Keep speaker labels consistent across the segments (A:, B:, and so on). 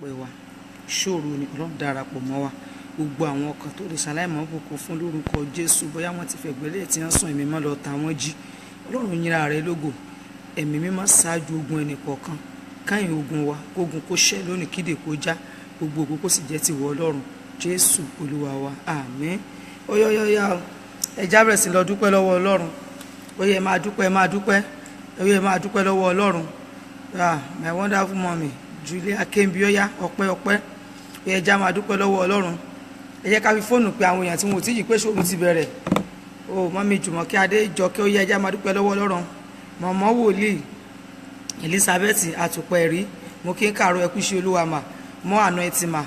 A: ọpẹ́ wa ṣòro ni Ọlọ́run darapọ̀ mọ́ wa gbogbo àwọn ọkàn tó lè ṣaláìmọ́ bùkún fún lórúkọ Jésù bóyá wọ́n ti fẹ̀gbẹ́lẹ̀ tí wọ́n sùn ẹ̀mí mọ́ lọ ta wọ́n jí Ọlọ́run yínra rẹ lógo ẹ̀mí mímọ́ ṣáájú ogun ẹnì kọ̀ọ̀kan káyìn ogun wa kógun kó ṣẹ́ lónìí kídè kó já gbogbo ogun kó sì jẹ́ tìwọ Ọlọ́run Jésù Olúwa wa àmín. Óyá ẹja bẹ̀rẹ̀ sí lọ dúpẹ́ lọ́wọ́ Ọlọ́run óyá máa dúpẹ́ óyá máa dúpẹ́ lọ́wọ́ Ọlọ́run. My wonderful mommy Julia Kembi óyá ọpẹ́ ẹja máa dúpẹ́ lọ́wọ́ Ọlọ́run. Ẹ jẹ́ ká fi fóònù pé àwọn èèyàn tí wọn ò tí yìí pé ṣòro ti bẹ̀rẹ̀ mọ́mí Jùmọ̀kẹ́ Adéjọkẹ́ óyá ẹja máa dúpẹ́ lọ́wọ́ Ọlọ́run. Mọ̀mọ́ wòlíì Elizabeth Àtùpẹ̀rí mo kí ń kàrọ̀ ẹkú iṣẹ́ Olúwa mà mọ́ àná ẹtì mà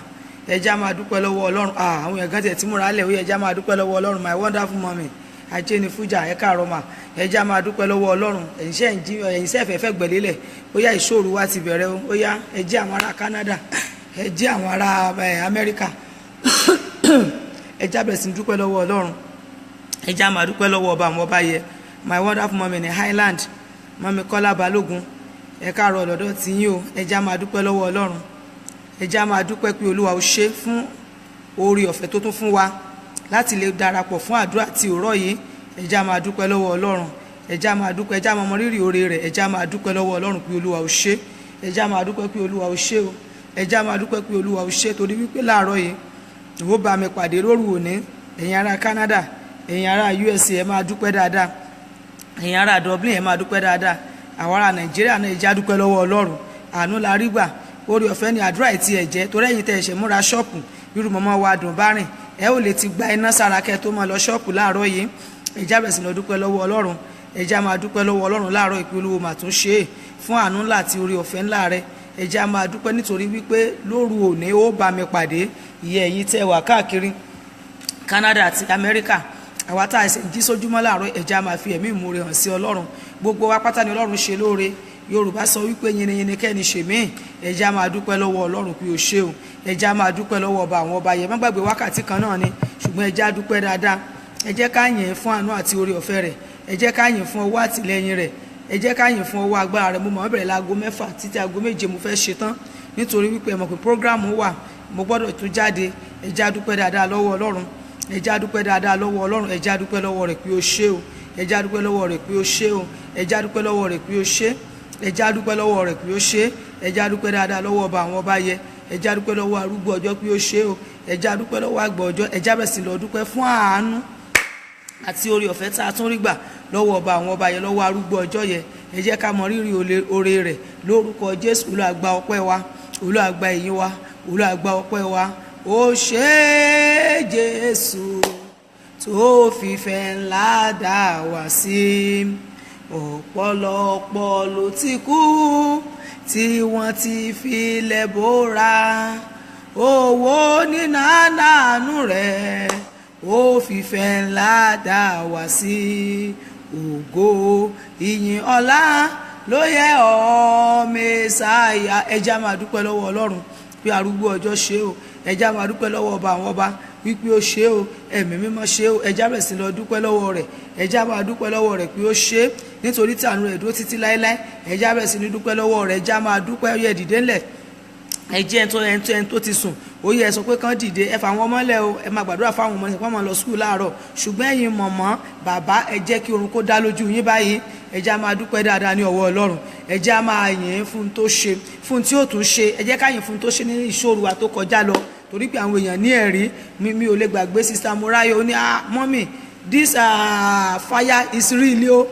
A: ẹja máa dúpẹ́ lọ́wọ́ Ọlọ́run. Àwọn èèyàn gan tẹ̀ tí múra lẹ̀ óyá ẹja máa dúpẹ́ lọ́wọ́ Ọlọ́run. My wonderful mommy Ajéni Fújà ẹ kàrọ̀ mà ẹja máa dúpẹ́ lọ́wọ́ Ọlọ́run. ẹ̀yin sẹ́fẹ̀ẹ́ fẹ́ gbẹ̀lélẹ̀ óyá ìṣòro wa ti bẹ̀rẹ̀ óyá ẹ jẹ́ àwọn ará Canada ẹ jẹ́ àwọn ará Amẹ́ríkà ẹja bẹ̀rẹ̀ sí dúpẹ́ lọ́wọ́ Ọlọ́run. ẹja máa dúpẹ́ lọ́wọ́ ọba àwọn ọba yẹ my wonderful mommy ní Highland mọ́mí Kọ́lá Balógun ẹ káàárọ̀ lọ́dọ̀ tí yín o ẹja máa dúpẹ́ lọ́wọ́ Ọlọ́run. ẹja máa dúpẹ́ pé Olúwa ó ṣe fún oore ọ̀fẹ́ tó tún fún wa láti lè darapọ̀ fún àdúrà tí òrọ̀ yìí ẹja máa dúpẹ́ lọ́wọ́ Ọlọ́run. ẹja máa dúpẹ́ ẹja máa mọ rírì oore rẹ̀ ẹja máa dúpẹ́ lọ́wọ́ Ọlọ́run pé Olúwa ó ṣe ẹja máa dúpẹ́ pé Olúwa ó ṣe o ẹja máa dúpẹ́ pé Olúwa ó ṣe torí wípé láàárọ̀ yìí ó bá mi pàdé lóru òní ẹ̀yin ará Canada ẹ̀yin ará USA ẹ máa dúpẹ́ dáadáa ẹ̀yin ará Dublin ẹ máa dúpẹ́ dáadáa àwọn ará Nàìjíríà náà ẹja dúpẹ́ lọ́wọ́ Ọlọ́run àánú la rí gbà oore ọ̀fẹ́ ni àdúrà ẹ̀ ti ẹ̀ jẹ́ torí ẹ̀yin tẹ̀ ẹ̀ṣẹ̀ múra ṣọ́ọ̀pù irú mọ́mọ́ wa dùn bá rìn ẹ ò lè ti gba iná sára kẹ́ tó máa lọ ṣọ́ọ̀pù láàárọ̀ yìí ẹja bẹ̀rẹ̀ sí lọ dúpẹ́ lọ́wọ́ Ọlọ́run ẹja máa dúpẹ́ lọ́wọ́ Ọlọ́run láàárọ̀ ìpè Olúwa mà tún ṣe é fún àánú ńlá àti oore ọ̀fẹ́ ńlá rẹ ẹja máa dúpẹ́ nítorí wípé lóru òní ó bá mi pàdé ìyẹ́ ẹ̀yin tẹ́ wà káàkiri Canada àti Amẹ́ríkà àwa tá a ṣe jí sójúmọ́ láàárọ̀ ẹja máa fi ẹ̀mí ìmoore hàn sí Ọlọ́run gbogbo wa pátá ni Ọlọ́run ṣe lóore Yorùbá sọ wípé yìnyín kẹ́ni ṣe mí ẹja máa dúpẹ́ lọ́wọ́ Ọlọ́run pé o ṣe o ẹja máa dúpẹ́ lọ́wọ́ ọba àwọn ọba yẹn má gbàgbé wákàtí kan náà ni ṣùgbọ́n ẹja dúpẹ́ dáadáa ẹ jẹ́ ká yìn fún àánú àti oore ọ̀fẹ́ rẹ̀ ẹ jẹ́ ká yìn fún ọwọ́ àtìlẹ́yìn rẹ̀ ẹ jẹ́ ká yìn fún ọwọ́ agbára rẹ̀ mo mọ̀ bẹ̀rẹ̀ láago 6 títí aago 7 mo fẹ́ ṣe tán nítorí wípé ẹ mọ̀ pé prógráàmù wà mo gbọ́dọ̀ tún jáde ẹja dúpẹ́ dáadáa lọ́wọ́ Ọlọ́run ẹja dúpẹ́ dáadáa lọ́wọ́ Ọlọ́run ẹja dúpẹ́ lọ́wọ́ rẹ̀ pé o ṣe o ẹja dúpẹ́ lọ́wọ́ rẹ̀ pé o ṣe o ẹja dúpẹ́ lọ́wọ́ rẹ̀ pé o ṣe ẹja dúpẹ́ lọ́wọ́ rẹ̀ pé o ṣe ẹja dúpẹ́ dáadáa lọ́wọ́ ọba àwọn ọba yẹ ẹja dúpẹ́ lọ́wọ́ arúgbó ọjọ́ pé o ṣe o ẹja dúpẹ́ lọ́wọ́ àgbà ọjọ́ ẹja bẹ̀ sí lọ dúpẹ́ fún àánú àti oore ọ̀fẹ́ tá a tún rí gbà lọ́wọ́ ọba àwọn ọba yẹ lọ́wọ́ arúgbó ọjọ́ yẹ ẹ jẹ́ ká mọ rírì oore rẹ̀ lórúkọ Jésù Olúwa gba ọpẹ́ wa Olúwa gba ìyìn wa Olúwa gba ọpẹ́ wa ó ṣe Jésù tó fìfẹ́ ńlá dá wa sí ọ̀pọ̀lọpọ̀ ló ti kú tí wọ́n ti filẹ̀ bóra owó nínàánú rẹ̀ ó fìfẹ́ ńlá dá wa sí ògo ìyìn ọlá ló yẹ ọ́ Mèsáyà ẹja máa dúpẹ́ lọ́wọ́ Ọlọ́run pé arúgbó ọjọ́ ṣe o ẹja máa dúpẹ́ lọ́wọ́ ọba àwọn ọba wípé ó ṣe o ẹ̀mí mímọ́ ṣe o ẹja bẹ̀rẹ̀ sí lọ dúpẹ́ lọ́wọ́ rẹ̀ ẹja máa dúpẹ́ lọ́wọ́ rẹ̀ pé ó ṣe nítorí tí àánú rẹ̀ dúró títí láéláé ẹja bẹ̀rẹ̀ sí ní dúpẹ́ lọ́wọ́ rẹ̀ ẹja máa dúpẹ́ ó yẹ dìde ńlẹ̀ ẹjẹ́ ẹni tó ti sùn ó yẹ sọ pé kán dìde ẹ fà wọn mọ́lẹ̀ o ẹ máa gbàdúrà fáwọn ọmọ ìsìnkú máa lọ skul láàárọ̀ ṣùgbọ́n ẹ̀yin mọ̀mọ́ bàbá ẹ jẹ́ kí orun kó dá lójú yín báyìí ẹjẹ́ máa dúpẹ́ dáadáa ní ọwọ́ Ọlọ́run ẹjẹ́ máa yìn fún tó ṣe fún tí ó tún ṣe ẹjẹ́ ká yìn fún tó ṣe ní ìṣòro wa tó kọjá lọ torí pé àwọn èèyàn ní ẹ̀rí mi ò lè gbàgbé sista Morayo ó ní mọ́mì this fire is real o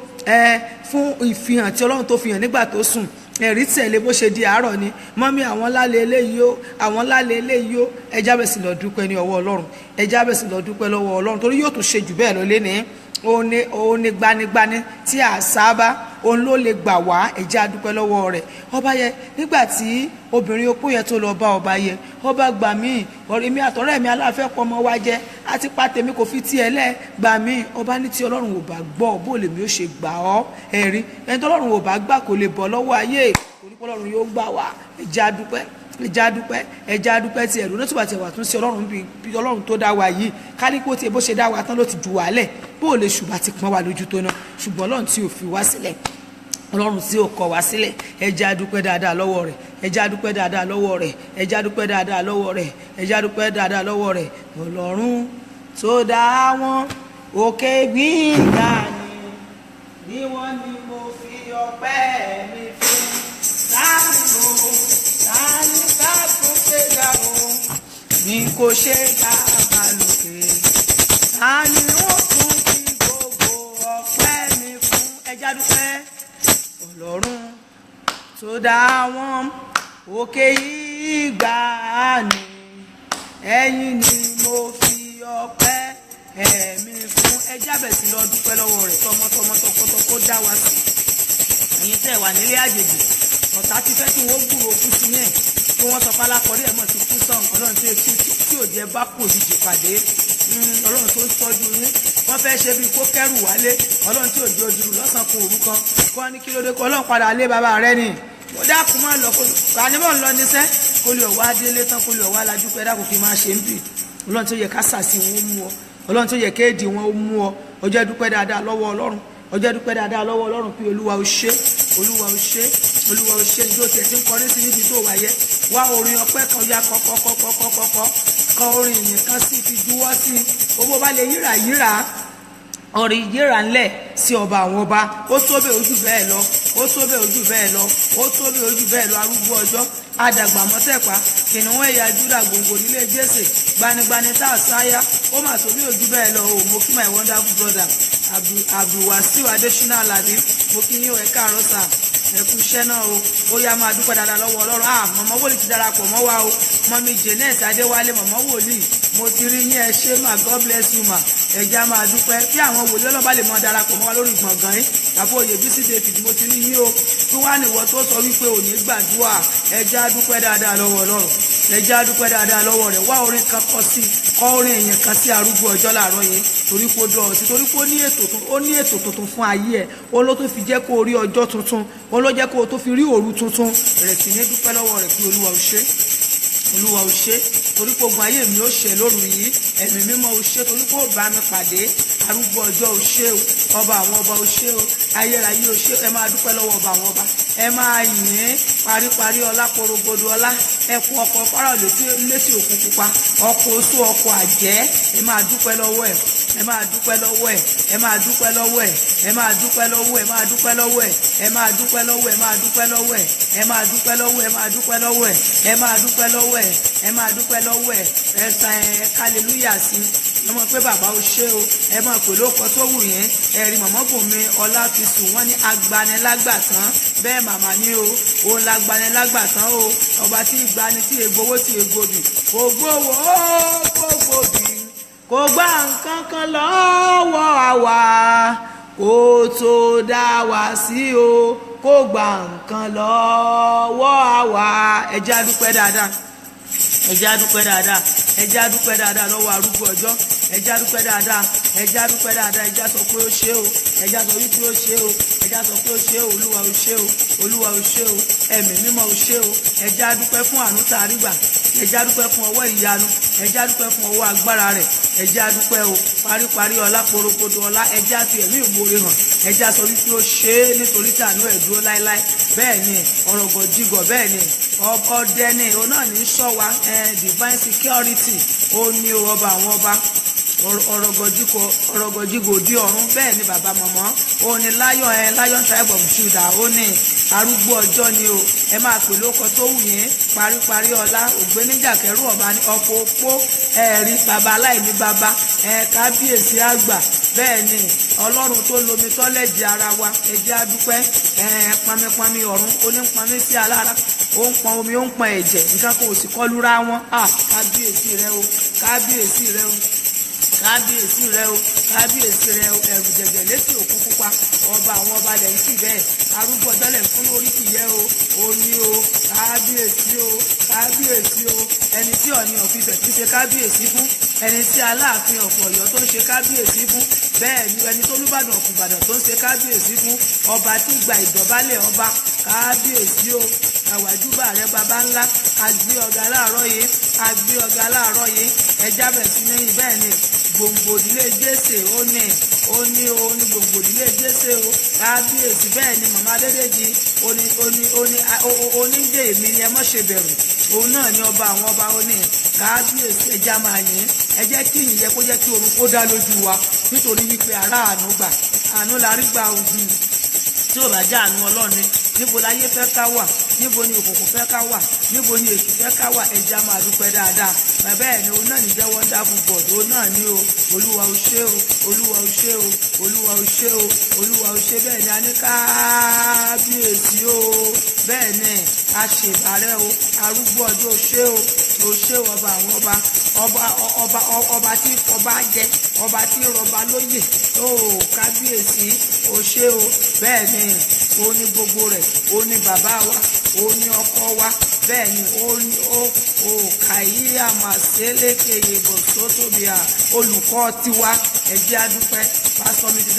A: fún ìfihàn tí Ọlọ́run tó fihàn nígbà tó sùn ẹ̀rí tẹ̀lé bó ṣe di àárọ̀ ni mọ́mí àwọn lálẹ́ eléyìí ó àwọn lálẹ́ eléyìí ó ẹja bẹ̀ sí lọ dúpẹ́ ní ọwọ́ Ọlọ́run ẹja bẹ̀ sí lọ dúpẹ́ lọ́wọ́ Ọlọ́run torí yóò tún ṣe jù bẹ́ẹ̀ lọ léni òun ní gbanigbani tí a sábà òun ló lè gbà wá ẹja dúpẹ́ lọ́wọ́ rẹ̀ ọba yẹ nígbà tí obìnrin opó yẹ tó lọ bá ọba yẹ ọba gbà mí ọ̀rẹ́ mi àtọ̀rẹ́ mi aláfẹ́ pọ̀ mọ́ wá jẹ́ àti pa tèmi kò fi tiẹ̀ lẹ́ gbà mí ọba ní tí Ọlọ́run ò bá gbọ́ bó lèmi ó ṣe gbà ọ́ ẹ̀rí ẹni tí Ọlọ́run ò bá gbà kò lè bọ́ lọ́wọ́ ayé torí pé Ọlọ́run yóò gbà wá ẹja dúpẹ́ tí ẹ̀rù nítorí àti ẹ̀wà tún sí Ọlọ́run bí Ọlọ́run tó dá wa yìí káníkó tí bó ṣe dá wa tán ló ti jù wá lẹ̀ bó lè ṣùgbọ́n ti pọ́n wa lójú tó náà ṣùgbọ́n Ọlọ́run tí ò fi wá sílẹ̀ ọlọ́run tí ó kọ̀ wá sílẹ̀, ẹ jẹ́ á dúpẹ́ dáadáa lọ́wọ́ rẹ̀, ẹ jẹ́ á dúpẹ́ dáadáa lọ́wọ́ rẹ̀, ẹ jẹ́ á dúpẹ́ dáadáa lọ́wọ́ rẹ̀, ẹ jẹ́ á dúpẹ́ dáadáa lọ́wọ́ rẹ̀. ọlọ́run tó dá wọn òkè gbígbà ni wọ́n ní mo fi ọpẹ́ mi fún. Tani ká tún ṣe ga o bí kò ṣe ga àlùkè. Tani ó tún fi gbogbo ọpẹ́ mi fún. ẹ jẹ́ á dúpẹ́. ọlọ́run tó dá wọn òkè ìgbà ni ẹ̀yin ni mo fi ọpẹ́ mi fún. ẹ jábẹ̀ sí lọ dúpẹ́ lọ́wọ́ rẹ̀ tọmọtọmọ tọkọtọkọ dá wa sí. ẹ̀yin tẹ́ wà nílé àjèjì, ọ̀tá ti fẹ́ kí wọ́n gbúròó kú sí yẹn kí wọ́n sọ pálákọ̀rí ẹ̀ mọ̀ ti kú sọ̀n. ọlọ́run tí ò jẹ́ bá kò díje pàdé, ọlọ́run tó ń tọ́jú yín. wọ́n fẹ́ ṣe bí kó kẹ́rù wálé, ọlọ́run tí ò jẹ́ ojúlù lọ́sàn-án kan òru kan kọ́ ní kí ló dé kọ́ ọlọ́run padà lé bàbá rẹ ni. mo dákun mọ́ lọ kó ànímọ̀ ń lọ níṣẹ́ kó lè wá délé tán kó lè wá lajú pẹ́ dákun kí n máa ṣe ń bì. ọlọ́run tó yẹ ká sàsì wọn ó mú ọ, ọlọ́run tó yẹ kéèdì wọn ó mú ọ. ọjọ́ dúpẹ́ dáadáa lọ́wọ́ ọlọ́run, ọjọ́ dúpẹ́ dáadáa lọ́wọ́ ọlọ́run pé olúwa ó ṣe, olúwa ó ṣe, olúwa ó ṣe. ìjọ tiẹ̀ ti ń kọrin sí níbi tó wáyé, wá orin ọpẹ́ kan ya kọ́kọ́kọ́kọ́kọ́ kọ orin ìyìn kan sí fi juwọ́ sí. owó bá lè yíra ọ̀rìn yíra ńlẹ̀ sí ọba àwọn ọba. ó tó bẹ́ẹ̀ ojú bẹ́ẹ̀ lọ, ó tó bẹ́ẹ̀ ojú bẹ́ẹ̀ lọ, ó tó bẹ́ẹ̀ ojú bẹ́ẹ̀ lọ. arúgbó ọjọ́ adàgbà mọ́tẹ́pá kìnìún ẹ̀yà Júdà gbòǹgbò nílé Jésè gbanigbani tá a sáyà. ó mà tó bí ojú bẹ́ẹ̀ lọ. mo kí my wonderful brother Abdulwasiu Adesina Alabi, mo kí yín ẹ káàárọ̀ sà, ẹ kú iṣẹ́ náà o. ó yá máa dúpẹ́ dáadáa lọ́wọ́ ọlọ́run. mọ̀mọ́ wòlíì ti darapọ̀ mọ́ wa o, mọ́mí Janet Adéwálé mọ̀mọ́ wòlíì, mo ti rí yín, ẹ ṣé mà, God bless you mà. ẹ̀já máa dúpẹ́ bí àwọn wòlíì ọlọ́ba lè mọ darapọ̀ mọ́ wa lórí gbọ̀ngàn yín. tàbí oyè bísí David, mo ti rí yín o. tí wàá nìwọ tó sọ wípé ò ní gbàdúrà, ẹ̀já dúpẹ́ dáadáa lọ́wọ́ ọlọ́run, ẹ̀já dúpẹ́ dáadáa lọ́wọ́ rẹ̀. wá orin kan kọ sí, kọ orin èèyàn kan sí arúgbó ọjọ́ làárọ̀ yẹn, torí kó dọ̀ sí, torí kó ní ètò tuntun fún ayé ẹ̀. ó ló tó fi jẹ́ kó rí ọjọ́ tuntun, ó ló jẹ́ kó o tó fi rí òru tuntun. rẹ̀ sì ní dúpẹ́ lọ́wọ́ rẹ̀ kí olúwa ò ṣe, olúwa ò ṣe, torí pé ogun ayé mi ó ṣe lóru yìí. ẹ̀mí mímọ́ ò ṣe, torí pé ó bá mi pàdé. arúgbó ọjọ́ ò ṣe o, ọba àwọn ọba ò ṣe o, ayérayé ò ṣe. ẹ máa dúpẹ́ lọ́wọ́ ọba àwọn ọba, ẹ máa yìn paríparí ọlá porogodo ọlá. ẹkùn ọkọ̀ fáráò létí òkun pupa, ọkọ̀ oṣó ọkọ̀ àjẹ́. ẹ máa dúpẹ́ lọ́wọ́ ẹ̀, ẹ máa dúpẹ́ lọ́wọ́ ẹ̀, ẹ máa dúpẹ́ lọ́wọ́ ẹ̀, ẹ máa dúpẹ́ lọ́wọ́ ẹ̀, máa dúpẹ́ lọ́wọ́ ẹ̀, ẹ máa dúpẹ́ lọ́wọ́ ẹ̀, máa dúpẹ́ lọ́wọ́ ẹ̀, ẹ máa dúpẹ́ lọ́wọ́ ẹ̀, máa dúpẹ́ lọ́wọ́ ẹ̀, ẹ máa dúpẹ́ lọ́wọ́ ẹ̀, ẹ máa dúpẹ́ lọ́wọ́ ẹ̀. ẹ san hallelujah sí. ẹ mọ̀ pé bàbá ó ṣe o, ẹ mọ̀ pé lóko tó wù yẹn. ẹ̀rí mọ̀mọ́ bùnmi ọlá fi sùn, wọ́n ní agbanilágbàtán. bẹ́ẹ̀ màmá ní o, òun lágbanilágbàtán o. ọba tí ìgbani tí ègbowó tí ègbòbì kò gbowó kò gbòbì, kò gbà nǹkan kan lọ́wọ́ àwa kó tó dá wa sí o, kò gbà nǹkan lọ́wọ́ àwa. ẹ jẹ́ á dúpẹ́ dáadáa, ẹ jẹ́ á dúpẹ́ dáadáa, ẹ jẹ́ á dúpẹ́ dáadáa lọ́wọ́ arúgbó ọjọ́. ẹ jẹ́ á dúpẹ́ dáadáa, ẹ jẹ́ á dúpẹ́ dáadáa. ẹ jẹ́ á sọ pé ó ṣe o, ẹ jẹ́ á sọ wípé ó ṣe o, ẹ jẹ́ á sọ pé ó ṣe o. olúwa ó ṣe o, olúwa ó ṣe o, ẹ̀mí mímọ́ ó ṣe o. ẹ jẹ́ á dúpẹ́ fún àánú tá a rí gbà, ẹ jẹ́ á dúpẹ́ fún ọwọ́ ìyanu, ẹ jẹ́ á dúpẹ́ fún ọwọ́ agbára rẹ̀. ẹ jẹ́ á dúpẹ́ o, paríparí ọlá porogodo ọlá. ẹ jẹ́ á fi ẹ̀mí ìmoore hàn, ẹ jẹ́ á sọ wípé ó ṣe é nítorí tí àánú ẹ̀ dúró láéláé. bẹ́ẹ̀ ni ọ̀rọ̀gọ̀ jígọ̀, bẹ́ẹ̀ ni ọdẹ ni òun náà ní sọ wa, divine security ó ní ọba àwọn ọba. ọ̀rọ̀gọ̀jígò di ọ̀run. bẹ́ẹ̀ ni bàbá mọ̀mọ́ ó ní lion tribe of Judah, ó ní arúgbó ọjọ́ ni o. ẹ máa pè lóko tó wù yín, paríparí ọlá, ògbéníjà kẹrù ọba ní ọkọ̀ opó, ẹ̀rí bàbá aláìní bàbá, kábíyèsí àgbà. bẹ́ẹ̀ ni ọlọ́run tó lomi tọ́lẹ̀jì ara wa. ẹ jẹ́ á dúpẹ́. pamipami ọ̀run, ó ní pami sí alára, ó ń pọn omi, ó ń pọn ẹ̀jẹ̀, nǹkan kò sì kọlura wọn. kábíyèsí rẹ o, kábíyèsí rẹ o, kábíyèsí rẹ o, kábíyèsí rẹ o. ẹ̀rù jẹ̀jẹ̀ létí òkun pupa, ọba àwọn ọba lẹ̀ ń kì bẹ́ẹ̀. arúgbó ọjọ́ lẹ̀ ń fún lórí kìyẹ́ o. ó ní o, kábíyèsí o, kábíyèsí o. ẹni tí Ọọ̀ni of Ifẹ̀ ti ṣe kábíyèsí fún, ẹni tí Aláàfin of Ọ̀yọ́ tó ń ṣe kábíyèsí fún, bẹ́ẹ̀ ni ẹni tó Olúbàdàn of Ìbàdàn tó ń ṣe kábíyèsí fún, ọba tí gba ìdọ̀bálẹ̀ ọba. kábíyèsí o, àwàjúbà rẹ baba ńlá. àgbé ọ̀gá láàárọ̀ yìí, àgbé ọ̀gá láàárọ̀ yìí. ẹ jábẹ̀ sí lẹ́yìn. bẹ́ẹ̀ ni gbòǹgbò ìdílé Jésè ó ní ó ní gbogbo ìdílé Jésè o kábíyèsí. bẹ́ẹ̀ ni màmá Adédèjì oníjẹ èmi ni ẹ mọ́ ṣe bẹ̀rù, òun náà ni ọba àwọn ọba oní kábíyèsí. ẹja máa yìn, ẹ jẹ́ kí ìyìn yẹ kó jẹ́ kí orun kó dá lójú wa, nítorí wípé ará àánú gbà, àánú la rí gbà ògùn tí ò bá jẹ́ àánú Ọlọ́run ni níbo láyé fẹ́ ká wà, níbo ni òkùnkùn fẹ́ ká wà, níbo ni èṣù fẹ́ ká wà. ẹja máa dúpẹ́ dáadáa. bàbá ẹ̀ ni òun náà ní jẹ́ wonderful God, òun náà ní o olúwa o ṣé o, olúwa o ṣé o, olúwa o ṣé o, olúwa o ṣé. bẹ́ẹ̀ ni a ní kábíyèsí o, bẹ́ẹ̀ ni a ṣèbàrẹ́ o, arúgbó ọjọ́ o ṣé o, o ṣé ọba àwọn ọba tí ọba jẹ, ọba tí rọba lóyè o kábíyèsí o ṣé o. bẹ́ẹ̀ ni ó ní gbogbo rẹ̀, ó ní bàbá wa, ó ní ọkọ wa, bẹ́ẹ̀ ni ó kàyí àmàṣẹ́lẹ́kẹ̀yẹ bọ̀sọ́tòbíà olùkọ́ tiwa. ẹ jẹ́ a dúpẹ́. pásítọ̀ mi ti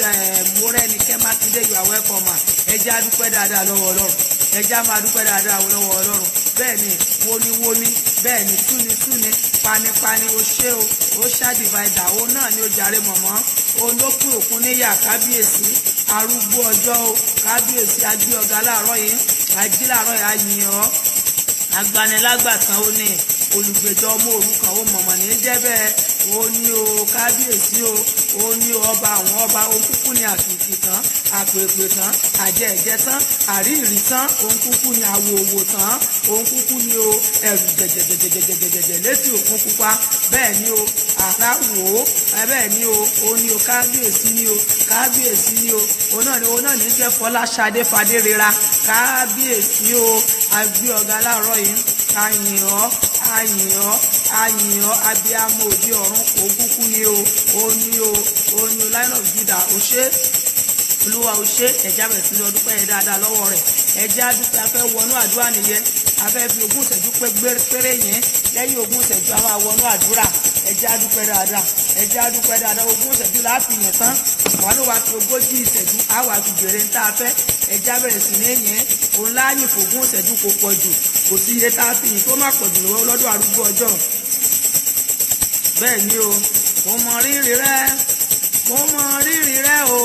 A: Mọ́rẹ́nikẹ́ Mákindé, you are welcome ma. ẹ jẹ́ a dúpẹ́ dáadáa lọ́wọ́ Ọlọ́run, ẹ jẹ́ a máa dúpẹ́ dáadáa lọ́wọ́ Ọlọ́run. bẹ́ẹ̀ ni wóníwóní, bẹ́ẹ̀ ni túnitúni, panipani o ṣé o, ó ṣàdìvaidà, òun náà ni ó jàre mọ̀mọ́, òun ló pín òkun níyà kábíyèsí. arúgbó ọjọ́ o kábíyèsí, agbé ọ̀gá láàárọ̀ yìí, ají láàárọ̀ yìí, ayìn ọ́ agbanilágbàtàn ó ní olùgbèjọ ọmọ òrukàn ó mọ̀mọ́ ní jẹ́ bẹ́ẹ̀. ó ní o kábíyèsí o, ó ní ọba àwọn ọba, òun kúkú ní àkìkì tán, àpèpè tán, àjẹ ẹ̀jẹ̀ tán, àríìrí tán, òun kúkú ní àwòwò tán, òun kúkú ní o ẹ̀rù jẹ̀jẹ̀jẹ̀jẹ̀jẹ̀jẹ̀ létí òkun pupa. bẹ́ẹ̀ ni o àrá wò ó, bẹ́ẹ̀ ni o ó ní o kábíyèsí ni o, kábíyèsí ni o, òun náà ní jẹ́ Fọláṣadé Fadérera kábíyèsí o. agbé ọ̀gá láàárọ̀ yìí, ayìn ọ́ ayìn ọ́ ayìn ọ́ abiyamọ òde ọ̀run kò kúkú ni o, ó ní o Lion of Judah o ṣé olúwa o ṣé. ẹja bẹ̀rẹ̀ sí lọ dúpẹ́ yẹn dáadáa lọ́wọ́ rẹ̀. ẹja dúpẹ́, a fẹ́ wọnú àdúrà nìyẹn, a fẹ́ fi ogún ìṣẹ́jú péré yẹn, lẹ́yìn ogún ìṣẹ́jú a máa wọnú àdúrà. ẹja dúpẹ́ dáadáa, ẹja dúpẹ́ dáadáa. ogún ìṣẹ́jú láti yẹn tán, wàá ló wá fi 40 ìṣẹ́jú á wà fi bèrè ń tá a fẹ́. ẹja bẹ̀rẹ̀ sí ní yẹn, òun láàyè fògún ìṣẹ́jú kò pọ̀ jù, kò sí iye tá a fi yìn tó má pọ̀ jù lọ́dọ̀ arúgbó ọjọ́. bẹ́ẹ̀ ni o mo mọ rírì rẹ, mo mọ rírì rẹ o,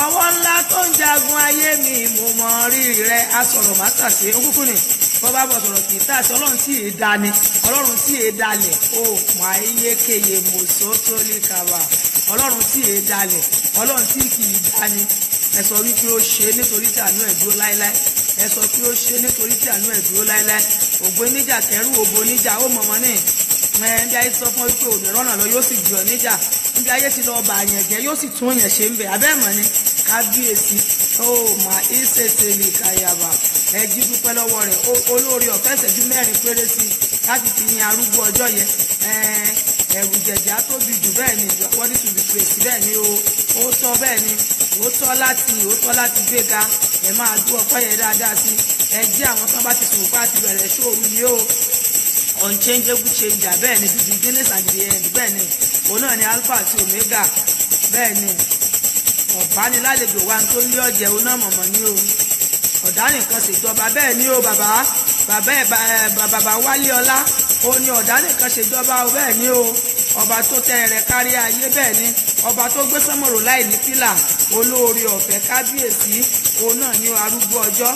A: ọwọ́ ńlá tó ń jagun ayé mi, mo mọ rírì rẹ. a sọ̀rọ̀ má tàṣe òkúkú ni bọ́ bá bọ̀ sọ̀rọ̀ kì í tàṣe. ọlọ́run tí èé dání, ọlọ́run tí èé dalẹ̀ o mà iye kéye mòsó tó lè kàwà. ọlọ́run tí èé dalẹ̀, ọlọ́run tí kì í dání. ẹ sọ wípé ó ṣe nítorí tí àánú ẹ̀ dúró láéláé, ẹ sọ pé ó ṣe nítorí tí àánú ẹ̀ dúró láéláé. ògbó níjà kẹrù ògbó níjà ó mọ̀mọ́ ní ẹ̀ẹ́dí ayé sọ fún wípé òní rọ́nà lọ yóò sì gbé ọ níjà, níbi ayé ti lọ ọba àyàn jẹ́ yóò sì tún yẹn ṣe ń bẹ̀ abẹ́ẹ̀mọ́ ni kábíyèsí. ó mà ìṣètè lè kàyàbà. ẹ jí dúpẹ́ lọ́wọ́ rẹ̀, olórí ọ̀fẹ́ ìṣẹ́jú 4 péré sí láti fi yin arúgbó ọjọ́ yẹn. ẹ̀rù jẹ̀jẹ̀ á tóbi jù, bẹ́ẹ̀ ni wọ́n ní tùbí pèsè, bẹ́ẹ̀ ni ó tọ́, bẹ́ẹ̀ ni ó tọ́ láti gbéga. ẹ máa dú ọpẹ́ yẹn dáadáa sí. ẹ jí àwọn tán bá ti sùn pa ti bẹ̀rẹ̀ ṣóòru yìí o, unchangeable changer, bẹ́ẹ̀ ni the beginnings and the end, bẹ́ẹ̀ ni òun náà ni alpha àti omega, bẹ́ẹ̀ ni ọ̀bánilálejò wa tó lé ọ̀jẹ̀ òun náà mọ̀mọ́ ní o, ọ̀dá nìkan ṣèjọba, bẹ́ẹ̀ ni o bàbá Wálé Ọlá ó ní ọ̀dá nìkan ṣèjọba o, bẹ́ẹ̀ ni o ọba tó tẹ ẹrẹ kárí ayé, bẹ́ẹ̀ ni ọba tó gbé sánmọ̀rò láì ní pílà, olóore ọ̀fẹ́ kábíyèsí, òun náà ni o arúgbó ọjọ́,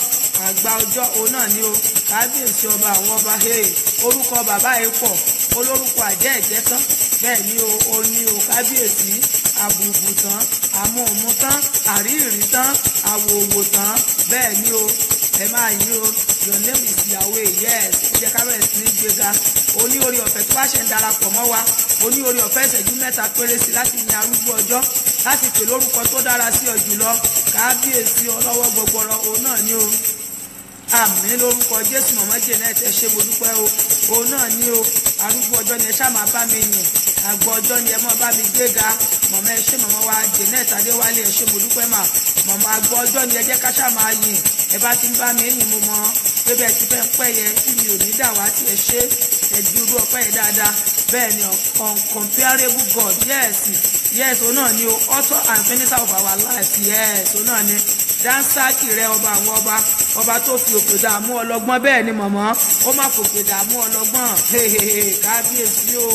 A: àgbà ọjọ́, òun náà ni o kábíyèsí ọba àwọn ọba. orúkọ bàbá yìí pọ̀, olórúkọ àjẹ́ ẹ̀jẹ̀ tán, bẹ́ẹ̀ ni o ní o kábíyèsí, àbùbù tán, àmúhùnmú tán, àríìrí tán, àwòwò tán, bẹ́ẹ̀ ni o ẹ máa yí o. your name is Yahweh, yes. ó jẹ́ kábíyèsí ní gbéga. oní orí ọ̀fẹ́ tó bá ṣe ń darapọ̀ mọ́ wa, oní orí ọ̀fẹ́ ìṣẹ́jú 3 péré sí láti ní arúgbó ọjọ́, láti pè lórúkọ tó dára sí ọ jùlọ kábíyèsí ọlọ́wọ́ gbọgbọrọ, òun náà ni o. àmín lórúkọ Jésù. mọ̀mọ́ Janet ẹ ṣé mo dúpẹ́ o, òun náà ni o arúgbó ọjọ́ ni ẹ ṣáà máa bá mi yìn, àgbọ̀ ọjọ́ ni ẹ mọ́ bá mi gbéga. mọ̀mọ́ ẹ ṣé mọ̀mọ́ wa Janet Adéwálé ẹ ṣé mo dúpẹ́ mà. mọ̀mọ́ àgbọ̀ ọjọ́ ni ẹ jẹ́ ká ṣáà máa yìn, ẹ bá ti ń bá mi yìn mo mọ̀ pé bẹ́ẹ̀ ti fẹ́ pẹ́ yẹ kí mi ò ní dà wá tí ẹ ṣe ẹ dúró ọpẹ́ yẹn dáadáa. bẹ́ẹ̀ ni uncomparable God, yes òun náà ni o author and finisher of our life, yes òun náà ni dáńsákì rẹ ọba àwọn ọba tó fi òkè dààmú ọlọ́gbọ́n, bẹ́ẹ̀ ni mọ̀mọ́ ó má fòkè dààmú ọlọ́gbọ́n. kábíyèsí o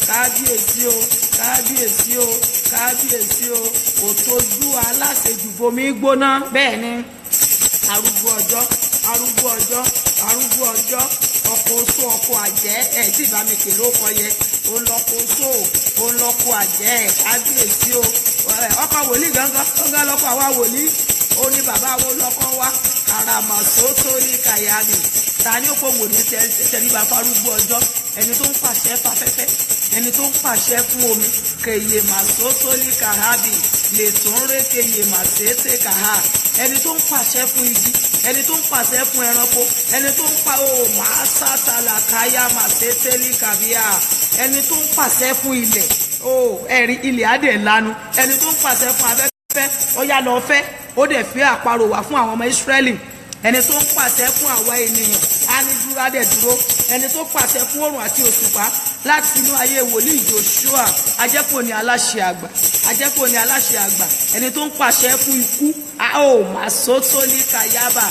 A: kábíyèsí o kábíyèsí o, kábíyèsí o, òtójú aláṣejù bomi gbóná. Bẹ́ẹ̀ ni arúgbó ọjọ́, arúgbó ọjọ́, arúgbó ọjọ́, ọkọ̀ oṣó ọkọ̀ àjẹ́ tí ìbá mi kèrè ó kọ yẹ, ó ń lọ́kọ̀ oṣó, ó ń lọ́kọ̀ àjẹ́ kábíyèsí o. Ọkọ̀ wòlíì gángan lọ́kọ̀ àwa wòlíì, ó ní bàbá wo lọ́kọ̀ wa àràmàṣó tó ní kàyàmì. Ta ni ó kó wòlíì tẹríba fárúgbó ọjọ́? Ẹni tó ń pàṣẹ fáfẹ́fẹ́, ẹni tó ń pàṣẹ fún omi, kèyè màṣó tó ní kàhábì lè tún ré kèyè màṣété kàhá. Ẹni tó ń pàṣẹ fún igi, ẹni tó ń pàṣẹ fún ẹranko, ẹni tó ń pa màá sátàlà káyà màṣété ní kàbíyà. Ẹni tó ń pàṣẹ fún ilẹ̀, ẹ̀rí ilẹ̀ adé lanu. Ẹni tó ń pàṣẹ fún afẹ́fẹ́, ó yá lọ fẹ́, ó dẹ̀ fi àparò wá fún àwọn ọmọ Ísírẹ́lì. Ẹni tó ń pàṣẹ fún àwa ènìyàn á ní dúró á dẹ̀ dúró. Ẹni tó pàṣẹ fún oòrùn àti òṣùpá láti inú ayé wòlíì Joshua, ajẹ́pọ̀ ni aláṣẹ àgbà, ajẹ́pọ̀ ni aláṣẹ àgbà. Ẹni tó ń pàṣẹ fún ikú, màṣótó ní kàyábà,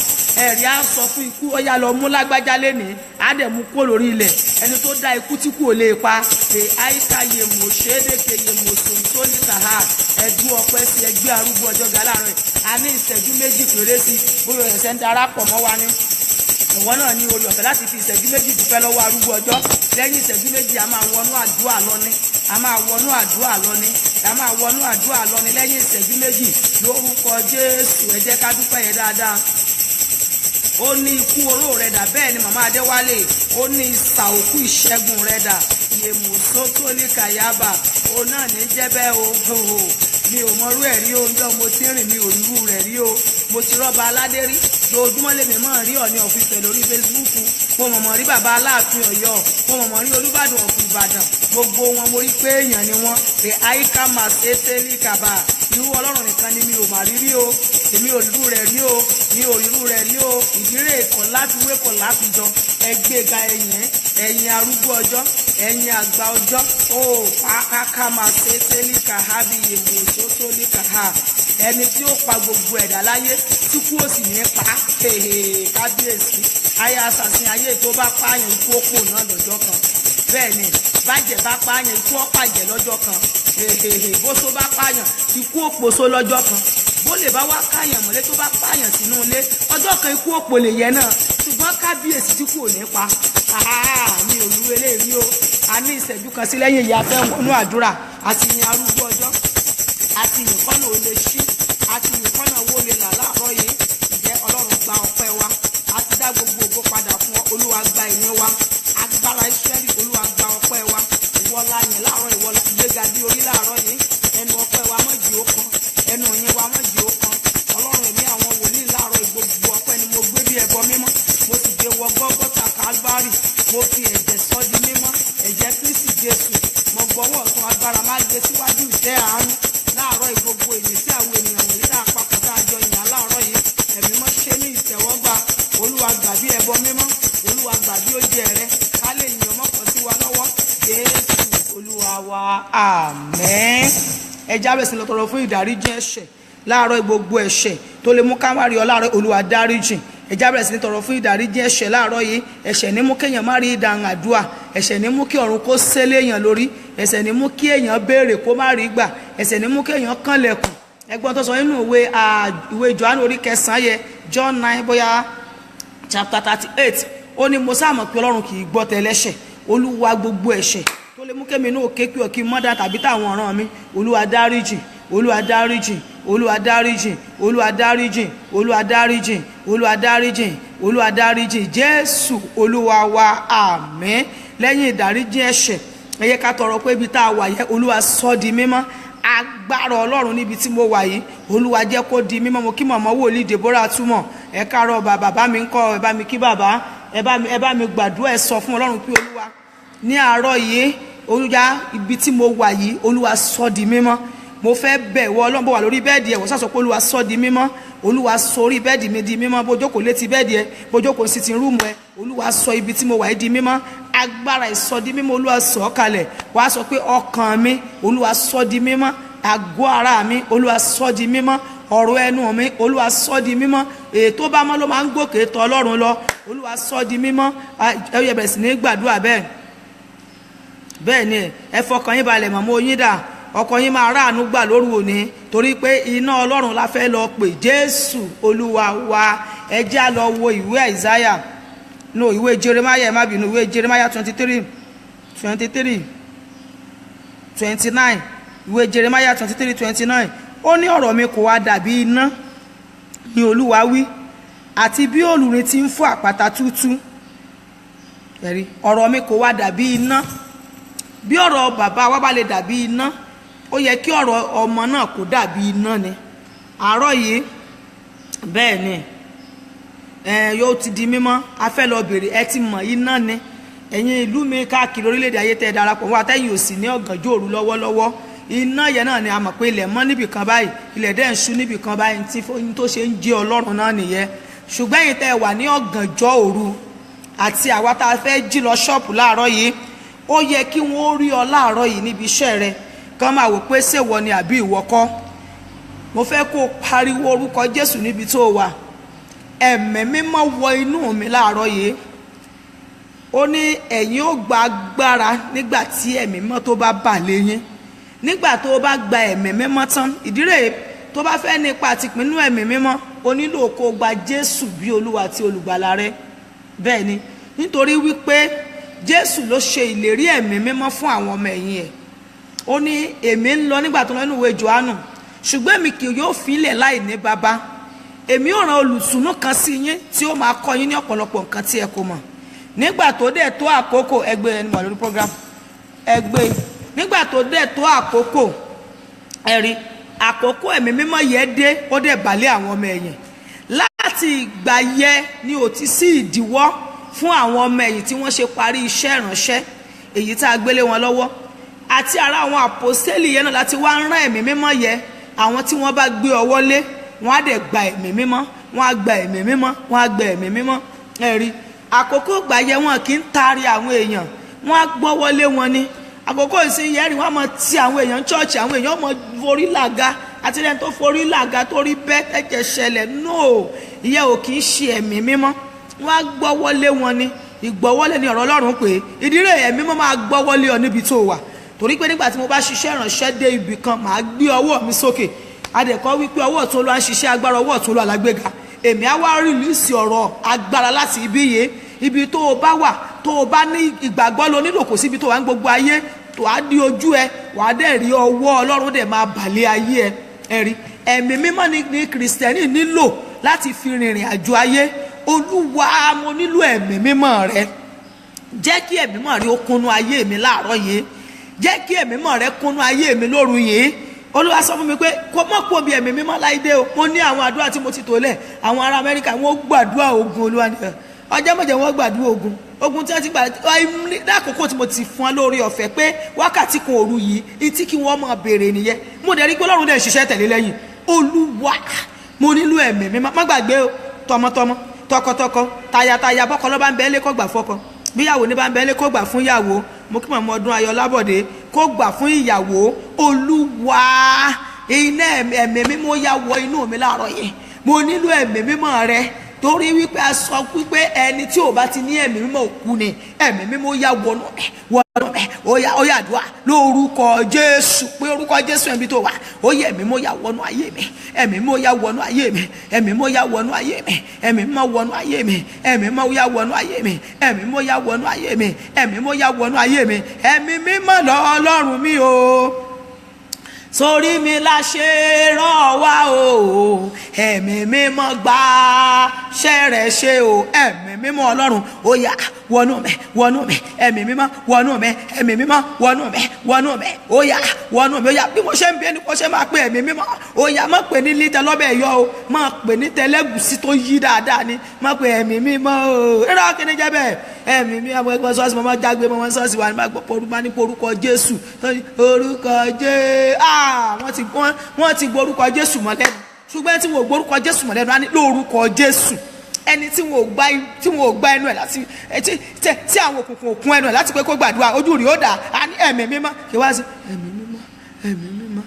A: ẹ̀rí á sọ fún ikú, ó yá lọ mú lágbájá lénìí, á dẹ̀ mú kó lórí ilẹ̀. Ẹni tó dá ikú tí kò lè pa, àìsà yè mò ṣédèké yè mò sòm tó ní kàhá. Ẹ̀dú ọpẹ́ sí ẹgbẹ́ arúgbó ọjọ́ galáàrin. A ní ìṣẹ́jú méjì péré sí, bóyá ẹ̀sẹ̀ ń darapọ̀ mọ́ wa ní. Ìwọ náà ní orí ọ̀fẹ́ láti fi ìṣẹ́jú méjì dúpẹ́ lọ́wọ́ arúgbó ọjọ́. Lẹ́yìn ìṣẹ́jú méjì a máa wọnú àdúrà lọ ní, a máa wọnú àdúrà lọ ní, a máa wọnú àdúrà lọ ní. Lẹ́yìn ìṣẹ́jú méjì lórúkọ Jésù, ẹ jẹ́ ká dúpẹ́ yẹn dáadáa. Ó ní ikú oró rẹ̀ dà, bẹ́ẹ̀ ni màmá Adéwálé, ó ní ìsà òkú ìṣẹ́gun rẹ̀ dà. Yèmùsó tó ní kàyábà, ó náà ní jẹ́bẹ́ o. Mi ò mọrú ẹ̀ rí o, ǹjọ́ mo ti rìn, mi ò rírú rẹ̀ rí o. Mo ti rọ́ba aládé rí, lójúmọ́ lèmi mọ̀ rí Ọ̀ọ̀ni of Ifẹ̀ lórí Facebook. Mo mọ̀mọ́ rí bàbá Aláàfin Ọ̀yọ́, mo mọ̀mọ́ rí Olúbàdàn of Ìbàdàn. Gbogbo wọn mo rí pé èèyàn ni wọ́n. Àyíká máa ṣe tẹ́lí kàbà. Irú Ọlọ́run nìkan ni mi ò mà rí rí o. Èmi ò rírú rẹ̀ rí o, mi ò rírú rẹ̀ rí o. Ìdírè kọ̀ láti wé kọ̀ láfijọ́. Ẹgbẹ́ga ẹ̀yìn arúgbó ọjọ́, ẹ̀yìn àgbà ọjọ́. Káká máa ṣe tẹ́lí kàhábì yèmùsó tó ní kàhá. Ẹni tí ó pa gbogbo ẹ̀dá láyé tí kú òsì ní pa. Kábíyèsí, ayé assassin ayé tó bá pààyàn ikú ó pò náà lọ́jọ́ kan. Bẹ́ẹ̀ ni bàjẹ́ bá pààyàn ikú ó pàjẹ́ lọ́jọ́ kan. Bóso bá pààyàn ikú ó pòso lọ́jọ́ kan. Bólè bá wá káyàn mọ́lé tó bá pààyàn sínú ilé, ọjọ́ kan ikú ó pòlè yẹn náà. Ṣùgbọ́n kábíyèsí tí kò ní pa. Mi ò rú eléyìí o. A ní ìṣẹ́jú kan sí lẹ́yìn ìyá fẹ́ wọnú àdúrà àti ìyìn arúgbó ọjọ́ àti ìyìn kọ́nà ò lè ṣí àti ìyìn kọ́nà owó lè là láàárọ̀ yìí. Ǹjẹ́ Ọlọ́run gba ọpẹ́ wa? A ti dá gbogbo ògo padà fún ọ. Olúwa gba ìyìn wa. Agbára Ísírẹ́lì, Olúwa gba ọpẹ́ wa. Ìwọ la yìn láàárọ̀, ìwọ la gbéga bí orí láàárọ̀ yìí. Ẹnu ọpẹ́ wa mọ́ jì ó kan, ẹnu ìyìn wa mọ́ jì ó kan. Ọlọ́run ẹ̀mí àwọn wòlíì láàárọ̀ ìgbògbò ọpẹ́ ni mo gbé bí ẹbọ mímọ́. Mo sì gbé wọ Gọ́gọ́tà Kálvárì. Mo fi ẹ̀jẹ̀ sọ́ di mímọ́, ẹ̀jẹ̀ Kristi Jésù. Mo gbọ́wọ́ ọ̀tún agbára má gbé síwájú ìtẹ́ àánú. Láàárọ̀ ìgbògbò èyí tí àwọn ènìyàn wọ̀nyí dá àpapọ̀ tá a jọ yàn láàárọ̀ yìí. Ẹ̀mí mọ́ ṣe ní ìtẹ́wọ́gbà. Olúwa gbà bí ẹbọ mímọ́, Olúwa gbà bí ó jẹ rẹ. Ká lè yìn ọmọ kan sí wa lọ́wọ́. Jésù Olúwa wa, àmín. Ẹ jábẹ̀ sí lọ tọrọ fún ìdáríjì ẹ̀ṣẹ̀ láàárọ̀ gbogbo ẹ̀ṣẹ̀ tó lè mú ká má rí ọ láàárọ̀. Olúwa dáríjì. Ẹja bẹ̀rẹ̀ sí ní tọrọ fún ìdáríjì ẹ̀ṣẹ̀ láàárọ̀ yìí. Ẹ̀ṣẹ̀ ní mú kéèyàn má rí ìdáhùn àdúrà, ẹ̀ṣẹ̀ ní mú kí ọ̀run kó sélé èèyàn lórí, ẹ̀ṣẹ̀ ní mú kí èèyàn béèrè kó má rí gbà, ẹ̀ṣẹ̀ ní mú kéèyàn kànlẹ̀kùn. Ẹgbọ́n tó sọ nínú ìwé Jòhánù orí 9 yẹ, John 9 bóyá chapter 38, ó ní mo sáà mọ̀ pé Ọlọ́run kì í gbọ́ tẹlẹ́ṣẹ̀. Olúwa gbogbo ẹ̀ṣẹ̀ tó lè mú kémi náà ké pé ọkì mọ́dà tàbí táwọn ọ̀ràn mi, Olúwa dáríjì, Olúwa dáríjì, Olúwa dáríjì, Olúwa dáríjì, Olúwa dáríjì, Olúwa dáríjì, Olúwa dáríjì. Jésù Olúwa wa, àmín. Lẹ́yìn ìdáríjì ẹ̀ṣẹ̀, ẹ yẹ ká tọrọ pé ibi tá a wà yẹ Olúwa sọ di mímọ́. Agbára Ọlọ́run níbi tí mo wà yìí, Olúwa jẹ́ kó di mímọ́. Mo kí mọ̀mọ́ wòlíì Deborah túmọ̀. Ẹ káàárọ̀ bàbá mi ń kọ́, ẹ bá mi kí bàbá, ẹ bá mi gbàdúrà, ẹ sọ fún Ọlọ́run pé Olúwa ní àárọ̀ yìí, Olúwa ibi tí mo wà yìí, Olúwa sọ di mímọ́. Mo fẹ́ bẹ̀ wọ Ọlọ́run bó wà lórí bẹ́ẹ̀dì ẹ̀ wọ́n sàsọ pé Olúwa sọ di mímọ́. Olúwa sọ orí bẹ́ẹ̀dì mi di mímọ́. Bójókòó létí bẹ́ẹ̀dì ẹ, bójókòó sitting room ẹ, Olúwa sọ ibi tí mo wà yìí di mímọ́. Agbára ìsọdi mímọ́ Olúwa sọ kalẹ̀. Wàá sọ pé ọkàn mi, Olúwa sọ di mímọ́. Àgọ́ ara mi, Olúwa sọ di mímọ́. Ọ̀rọ̀ ẹnu mi, Olúwa sọ di mímọ́. Ètò bá mọ́ ló máa ń gòkè tọ̀ Ọlọ́run lọ. Olúwa sọ di mímọ́. Ẹ yẹ bẹ̀rẹ̀ sí ní gbàdúrà bẹ́ẹ̀. bẹ́ẹ̀ ni ẹ fọkàn yín balẹ̀ màmá yín dà, ọkọ yín máa ráàánú gbà lóru òní, torí pé iná Ọlọ́run la fẹ́ lọ pè. Jésù Olúwa wa. Ẹ já lọ wo ìwé Àìsáyà, no, ìwé Jeremiah, ẹ má bínú, ìwé Jeremiah 23 29, ìwé Jeremiah 23 29. Ó ní ọ̀rọ̀ mi kò wá dàbí iná ni Olúwa wí, àti bí olùrin tí ń fọ́ àpáta tútú. Ẹ̀rí, ọ̀rọ̀ mi kò wá dàbí iná. Bí ọ̀rọ̀ bàbá wa bá lè dàbí iná, ó yẹ kí ọ̀rọ̀ ọmọ náà kó dàbí iná ni. Àárọ̀ yìí bẹ́ẹ̀ ni yóò ti di mímọ́, a fẹ́ lọ bèrè, ẹ ti mọ̀ iná ni. Ẹ̀yin ìlú mi káàkiri orílẹ̀-èdè ayé tẹ́ darapọ̀ wá tẹ́yìn òsì ní ọ̀gànjọ́ òru lọ́wọ́lọ́wọ́, iná yẹn náà ni a mọ̀ pé ilẹ̀ mọ́ níbì kan báyìí, ilẹ̀ dẹ́ ń ṣú níbì kan báyìí, tí tó ṣe ń jẹ́ Ọlọ́run náà nìyẹn. Ṣùgbọ́n ẹ̀yin tẹ́ wà ní ọ̀gànjọ́ òru àti àwa tá a fẹ́ jí lọ ṣọ́ọ̀pù láàárọ̀ yìí, ó yẹ kí wọ́n rí ọ láàárọ̀ yìí níbi iṣẹ́ rẹ, kán máa wò pé ṣèwọ ni àbí ìwọ kọ́. Mo fẹ́ kó pariwo orúkọ Jésù níbi tó wà. Ẹ̀mí mímọ́ wọ inú mi láàárọ̀ yìí. Ó ní ẹ̀yin ó gba agbára nígbà tí ẹ̀mí mímọ́ tó bá bà lé yín. Nígbà tó bá gba ẹ̀mí mímọ́ tán, ìdí rèé tó bá fẹ́ nípa àtìpínú ẹ̀mí mímọ́, ó nílò kó gba Jésù bí Olúwa àti olùgbàlà rẹ. Bẹ́ẹ̀ ni, nítorí wípé Jésù ló ṣe ìlérí ẹ̀mí mímọ́ fún àwọn ọmọ ẹ̀yìn ẹ̀. Ó ní èmi ń lọ, nígbà tó lọ nínú ìwé Jòhánù, ṣùgbọ́n èmi kì yóò fi ilẹ̀ láì ní baba. Èmi ó rán olùtùnú kan sí yín tí ó máa kọ́ yín ní ọ̀pọ̀lọpọ̀ nǹkan tí ẹ kò mọ̀. Nígbà tó dẹ̀ tó àkókò, ẹgbẹ́ ẹni mọ̀ lórí program, ẹgbẹ́ nígbà tó dẹ̀ tó àkókò, ẹ̀rí àkókò ẹ̀mí mímọ́ yẹn dé, ó dẹ̀ bàlẹ́ àwọn ọmọ ẹ̀yìn. Láti ìgbà yẹn ni ò ti sí ìdíwọ́ fún àwọn ọmọ ẹ̀yìn tí wọ́n ṣe parí iṣẹ́ ìránṣẹ́ èyí tá a gbélé wọn lọ́wọ́. Àti ara àwọn àpòstélì yẹn náà láti wá ń rán ẹ̀mí mímọ́ yẹn. Àwọn tí wọ́n bá gbé ọwọ́ lé, wọ́n á dẹ̀ gba ẹ̀mí mímọ́, wọ́n á gba ẹ̀mí mímọ́, wọ́n á gba ẹ̀mí mímọ́. Ẹ̀rí, àkókò ìgbà yẹn wọn kì í taari àwọn èèyàn, wọ́n á gbọ́wọ́ lé wọn ni. Àkókò ìsìn yẹn rí, wọ́n á mọ ti àwọn èèyàn chọ́ọ̀chì, àwọn èèyàn mọ forí làga, àti lẹ́yìn tó forí làga tó rí bẹ́ẹ̀ tẹ̀jẹ̀ ṣẹlẹ̀. No, ìyẹn ò kì í ṣe ẹ̀mí mímọ́. Wọ́n á gbọ́wọ́ lé wọn ni. Ìgbọ́wọ́lé ni ọ̀rọ̀ Ọlọ́run pé ìdí rẹ̀ ẹ̀mí mímọ́ máa gbọ́wọ́ lé ọ níbi tó wà. Torí pé nígbà tí mo bá ṣiṣẹ́ ìránṣẹ́ dé ibì kan, màá gbé ọwọ́ mi sókè. Adẹ̀kọ́ wípé ọwọ́ ọ̀tún Olúwa ń ṣiṣẹ́ agbára, ọwọ́ ọ̀tún Olúwa lágbéga. Èmi á wá rìlíìsì ọ̀rọ̀ agbára láti ibi yìí. Ibi tó o bá wà, tó o bá ní ìgbàgbọ́ lo nílò, kò síbi tó wà ní gbogbo ayé, tó á di ojú ẹ, wà á dẹ̀ rí ọwọ́ Ọlọ́run dẹ̀ máa bàlẹ́ ayé ẹ. Ẹ̀rí, ẹ̀mí mímọ́ ni Kìrìsìtẹ́nì nílò láti fi rìnrìn àjò ayé. Olúwa, mo nílò ẹ̀mí mímọ́ rẹ. Jẹ́ kí ẹ̀mí mímọ́ rẹ ó kúnnú ayé mi láàárọ̀ yìí. Jẹ́ kí ẹ̀mí mímọ́ rẹ kúnnú ayé mi lóru yìí. Olúwa sọ fún mi pé kó mọ̀ kó bí ẹ̀mí mímọ́ láìdé o. Mo ní àwọn àdúrà tí mo ti tò lẹ̀. Àwọn ará Amẹ́ríkà wọ́n gbàdúrà ogun. Olúwa nìkan ọjọ́ mọ̀jẹ̀ wọ́n gbàdúrà ogun tí wọ́n ti gbà lákòókò tí mo ti fún ọ lórí ọ̀fẹ́ pé wákàtí kan òru yìí tí kí wọ́n máa béèrè nìyẹn. Mo dẹ̀ rí pé Ọlọ́run dẹ̀ ṣiṣẹ́ tẹ̀lé lẹ́yìn. Olúwa, mo nílò ẹ̀mí mímọ́. Má gbàgbé o, tọmọtọmọ, tọkọtọkọ, tayataya, bọ́kọ ló bá ń bẹ lé kó gbà fọ́kọ, bíyàwó ní bá ń bẹ lé kó gbà fún ìyàwó. Mo kí mọ̀mọ́ ọdún Ayọ̀ Lábọ̀dé kó gbà fún ìyàwó. Olúwa, iná ẹ̀mí mímọ́ yá wọ inú mi láàárọ̀ yẹn. Mo nílò ẹ̀mí mímọ́ rẹ. Torí wípé a sọ wípé ẹni tí ò bá ti ní ẹ̀mí mímọ́ òkú ni. Ẹ̀mí mímọ́ yá wọnú mẹ́, ó yá àdúrà lórúkọ Jésù, pé orúkọ Jésù ẹ̀mí tó wà, ó yẹ ẹ̀mí mímọ́ yá wọnú ayé mi, ẹ̀mí mímọ́ yá wọnú ayé mi, ẹ̀mí mímọ́ yá wọnú ayé mi, ẹ̀mí mímọ́ wọnú ayé mi, ẹ̀mí mímọ́ yá wọnú ayé mi, ẹ̀mí mímọ́ yá wọnú ayé mi, ẹ̀mí mímọ́ yá wọnú ayé mi, ẹ̀mí mímọ́ lọ́lọ́run mi o. Sórí mi la ṣe rán wá o, ẹ̀mí mímọ́ gbà ṣẹ́rẹ̀ ṣe o, ẹ̀mí mímọ́ Ọlọ́run ó yá wọnú mi, wọnú mi, ẹ̀mí mímọ́ wọnú mi, ẹ̀mí mímọ́ wọnú mi, wọnú mi, ó yá wọnú mi, ó yá bí mo ṣe ń bí ẹni kó ṣe máa pe ẹ̀mí mímọ́, ó yá má pè ní lítẹ lọ́bẹ̀ ẹ̀yọ́ o, má pè ní tẹlẹ́gùsí tó yí dáadáa ni, má pè ẹ̀mí mímọ́ o, ìrọ̀ kí ni jẹ́ bẹ́ẹ̀, ẹ̀mí mímọ́ àwọn ẹgbẹ́ sọ́ọ̀sì mọ́ jágbe mọ́ sọ́ọ̀sì wà ní má gbọ́ orúkọ Jésù, orúkọ Jésù, wọ́n ti gbọ́ orúkọ Jésù mọ́ lẹ́nu, ṣùgbọ́n tí wọ́n gbọ́ orúkọ Jésù mọ́ lẹ́nu á ní lórúkọ Jésù. Ẹni tí wọn ò gbá ẹnu ẹ̀ láti tí àwọn òkùnkùn òkun ẹnu ẹ̀ láti pé kó gbàdúrà ojú rí ó dà á ní ẹ̀mí mímọ́ kí wá sí ẹ̀mí mímọ́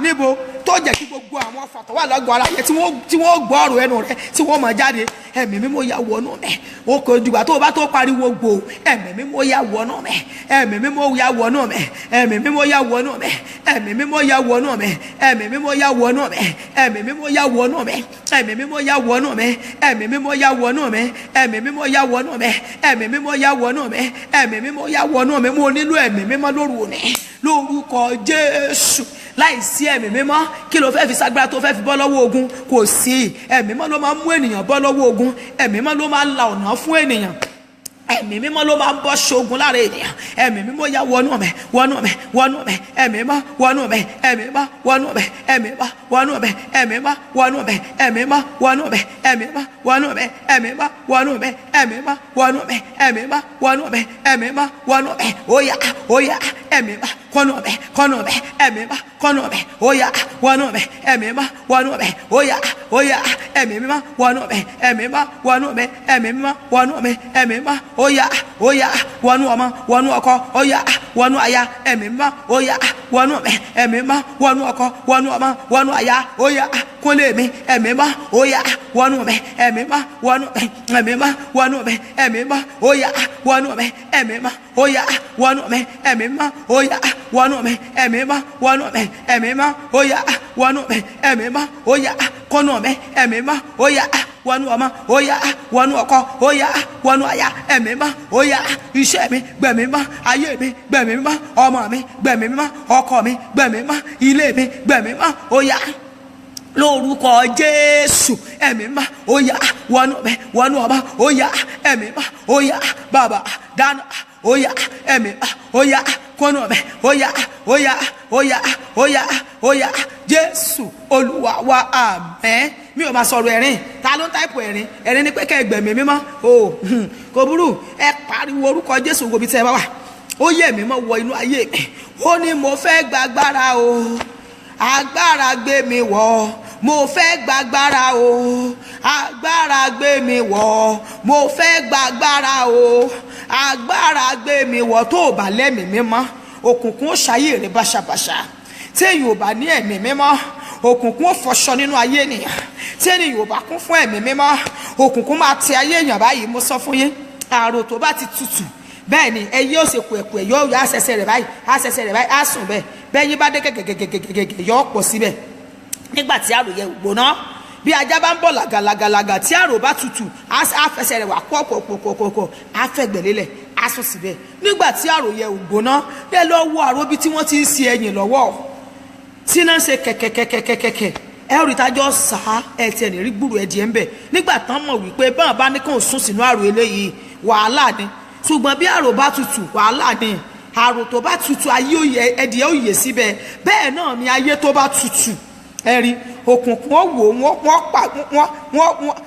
A: níbo tó jẹ́ kí gbogbo gbogbo àwọn ọfà tó wà lágọ̀ọ́ ara yẹn tí wọ́n gbọ́ ọ̀rọ̀ ẹnu rẹ tí wọ́n mọ̀ jáde ẹ̀mí mímọ́ ya wọnú mẹ́ o kò dìgbà tó o bá tó pariwo gbò ẹ̀mí mímọ́ ya wọnú mẹ́ ẹ̀mí mímọ́ ya wọnú mẹ́ ẹ̀mí mímọ́ ya wọnú mẹ́ ẹ̀mí mímọ́ ya wọnú mẹ́ ẹ̀mí mímọ́ ya wọnú mẹ́ ẹ̀mí mímọ́ ya wọnú mẹ́ ẹ̀mí mímọ́ ya wọnú mẹ́ ẹ̀mí mímọ́ ya wọnú mẹ́ ẹ̀mí mímọ́ ya wọnú mẹ́ ẹ̀mí mímọ́ ya wọnú mẹ́ ẹ̀mí mímọ́ ya wọnú mẹ́ mo nílò ẹ̀mí mímọ́ lóru òní lórúkọ Jésù láìsí ẹ̀mí mímọ́ kí ló fẹ́ fi ságbára tó fẹ́ fi bọ́ lọ́wọ́ ogun kò sí ẹ̀mí mímọ́ ló máa ń mú ènìyàn bọ́ lọ́wọ́ ogun ẹ̀mí mímọ́ ló máa ń la ọ̀nà fún ènìyàn ẹ̀mí mímọ́ ló máa ń bọ́ ṣogun lára ènìyàn ẹ̀mí mímọ́ ya wọnú mẹ́ wọnú mẹ́ wọnú mẹ́ ẹ̀mí mímọ́ wọnú mẹ́ ẹ̀mí mímọ́ wọnú mẹ́ ẹ̀mí mímọ́ wọnú mẹ́ ẹ̀mí mímọ́ wọnú mẹ́ ẹ̀mí mímọ́ wọnú mẹ́ ẹ̀mí mímọ́ wọnú mẹ́ ẹ̀mí mímọ́ wọnú mẹ́ ẹ̀mí mímọ́ wọnú mẹ́ ẹ̀mí mímọ́ wọnú mẹ́ ẹ̀mí mímọ́ wọnú mẹ́ óyá óyá ẹ̀mí mímọ́ kọ́nú mẹ́ ẹ̀mí mímọ́ kọ́nú mẹ́ óyá wọnú mẹ́ ẹ̀mí mímọ́ wọnú mẹ́ óyá óyá ẹ̀mí mímọ́ wọnú mẹ́ ẹ̀mí mímọ́ wọnú mẹ́ ẹ̀mí mímọ́ wọnú mẹ́ ẹ̀mí mímọ́ óyá óyá wọnú ọmọ wọnú ọkọ óyá wọnú aya ẹ̀mí mímọ́ óyá wọnú mẹ́ ẹ̀mí mímọ́ wọnú ọkọ wọnú ọmọ wọnú aya óyá kúnlé mi ẹ̀mí mímọ́ óyá wọnú mẹ́ ẹ̀mí mímọ́ wọnú mẹ́ ẹ̀mí mímọ́ wọnú mẹ́ ẹ̀mí mímọ́ óyá wọnú mẹ́ ẹ̀mí mímọ́ óyá wọnú mẹ́ ẹ̀mí mímọ́ óyá wọnú mẹ́ ẹ̀mí mímọ́ wọnú mẹ́ ẹ̀mí mímọ́ óyá wọnú mẹ́ ẹ̀mí mímọ́ óyá kọ́nú mẹ́ ẹ̀mí mímọ́ óyá wọnú ọmọ óyá wọnú ọkọ óyá wọnú aya ẹ̀mí mímọ́ óyá iṣẹ́ mi gbẹ̀mí mímọ́ ayé mi gbẹ̀mí mímọ́ ọmọ mi gbẹ̀mí mímọ́ ọkọ mi gbẹ̀mí mímọ́ ilé mi gbẹ̀mí mímọ́ óyá lórúkọ Jésù ẹ̀mí mímọ́ óyá wọnú mẹ́ wọnú ọmọ óyá ẹ̀mí mímọ́ óyá bàbá dáná óyá ẹ̀mí mímọ́ óyá kọ́nú mẹ́ óyá óyá óyá óyá óyá Jésù Olúwa wa àmín mi ò máa sọ̀rọ̀ ẹ̀rín ta ló ń táìpù ẹ̀rín ni pé kẹ́ ẹgbẹ̀mí mímọ́ o kò burú ẹ pariwo orúkọ Jésù gobi tẹ́ ẹ bá wà ó yẹ mí mọ́ wọ inú ayé mi ó ní mo fẹ́ gbàgbára o agbára gbé mi wọ̀ mo fẹ́ gbàgbára o agbára gbé mi wọ̀ mo fẹ́ gbàgbára o agbára gbé mi wọ̀ tó o bá lẹ́mìí mímọ́ òkùnkùn ó ṣayé rẹ̀ báṣabàṣa tí èyí ò bá ní ẹ̀mí mímọ́ òkùnkùn ó fọṣọ nínú ayé ènìyàn tí ènìyàn ò bá kún fún ẹ̀mí mímọ́ òkùnkùn máa ti ayé èèyàn báyìí mo sọ fún yín àrò tó bá ti tutù bẹ́ẹ̀ ni ẹ yóò ṣe kùẹ̀kùẹ̀ yóò yọ àṣẹṣẹ rẹ̀ báyìí á sùn bẹ́ẹ̀ yín bá dé gẹ́gẹ́gẹ́gẹ́gẹ́ yóò pọ̀ síbẹ̀ nígbà tí àrò yẹ gbóná bí ajá bá ń bọ̀ làgàlàgàlàgà tí àrò bá tutù á fẹsẹ̀ rẹ̀ wà pọ̀pọ̀pọ̀pọ̀ á fẹ̀gbẹ̀lélẹ̀ á sùn síbẹ̀ nígbà tí àrò yẹ gbóná bẹ́ẹ̀ lọ wo àrò bí tí wọ́n ti ń ṣe ẹ̀yìn lọ́wọ́ tí náà ń ṣe kẹ̀kẹ̀kẹ̀kẹ̀kẹ̀ ẹ rí tájọ́ sá ẹ tiẹ̀ ní rí gbúrú ẹ̀dìẹ̀ ń bẹ̀ nígbà tán mọ̀ wípé báwọn bá ní kàn sùn sínú àrò eléyìí wàhálà ni ṣùgbọ́n bí àrò bá tutù wàhálà ni àrò tó bá tutù ayé ẹ̀dìẹ̀ ó yè síbẹ̀ bẹ́ẹ̀ náà ni ayé tó bá tutù ẹ̀rí òkùnkùn ó wò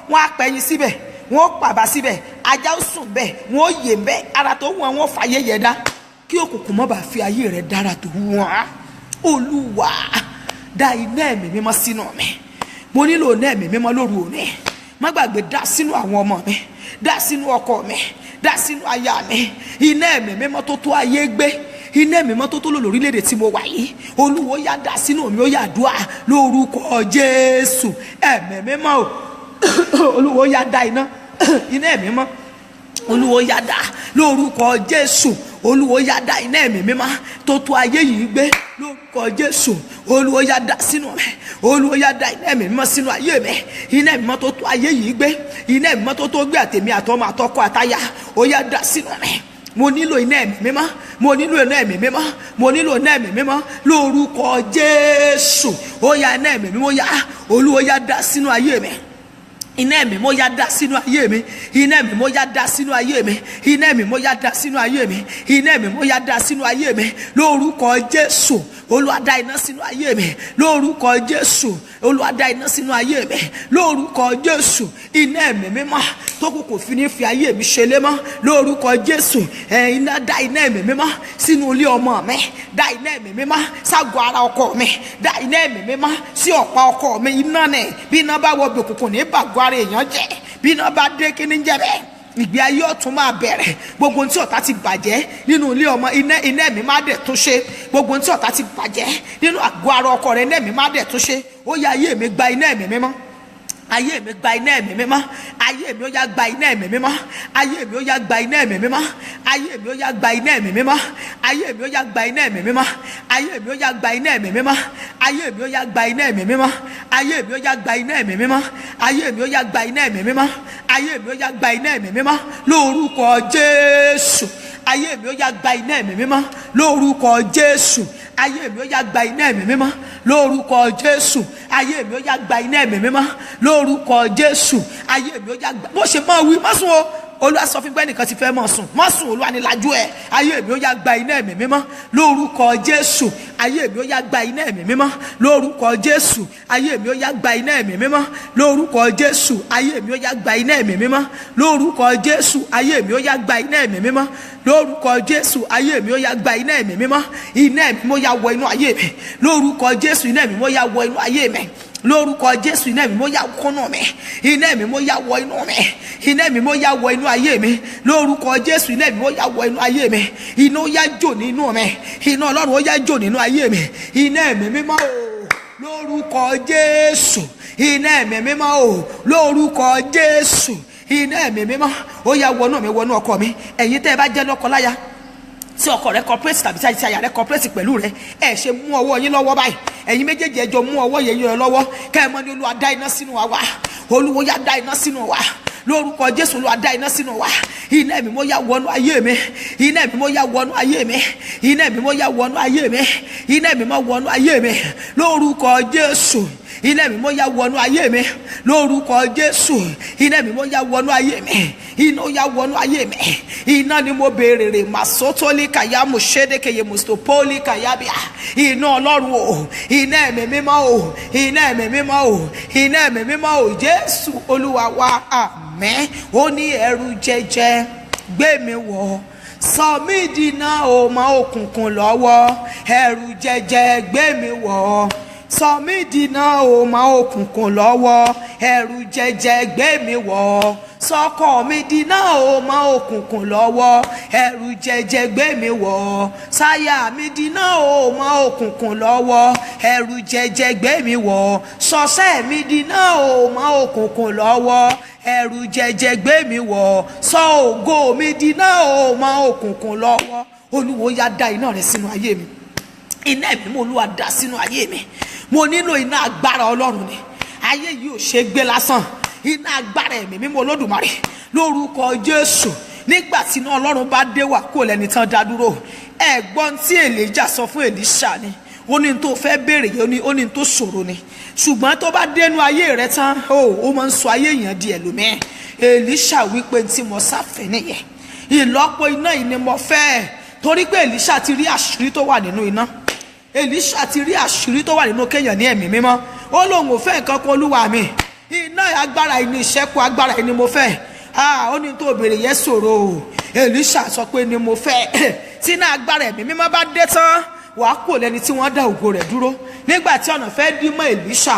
A: wọ́n apẹ̀yìn síbẹ̀ wọ́n pàbá síbẹ̀ ajá ó sùn bẹ́ẹ̀ wọ́n yè ń bẹ́ẹ̀ ara tó wọ́n fàyè yẹ dá kí òkùnkùn má bàa fi ayé rẹ̀ dára tó wọ́n Olúwa dá iná ẹ̀mí mímọ́ sínú mi mo nílò iná ẹ̀mí mímọ́ lóru òní má gbàgbé dá sínú àwọn ọmọ mi dá sínú ọkọ mi dá sínú aya mi iná ẹ̀mí mímọ́ tó tó ayé gbé iná ẹ̀mí mímọ́ tó tó lò lórílẹ̀‐èdè tí mo wà yìí Olúwo yá dá sínú mi ó yá dùá lórúkọ Jésù ẹ̀mí mímọ́ o Olúwo yá dá iná ẹ̀mí mímọ́ Olúwo yá dá lórúkọ Jésù Olúwo yá dá iná ẹ̀mí mímọ́ tó tó ayé yìí gbé lórúkọ Jésù Olúwo yá dá sínú mi Olúwo yá dá iná ẹ̀mí mímọ́ sínú ayé mi iná ẹ̀mí mímọ́ tó tó ayé yìí gbé iná ẹ̀mí mímọ́ tó tó gbé àtèmi àtọmọ àtọkọ àtaya ó yá dá sínú mi mo nílò iná ẹ̀mí mímọ́ mo nílò iná ẹ̀mí mímọ́ mo nílò iná ẹ̀mí mímọ́ lórúkọ Jésù ó yá iná ẹ̀mí mímọ́ yá Olúwo yá dá sínú ayé mi iná ẹ̀mí mímọ́ yá dá sínú ayé mi iná ẹ̀mí mímọ́ yá dá sínú ayé mi iná ẹ̀mí mímọ́ yá dá sínú ayé mi iná ẹ̀mí mímọ́ yá dá sínú ayé mi lórúkọ Jésù Olúwa dá iná sínú ayé mi lórúkọ Jésù Olúwa dá iná sínú ayé mi lórúkọ Jésù iná ẹ̀mí mímọ́ tó kù kò fi ní fi ayé mi ṣe lé mọ́ lórúkọ Jésù iná dá iná ẹ̀mí mímọ́ sínú ilé ọmọ mi dá iná ẹ̀mí mímọ́ ságọ́ ara ọkọ mi dá iná ẹ̀mí mímọ́ sí ọ̀pá ọkọ mi iná nẹ̀ bí iná bá wọ bí òkùnkùn ní bàgọ́ ara èèyàn jẹ́ bí iná bá dé kí ní jẹ́ bẹ́ẹ̀ ìgbé ayé ọ̀tún máa bẹ̀rẹ̀ gbogbo tí ọ̀tá ti bàjẹ́ nínú ilé ọmọ iná ẹ̀mí má dẹ̀ tún ṣe gbogbo tí ọ̀tá ti bàjẹ́ nínú àgọ́ ara ọkọ rẹ̀ iná ẹ̀mí má dẹ̀ tún ṣe ó yá ayé mi gba iná ẹ̀mí mímọ́, ayé mi gba iná ẹ̀mí mímọ́, ayé mi ó yá gba iná ẹ̀mí mímọ́, ayé mi ó yá gba iná ẹ̀mí mímọ́, ayé mi ó yá gba iná ẹ̀mí mímọ́, ayé mi ó yá gba iná ẹ̀mí mímọ́, ayé mi ó yá gba iná ẹ̀mí mímọ́, ayé mi ó yá gba iná ẹ̀mí mímọ́, ayé mi ó yá gba iná ẹ̀mí mímọ́, ayé mi ó yá gba iná ẹ̀mí mímọ́, ayé mi ó yá gba iná ẹ̀mí mímọ́ lórúkọ Jésù. Ayé mi ó yá gba iná ẹ̀mí mímọ́ lórúkọ Jésù. Ayé mi ó yá gba iná ẹ̀mí mímọ́ lórúkọ Jésù. Ayé mi ó yá gba iná ẹ̀mí mímọ́ lórúkọ Jésù. Ayé mi ó yá gba, bó ṣe máa wí má sùn o. Olúwa sọ fún pé ẹnìkan ti fẹ́ mọ̀ sùn, má sùn, Olúwa ní lajú ẹ̀. Ayé mi ó yá gba iná ẹ̀mí mímọ́ lórúkọ Jésù. Ayé mi ó yá gba iná ẹ̀mí mímọ́ lórúkọ Jésù. Ayé mi ó yá gba iná ẹ̀mí mímọ́ lórúkọ Jésù. Ayé mi ó yá gba iná ẹ̀mí mímọ́ lórúkọ Jésù. Ayé mi ó yá gba iná ẹ̀mí mímọ́ lórúkọ Jésù. Ayé mi ó yá gba iná ẹ̀mí mímọ́. Iná ẹ̀mí mímọ́ yá wọ inú ayé mi lórúkọ Jésù. Iná ẹ̀mí mímọ́ yá wọ inú ayé mi lórúkọ Jésù. Iná ẹ̀mí mímọ́ yá kúnnú mi, iná ẹ̀mí mímọ́ yá wọ inú mi, iná ẹ̀mí mímọ́ yá wọ inú ayé mi lórúkọ Jésù. Iná ẹ̀mí mímọ́ yá wọ inú ayé mi, iná ó yá jò nínú mi, iná Ọlọ́run ó yá jò nínú ayé mi. Iná ẹ̀mí mímọ́ o lórúkọ Jésù. Iná ẹ̀mí mímọ́ o lórúkọ Jésù. Iná ẹ̀mí mímọ́ ó yá wọnú mi, wọnú ọkọ mi. Ẹ̀yin tẹ́ ẹ bá jẹ́ lọ́kọláya tí ọkọ rẹ cooperate tàbí tí aya rẹ cooperate pẹ̀lú rẹ, ẹ ṣe mú ọwọ́ yín lọ́wọ́ báyìí. Ẹ̀yin méjèèjì ẹ jọ mú ọwọ́ yẹn yín lọ́wọ́, kẹ́ ẹ mọ̀ ní Olúwa dá iná sínú wa, Olúwa yá dá iná sínú wa lórúkọ Jésù. Olúwa dá iná sínú wa. Iná ẹ̀mí mímọ́ yá wọnú ayé mi, iná ẹ̀mí mímọ́ yá wọnú ayé mi, iná ẹ̀mí mímọ́ yá wọnú ayé mi, iná ẹ̀mí mímọ́ wọnú ayé mi lórúkọ Jésù. Iná ẹ̀mí mímọ́ yá wọnú ayé mi lórúkọ Jésù. Iná ẹ̀mí mímọ́ yá wọnú ayé mi, iná yá wọnú ayé mi. Iná ni mo béèrè rè masotoli kaya mushedekeye mustopoli kayabia. Iná Ọlọ́run o, iná ẹ̀mí mímọ́ o, iná ẹ̀mí mímọ́ o, iná ẹ̀mí mímọ́ o. Jésù Olúwa wa, àmín. Ó ní ẹ̀rù jẹjẹ gbé mi wọ̀, sọ mí dínà o mọ́ òkùnkùn lọ́wọ́. Ẹ̀rù jẹjẹ gbé mi wọ̀, sọ mí dínà o mọ́ òkùnkùn lọ́wọ́. Ẹ̀rù jẹjẹ gbé mi wọ̀, sọkọ mi dínà o mọ́ òkùnkùn lọ́wọ́. Ẹ̀rù jẹjẹ gbé mi wọ̀, sáyà mi dínà o mọ́ òkùnkùn lọ́wọ́. Ẹ̀rù jẹjẹ gbé mi wọ̀, sọ́sẹ̀ mi dínà o mọ́ òkùnkùn lọ́wọ́. Ẹ̀rù jẹjẹ gbé mi wọ̀, sọ ògo mi dínà o mọ́ òkùnkùn lọ́wọ́. Olúwo yá dá iná rẹ sínú ayé mi, iná ẹ̀mí mọ́ Olúwa dá sínú ayé mi. Mo nílò iná agbára Ọlọ́run ni, ayé yìí ò ṣe gbé lásán. Iná agbára ẹ̀mí mímọ́ Olódùmarè lórúkọ Jésù. Nígbà tí iná Ọlọ́run bá dé wà kó lẹ́ni tán dá dúró. Ẹ̀gbọ́n tí Èlíjà sọ fún Èlíṣà ni, ó ní tó fẹ́ béèrè yìí, ó ní tó ṣòro ni, ṣùgbọ́n tó bá dénú ayé rẹ tán ó máa ń sọ ayé èèyàn di ẹlòmíì. Èlíṣà wípé tí mo sáfẹ́ nìyẹn, ìlọ́po iná yìí ni mo fẹ́, torí pé Èlíṣà ti rí àṣírí tó wà nínú iná. Èlíṣà ti rí àṣírí tó wà nínú kéèyàn ní ẹ̀mí mímọ́. Ó lóun ò fẹ́ nǹkan kan, Olúwa mi, iná agbára yìí ni, ìṣẹ́kù agbára yìí ni mo fẹ́. Ó ní tó béèrè yẹn ṣòro o. Èlíṣà sọ pé ni mo fẹ́. Tí iná agbára ẹ̀mí mímọ́ bá dé tán, wàá kò lẹ́ni tí wọ́n dá ògo rẹ̀ dúró. Nígbà tí ọ̀nà fẹ́ dí mọ́ Èlíṣà,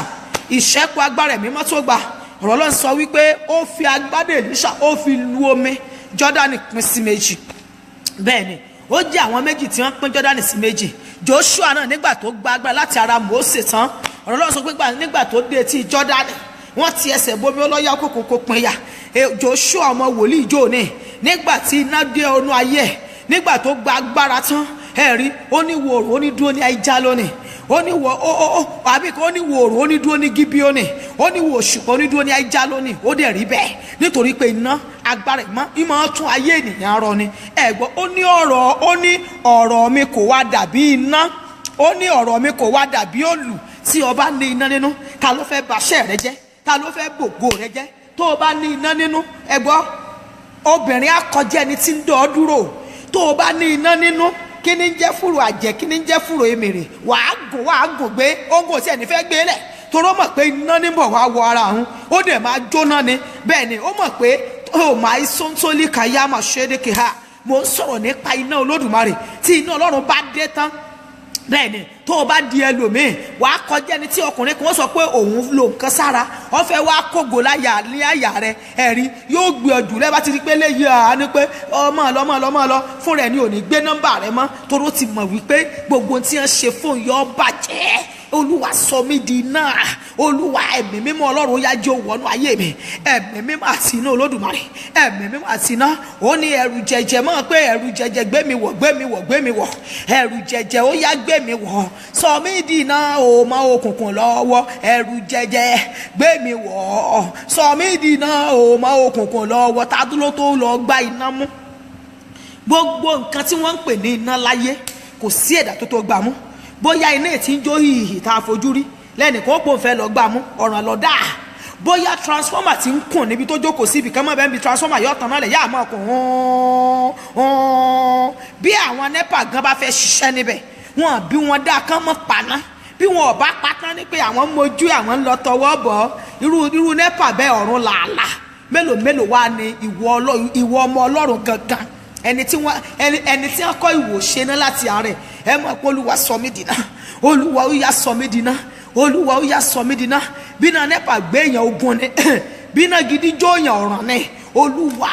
A: ìṣẹ́kù agbára ẹ̀mí mímọ́ tó gbà, ọ̀rọ̀ Ọlọ́run sọ wípé ó fi agbádá Èlíṣà ó fi lu omi Jọ́dánì pín sí méjì. Bẹ́ẹ̀ ni ó jẹ́ àwọn méjì tí wọ́n pín Jọ́dánì sí méjì. Joshua náà nígbà tó gba agbára láti ara Mósè tán, ọ̀rọ̀ Ọlọ́run sọ pé nígbà tó dé etí Jọ́dánì, wọ́n ti ẹsẹ̀ bomi ọlọ́yà kókó pín ya. Joshua ọmọ wòlíì Jóòní, nígbà tí iná dé ọnú ayé ẹ̀, nígbà tó gba agbára tán, ẹ̀rí ó ní wòrò ó ní dúró ní Ajá lónìí, ó ní wò àbí ó ní wòrò ó ní dúró ní Gíbíónì, ó ní wò òṣùpá ó ní dúró ní Ajá lónìí. Ó dẹ̀ rí bẹ́ẹ̀ nítorí pé iná agbára ìmọ̀ tún ayé ènìyàn rọ ni. Ẹ̀gbọ́n ó ní ọ̀rọ̀ mi kò wá dàbí iná, ó ní ọ̀rọ̀ mi kò wá dàbí òlù. Tí o bá ní iná nínú, ta ló fẹ́ baṣẹ́ rẹ jẹ́, ta ló fẹ́ bògo rẹ jẹ́? Tó o bá ní iná nínú, ẹ̀gbọ́n obìnrin á kọjá ẹni tí ń dọ̀ ọ́ dúró. Tó o bá ní iná nínú, kí ni ń jẹ́ fúrò àjẹ́, kí ni ń jẹ́ fúrò èmèrè, wàá gùn gbé ońgò tí ẹni fẹ́ gbé lẹ̀, toró mọ̀ pé iná níbọ̀ wá wọ ara òun, ó dẹ̀ máa jóná ni. Bẹ́ẹ̀ ni ó mọ̀ pé ó máa sọ́ńtólì kàyà máa ṣe é dékè ha. Mo ń sọ̀rọ̀ nípa iná Olódùmarè. Tí iná Ọlọ́run bá dé tán, bẹ́ẹ̀ ni tó o bá di ẹlòmíì wàá kọjá ẹni tí ọkùnrin kan sọ pé òun lo nǹkan sára wọ́n fẹ́ wá kógo láyà ní àyà rẹ ẹ̀rí yóò gbé ọdún lẹ́ẹ̀ bá ti rí pé léyìí à ní pé ọmọ lọ fún rẹ̀ ni ò ní gbé nọ́mbà rẹ mọ́ toró ti mọ̀ wípé gbogbo tí wọ́n ṣe fún yọ bàjẹ́. Olúwa sọ mí di iná, Olúwa ẹ̀mí mímọ́ Ọlọ́run yá jẹ́ wọnú ayé mi, ẹ̀mí mímọ́ àti iná Olódùmarè, ẹ̀mí mímọ́ àti iná. Ó ní ẹ̀rù jẹjẹ mọ́ pé ẹ̀rù jẹjẹ gbé mi wọ̀, ẹ̀rù jẹjẹ ó yá gbé mi wọ̀, sọ mí di iná ò mọ òkùnkùn lọ́wọ́, ẹ̀rù jẹjẹ gbé mi wọ̀, sọ mí di iná ò mọ òkùnkùn lọ́wọ́. Ta dúró tó lọ gba iná mú. Gbogbo nǹkan tí wọ́n ń pè ní iná láyé kò sí ẹ̀dá tó gbà mú. Bóyá iná tí ń jó hìhì tá a fojú rí lẹ́nìkan ó pò ń fẹ́ lọ gbà mú ọ̀ràn lọ dáa. Bóyá transformer ti ń kùn níbi tó jókòó sí ibìkan mọ́ bẹ́ẹ̀ bí transformer yóò tàn náà lẹ̀ yá àmọ́ ọkùn bí àwọn nepa gan bá fẹ́ ṣiṣẹ́ níbẹ̀ wọn bí wọn dá kán mọ́ paná bí wọn ò bá patán ní pé àwọn mojú àwọn ń lọ tọwọ́ bọ̀ irú nepa bẹ́ẹ̀ ọ̀run làálà mélòó wá ní ìwọ ọmọ Ọlọ́run gangan ẹni tí wọ́n kọ́ ìwò ṣe ná láti àárẹ̀ ẹ mọ̀ pé Olúwa sọ mí dìná, Olúwa ó yá sọ mí dìná, Olúwa ó yá sọ mí dìná. Bí iná nepa gbé èèyàn ogun ni bí iná gidi jó èèyàn ọ̀ràn ni Olúwa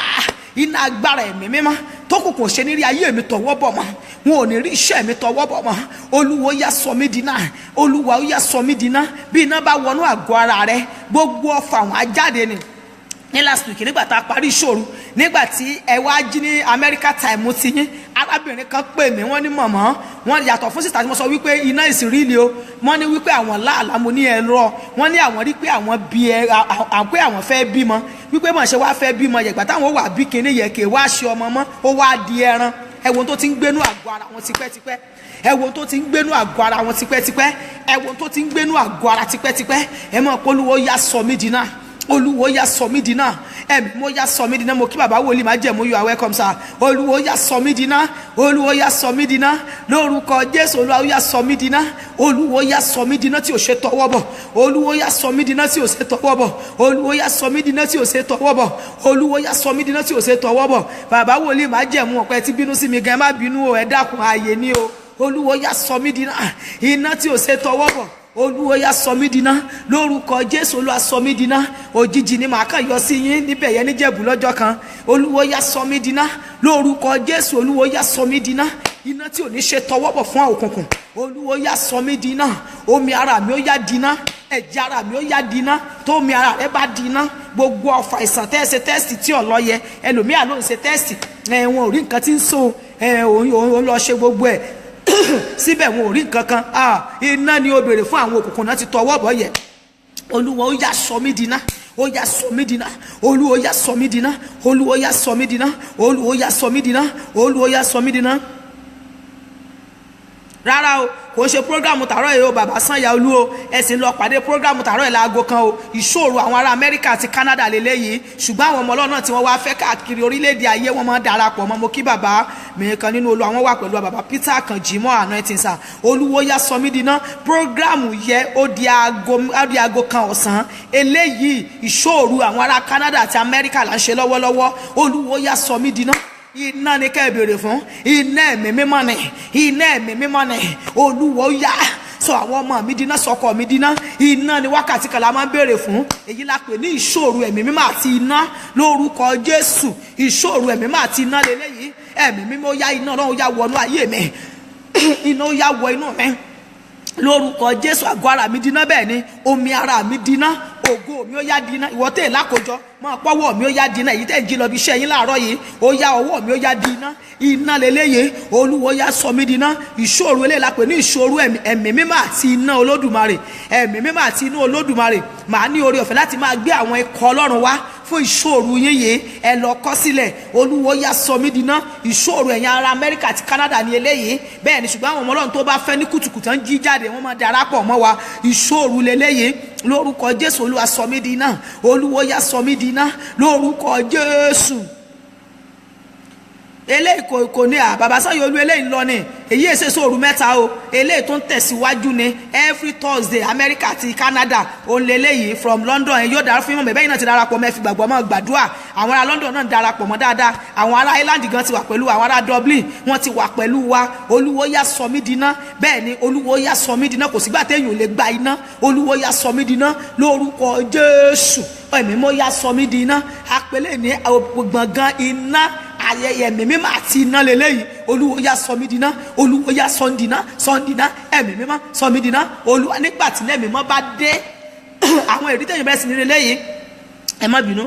A: iná agbára ẹ̀mí mímọ́ tó kù kò ṣe ní rí ayé mi tọwọ́ bọ̀ mọ́, wọn ò ní rí iṣẹ́ mi tọwọ́ bọ̀ mọ́. Olúwa ó yá sọ mí dìná, Olúwa ó yá sọ mí dìná. Bí iná bá wọnú àgọ́ ara rẹ gbogbo ọfà àwọn ajáde ni. Ní last week nígbà tá a parí ìṣòro nígbà tí ẹ wá jí ní America time ti yín arábìnrin kan pè mí wọ́n ní mọ̀mọ́ wọ́n yàtọ̀ fún sísá tí mo sọ wípé iná ìsìnrílì o wọ́n ní wípé àwọn láàlá mo ní ẹ̀rọ wọ́n ní àwọn rí pé àwọn bí ẹ pé àwọn fẹ́ bímọ wípé mọ̀ ṣe wá fẹ́ bímọ yẹ̀gbà táwọn wà bí kinní yẹ kè wá ṣe ọmọ mọ́ ó wá di ẹran ẹ̀wọ̀n tó ti ń gbénú àgọ́ ara wọn tipẹ́tipẹ́ ẹ̀wọ̀n tó ti ń gbénú àgọ́ ara wọn tipẹ́tipẹ́ ẹ̀wọ̀n tó ti ń gbénú àgọ́ ara tipẹ́tipẹ́ ẹ mọ̀ pé Olúwa yá sọ mí dìná, Olúwa yá sọ mí dìná, ẹ̀mí mo yá sọ mí dìná. Mo kí bàbá wòlíì má jẹ̀mú you are welcome sir. Olúwa yá sọ mí dìná, Olúwa yá sọ mí dìná lórúkọ Jésù. Olúwa yá sọ mí dìná, Olúwa yá sọ mí dìná tí ò ṣe tọwọ́ bọ̀, Olúwa yá sọ mí dìná tí ò ṣe tọwọ́ bọ̀, Olúwa yá sọ mí dìná tí ò ṣe tọwọ́ bọ̀, Olúwa yá sọ mí dìná tí ò ṣe tọwọ́ bọ̀. Bàbá wòlíì má jẹ̀mú ọ̀pẹ tí bínú sí mi gan má bínú o ẹ dákun ààyè ni o. Olúwa yá sọ mí dìná iná tí ò ṣe tọwọ́ bọ̀, Olúwa yá sọ mí dìná lórúkọ Jésù. Olúwa sọ mí dìná òjijì ni màá kàn yọ sí yín níbẹ̀ yẹn níjẹ̀bú lọ́jọ́ kan. Olúwa yá sọ mí dìná lórúkọ Jésù. Olúwa yá sọ mí dìná iná tí ò ní ṣe tọwọ́ bọ̀ fún òkùnkùn. Olúwa yá sọ mí dìná omi ara mi ó yá dìná, ẹ̀jẹ̀ ara mi ó yá dìná. tó omi ara rẹ bá dìná gbogbo ọ̀fà ìsàn tẹ́ẹ̀sì tẹ́ẹ̀sì tí ò lọ yẹ ẹlòmíà ló ń ṣe tẹ́ẹ̀sì wọn ò rí nǹkan tí ń so òun lọ ṣe gbogbo ẹ̀ síbẹ̀ wọn ò rí nǹkan kan iná ni ó béèrè fún àwọn òkùnkùn náà ti tọwọ́ bọ̀ yẹ. Olúwa ó yá sọ mí dìná, ó yá sọ mí dìná, Olúwa ó yá sọ mí dìná, Olúwa ó yá sọ mí dìná, Olúwa ó yá sọ mí dìná, Olúwa ó yá sọ mí dìná. Rárá o kò ṣe programu tààrọ̀ yìí o bàbá Sanya Olú o ẹ̀sìn lọ pàdé programu tààrọ̀ yìí láago kan o ìṣòro àwọn ará Amẹ́ríkà àti Canada lélẹ́yìí ṣùgbọ́n àwọn ọmọ ọlọ́run náà tí wọ́n wá fẹ́ káàkiri orílẹ̀-èdè ayé wọn máa darapọ̀ mọ́ mo kí bàbá mi kan nínú olú àwọn wà pẹ̀lú bàbá Peter Kanjimo anointing sir. Olúwo yá sọ mí dìná programu yẹ ó di aago kan ọ̀sán eléyìí ìṣòro àwọn ará Canada àti Amẹ́ríkà là ń ṣe lọ́wọ́lọ́wọ́ Olúwo yá sọ mí dìná iná ni ká ẹ béèrè fún iná ẹ̀mí mímọ́ ni iná ẹ̀mí mímọ́ ni Olúwo yá sọ àwọn ọmọ mi dìná sọkọ mi dìná iná ni wákàtí kan la máa ń béèrè fún èyí la pè ní ìṣòro ẹ̀mí mímọ́ àti iná lórúkọ Jésù ìṣòro ẹ̀mí mímọ́ àti iná lélẹ́yìí ẹ̀mí mímọ́ yá iná Ọlọ́run yá wọnú ayé mi iná yá wọ inú mi lórúkọ Jésù àgọ́ ara mi dìná bẹ́ẹ̀ ni omi ara mi dìná ògo mi ó yá dìná ìwọ tẹ̀ lákòjọ máa pọ́wọ́ mi ó yá dìná èyí tẹ̀ ń jí lọ bí iṣẹ́ yín láàárọ̀ yìí ó yá ọwọ́ mi ó yá dìná iná lélẹ́yẹ Olúwo yá sọ mí dìná ìṣòro eléyìí la pè ní ìṣòro ẹ̀mí mímọ́ àti iná Olódùmarè ẹ̀mí mímọ́ àti iná Olódùmarè màá ní oore ọ̀fẹ́ láti máa gbé àwọn ikọ̀ Ọlọ́run wá fún ìṣòro yín yìí ẹ lọ kọ sílẹ̀ Olúwo yá sọ mí dìná ìṣòro ẹ̀yin ará Amẹ́ríkà àti Canada ní eléyìí bẹ́ẹ̀ ni ṣùgbọ́n àwọn ọmọ Ọlọ́run tó bá fẹ́ ní kùtùkùtù ń jí jáde wọ́n máa darapọ̀ mọ́ wa ìṣòro lélẹ́yìí lórúkọ Jésù Olúwa sọ mí dìná Olúwo yá sọ mí dìná lórúkọ Jésù eléyìí kò ní bàbá Sanyo-Olu eléyìí lọ ni èyí èsè sóòrù mẹ́ta o eléyìí tó ń tẹ̀síwájú ni every Thursday America àti Canada òun lélẹ́yìí from London ẹ̀ yóò dára fún yín mọ̀ bẹ́ẹ̀ náà ti darapọ̀ mọ́ ẹ fi gbàgbọ́ mọ́ gbàdúrà àwọn ará London náà darapọ̀ mọ́ dáadáa àwọn ará Ireland gan ti wà pẹ̀lú àwọn ará Dublin wọ́n ti wà pẹ̀lú wa Olúwo yá sọ mí d'iná bẹ́ẹ̀ ni Olúwo yá sọ mí d'iná kò sígbà téèyàn ò lè gba iná Olúwo yá sọ mí d'iná lórúkọ Jésù ẹ̀mí mọ́ yá sọ mí d'iná àpèlé ní gbọ̀ngàn iná ayẹyẹ ẹ̀mí mímọ́ àti iná lélẹ́yìí Olúwo yá sọ mí d'iná Olúwo yá sọ d'iná ẹ̀mí mímọ́ sọ mí d'iná Olúwa nígbà tí ẹ̀mí mímọ́ bá dé àwọn èdè tẹ̀yìn bẹ́ẹ̀ sì ní lélẹ́yìí ẹ má bínú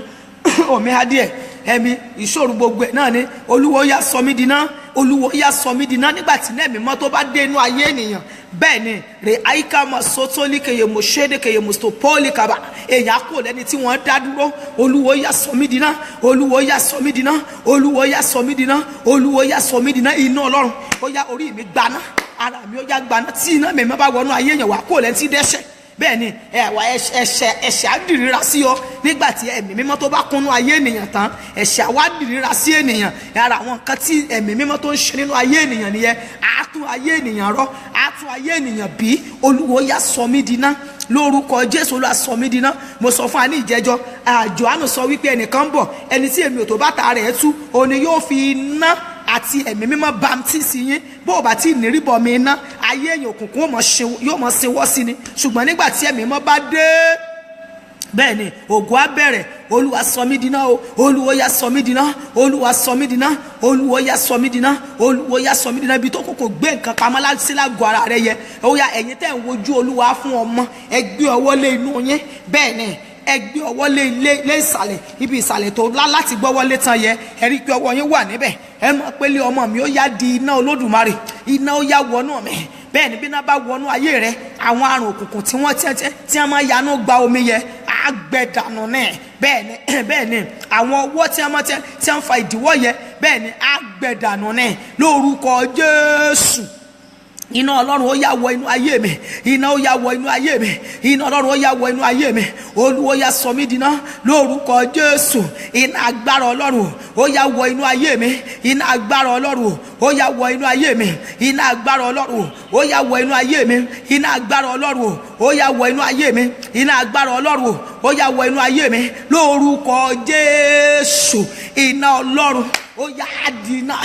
A: omi adìẹ ẹ̀mí ìṣòro gbogbo ẹ̀ náà ni Olúwo yá sọ mí d'iná Olúwo yá sọ mí d'iná nígbà tí ẹ̀mí mímọ́ tó bá dé inú ayé ènìyàn bẹ́ẹ̀ ni rè àyíká mọ̀ sótólì kèyè mọ̀ ṣéde kèyè mọ̀ sòpólì kaba èèyàn kò lẹ́ni tí wọ́n dá dúró Olúwo yá sọ mí d'iná Olúwo yá sọ mí d'iná Olúwo yá sọ mí d'iná Olúwo yá sọ mí d'iná iná Ọlọ́run ó yá orí mi gbaná ara mi ó yá gbaná tí iná mi bá wọnú ayé èèyàn wà kò lẹ́ni tí dẹ́ṣẹ̀ bẹ́ẹ̀ ni ẹ̀ṣẹ̀ á dìríra sí ọ nígbà tí ẹ̀mí mímọ́ tó bá kúnnú ayé ènìyàn tán ẹ̀ṣẹ̀ á wá dìríra sí ènìyàn ara àwọn nǹkan tí ẹ̀mí mímọ́ tó ń ṣe nínú ayé ènìyàn nìyẹn á tún ayé ènìyàn rọ á tún ayé ènìyàn bí Olúwo yá sọ mí d'iná lórúkọ Jésù Olúwa sọ mí d'iná mo sọ fún wa ní ìjẹjọ Jòhánù sọ wípé ẹnìkan ń bọ̀ ẹni tí èmi ò tó bàtà rẹ̀ tú òní yóò fi iná àti ẹ̀mí mímọ́ baptisi yín bó o bá tí ì nírìbọ̀ mi iná ayé èèyàn òkùnkùn yóò mọ̀ ṣe wọ́ sí ni ṣùgbọ́n nígbà tí ẹ̀mí mímọ́ bá dé bẹ́ẹ̀ ni ògo á bẹ̀rẹ̀ Olúwa sọ mí d'iná o Olúwo yá sọ mí d'iná Olúwa sọ mí d'iná Olúwo yá sọ mí d'iná Olúwo yá sọ mí d'iná ibi tó kókò gbé nǹkan pamọ́ láti lágọ̀ọ́ ara rẹ yẹ ó yá ẹ̀yin tẹ́ ń wojú Olúwa fún ọmọ ẹ gbé ọwọ́ lé inú yín bẹ́ẹ̀ ni ẹ gbé ọwọ́ lé ìsàlẹ̀ ibi ìsàlẹ̀ tó láti gbọ́wọ́ lé tán yẹ ẹ rí i pé ọwọ́ yín wà níbẹ̀ ẹ mọ̀ pé lé ọmọ mi ó yá di iná Olódùmarè iná ó yá wọnú mi bẹ́ẹ̀ ni bí iná bá wọnú ayé rẹ àwọn àrùn òkùnkùn tí wọ́n máa yanú gba omi yẹ á gbẹ dànù náà bẹ́ẹ̀ ni àwọn ọwọ́ tí wọ́n fa ìdíwọ́ yẹ bẹ́ẹ̀ ni á gbẹ dànù náà lórúkọ Jésù iná Ọlọ́run ó yá wọ inú ayé mi iná ó yá wọ inú ayé mi iná Ọlọ́run ó yá wọ inú ayé mi Olúwo yá sọ mí d'iná lórúkọ Jésù iná agbára Ọlọ́run ó yá wọ inú ayé mi iná agbára Ọlọ́run ó yá wọ inú ayé mi iná agbára Ọlọ́run ó yá wọ inú ayé mi iná agbára Ọlọ́run ó yá wọ inú ayé mi iná agbára Ọlọ́run ó yá wọ inú ayé mi lórúkọ Jésù iná Ọlọ́run ó yá d'iná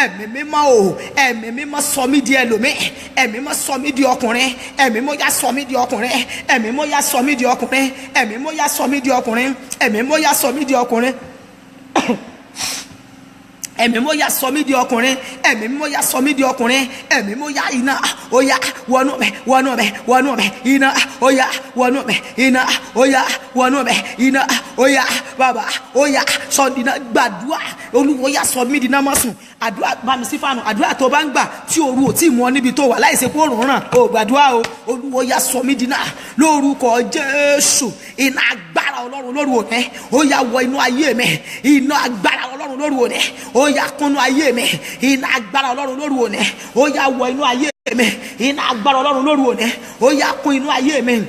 A: ẹ̀mí mímọ́ o ẹ̀mí mímọ́ sọ mí di ẹlòmíì ẹ̀mí mímọ́ sọ mí di ọkùnrin ẹ̀mí mímọ́ yá sọ mí di ọkùnrin ẹ̀mí mímọ́ yá sọ mí di ọkùnrin ẹ̀mí mímọ́ yá sọ mí di ọkùnrin ẹ̀mí mímọ́ yá sọ mí di ọkùnrin ẹ̀mí mímọ́ yá sọ mí di ọkùnrin ẹ̀mí mímọ́ yá sọ mí di ọkùnrin ẹ̀mí mímọ́ yá iná ó yá wọnú mi iná ó yá wọnú mi iná ó yá wọnú mi iná ó yá bàbá ó yá sọ d'iná gbàdúrà Olúwo yá sọ mí d'iná má sùn àdúrà bá mi sí fàánù àdúrà tó bá ń gbà tí òru ò tí ì mú ọ níbi tó wà láìsí pé òrùn ràn ó gbàdúrà o Olúwo yá sọ mí d'iná lórúkọ Jésù iná agbára Ọlọ́run lóru òní ó yá wọ inú ayé mi iná agbára Ọlọ́run lóru òní ó yá kúnnú ayé mi iná agbára Ọlọ́run lóru òní ó yá wọ inú ayé mi iná agbára Ọlọ́run lóru òní ó yá kún inú ayé mi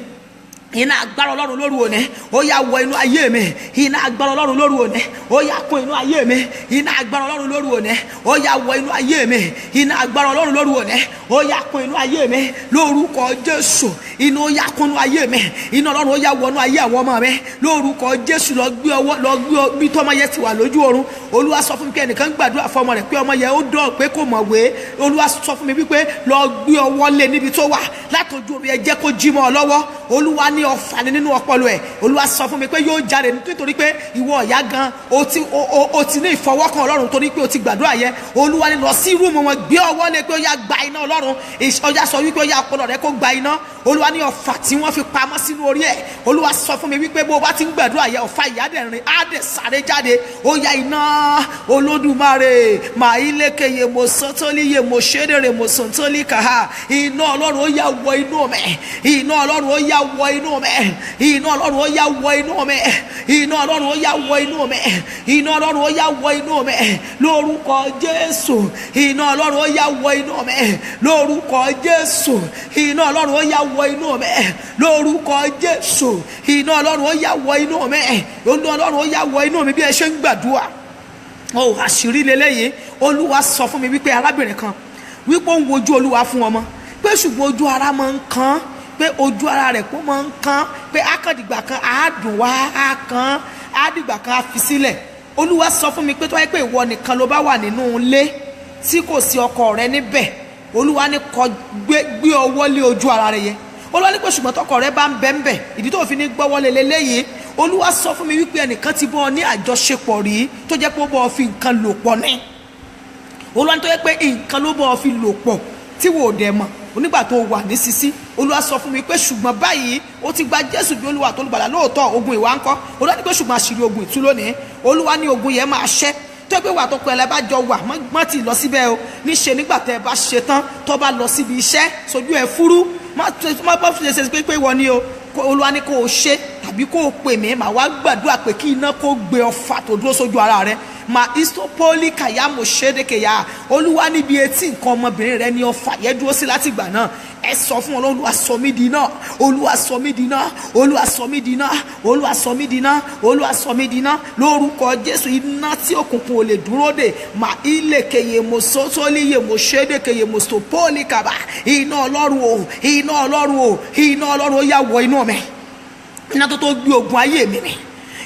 A: iná agbára Ọlọ́run lóru òní ó yá wọ inú ayé mi iná agbára Ọlọ́run lóru òní ó yá kún inú ayé mi iná agbára Ọlọ́run lóru òní ó yá wọ inú ayé mi iná agbára Ọlọ́run lóru òní ó yá kún inú ayé mi lórúkọ Jésù iná ó yá kún inú ayé mi iná Ọlọ́run ó yá wọ inú ayé àwọn ọmọ mi lórúkọ Jésù lọ gbé bí tọ́mọ yẹn ti wà lójú oorun Olúwa sọ fún mi pé ẹnìkan gbàdúrà fún ọmọ rẹ̀ pé ọmọ yẹn ó dán pé kò mọ̀wé Olúwa sọ fún mi wípé lọ gbé ọwọ́ lé níbi tó wà látọjú omi ẹ jẹ́ kó jí mọ́ ọ lọ́wọ́ Olúwa ní ọfà ní nínú ọpọlọ ẹ Olúwa sọ fún mi pé yóò jáde nítorí pé ìwọ ọ̀yá gan o ti ní ìfọwọ́kàn Ọlọ́run torí pé o ti gbàdúrà yẹn Olúwa ní lọ sí rúùmù wọn gbé ọwọ́ lé pé ó yá gba iná Ọlọ́run ọjà sọ wípé ó yá ọpọlọ rẹ kó gba iná Olúwa ní ọfà tí wọ́n fi pamọ́ sínú orí ẹ̀ Olúwa sọ fún mi wípé bó o bá ti ń gbàdúrà yẹn ọfà ìyádẹ̀rin á dẹ̀ sáré jáde ó yá iná Olódùmarè màá ilékè yè mo sọ́tọ́lì yè mo ṣédèrè mo sọ̀tọ́lì kàá iná Ọlọ́run ó yá wọ inú mi iná Ọlọ́run ó yá wọ inú mi iná Ọlọ́run ó yá wọ inú mi iná Ọlọ́run ó yá wọ inú mi iná Ọlọ́run ó yá wọ inú mi lórúkọ Jésù iná Ọlọ́run ó yá wọ inú mi lórúkọ Jésù iná Ọlọ́run ó yá wọ inú mi lórúkọ Jésù iná Ọlọ́run ó yá wọ inú mi iná Ọlọ́run ó yá wọ inú mi bí ẹ ṣe ń gbàdúrà àṣírí leléyìí. Olúwa sọ fún mi wípé arábìnrin kan wípé ó ń wojú Olúwa fún ọmọ, pé ṣùgbọ́n ojú ara máa ń kan, pé ojú ara rẹ̀ kó máa ń kan, pé akandìgbà kan á dùn wá, á kan, á dìgbà kan á fi sílẹ̀. Olúwa sọ fún mi pé tó wáyé pé ìwọ nìkan ló bá wà nínú ilé tí kò sí ọkọ rẹ níbẹ̀, Olúwa ní kó gbé ọwọ́ lé ojú ara rẹ yẹn. Olúwa ní pé ṣùgbọ́n tọkọ rẹ bá ń bẹ ń bẹ̀, ìdí tó fi ní gbọ́wọ́ lé leléyìí. Olúwa sọ fún mi wípé ẹnìkan ti bọ́ ọ ní àjọṣepọ̀ rí tó jẹ́ pé ó bọ́ ọ fi nǹkan lò pọ̀ ní. Olúwa ní tó jẹ́ pé nǹkan ló bọ́ ọ fi lò pọ̀ tí wò ó dẹ̀ mọ̀ onígbà tó wà ní sisi. Olúwa sọ fún mi pé ṣùgbọ́n báyìí ó ti gba Jésù bí Olúwa tó lùgbàlà, lóòótọ́ ogun ìwà ńkọ́. Olúwa ní pé ṣùgbọ́n àṣírí ogun ìtú lónìí. Olúwa ní ogun yẹn máa ṣẹ́, tó yẹ pé wà tó pẹ́ ẹ bá jọ wà má ti lọ síbẹ̀ o, níṣe nígbà tẹ́ ẹ bá ṣe tán tó bá lọ síbi iṣẹ́ sojú ẹ fúrú, má bá fi ṣe pé wọ́n ní o. Olúwa ní kó o ṣe tàbí kó o pè mí, màá wá gbàdúrà pé kí iná kó gbé ọfà tó dúró sójú ara rẹ. Ma istopoli kaya mo ṣedekeya. Olúwa níbi etí nǹkan ọmọbìnrin rẹ ní ọfà yẹn dúró sí láti ìgbà náà. Ẹ sọ fún wọn, Olúwa sọ mí di iná, Olúwa sọ mí di iná, Olúwa sọ mí di iná, Olúwa sọ mí di iná, Olúwa sọ mí di iná lórúkọ Jésù. Iná tí òkùnkùn ò lè dúró dè. Ma ilekeye mo sotoliye mo ṣedekeye mo stopoli kaba. Iná Ọlọ́run o, iná Ọlọ́run o, iná Ọlọ́run ó yá wọ inú mi. Iná tó gbé ogun ayé mi mi,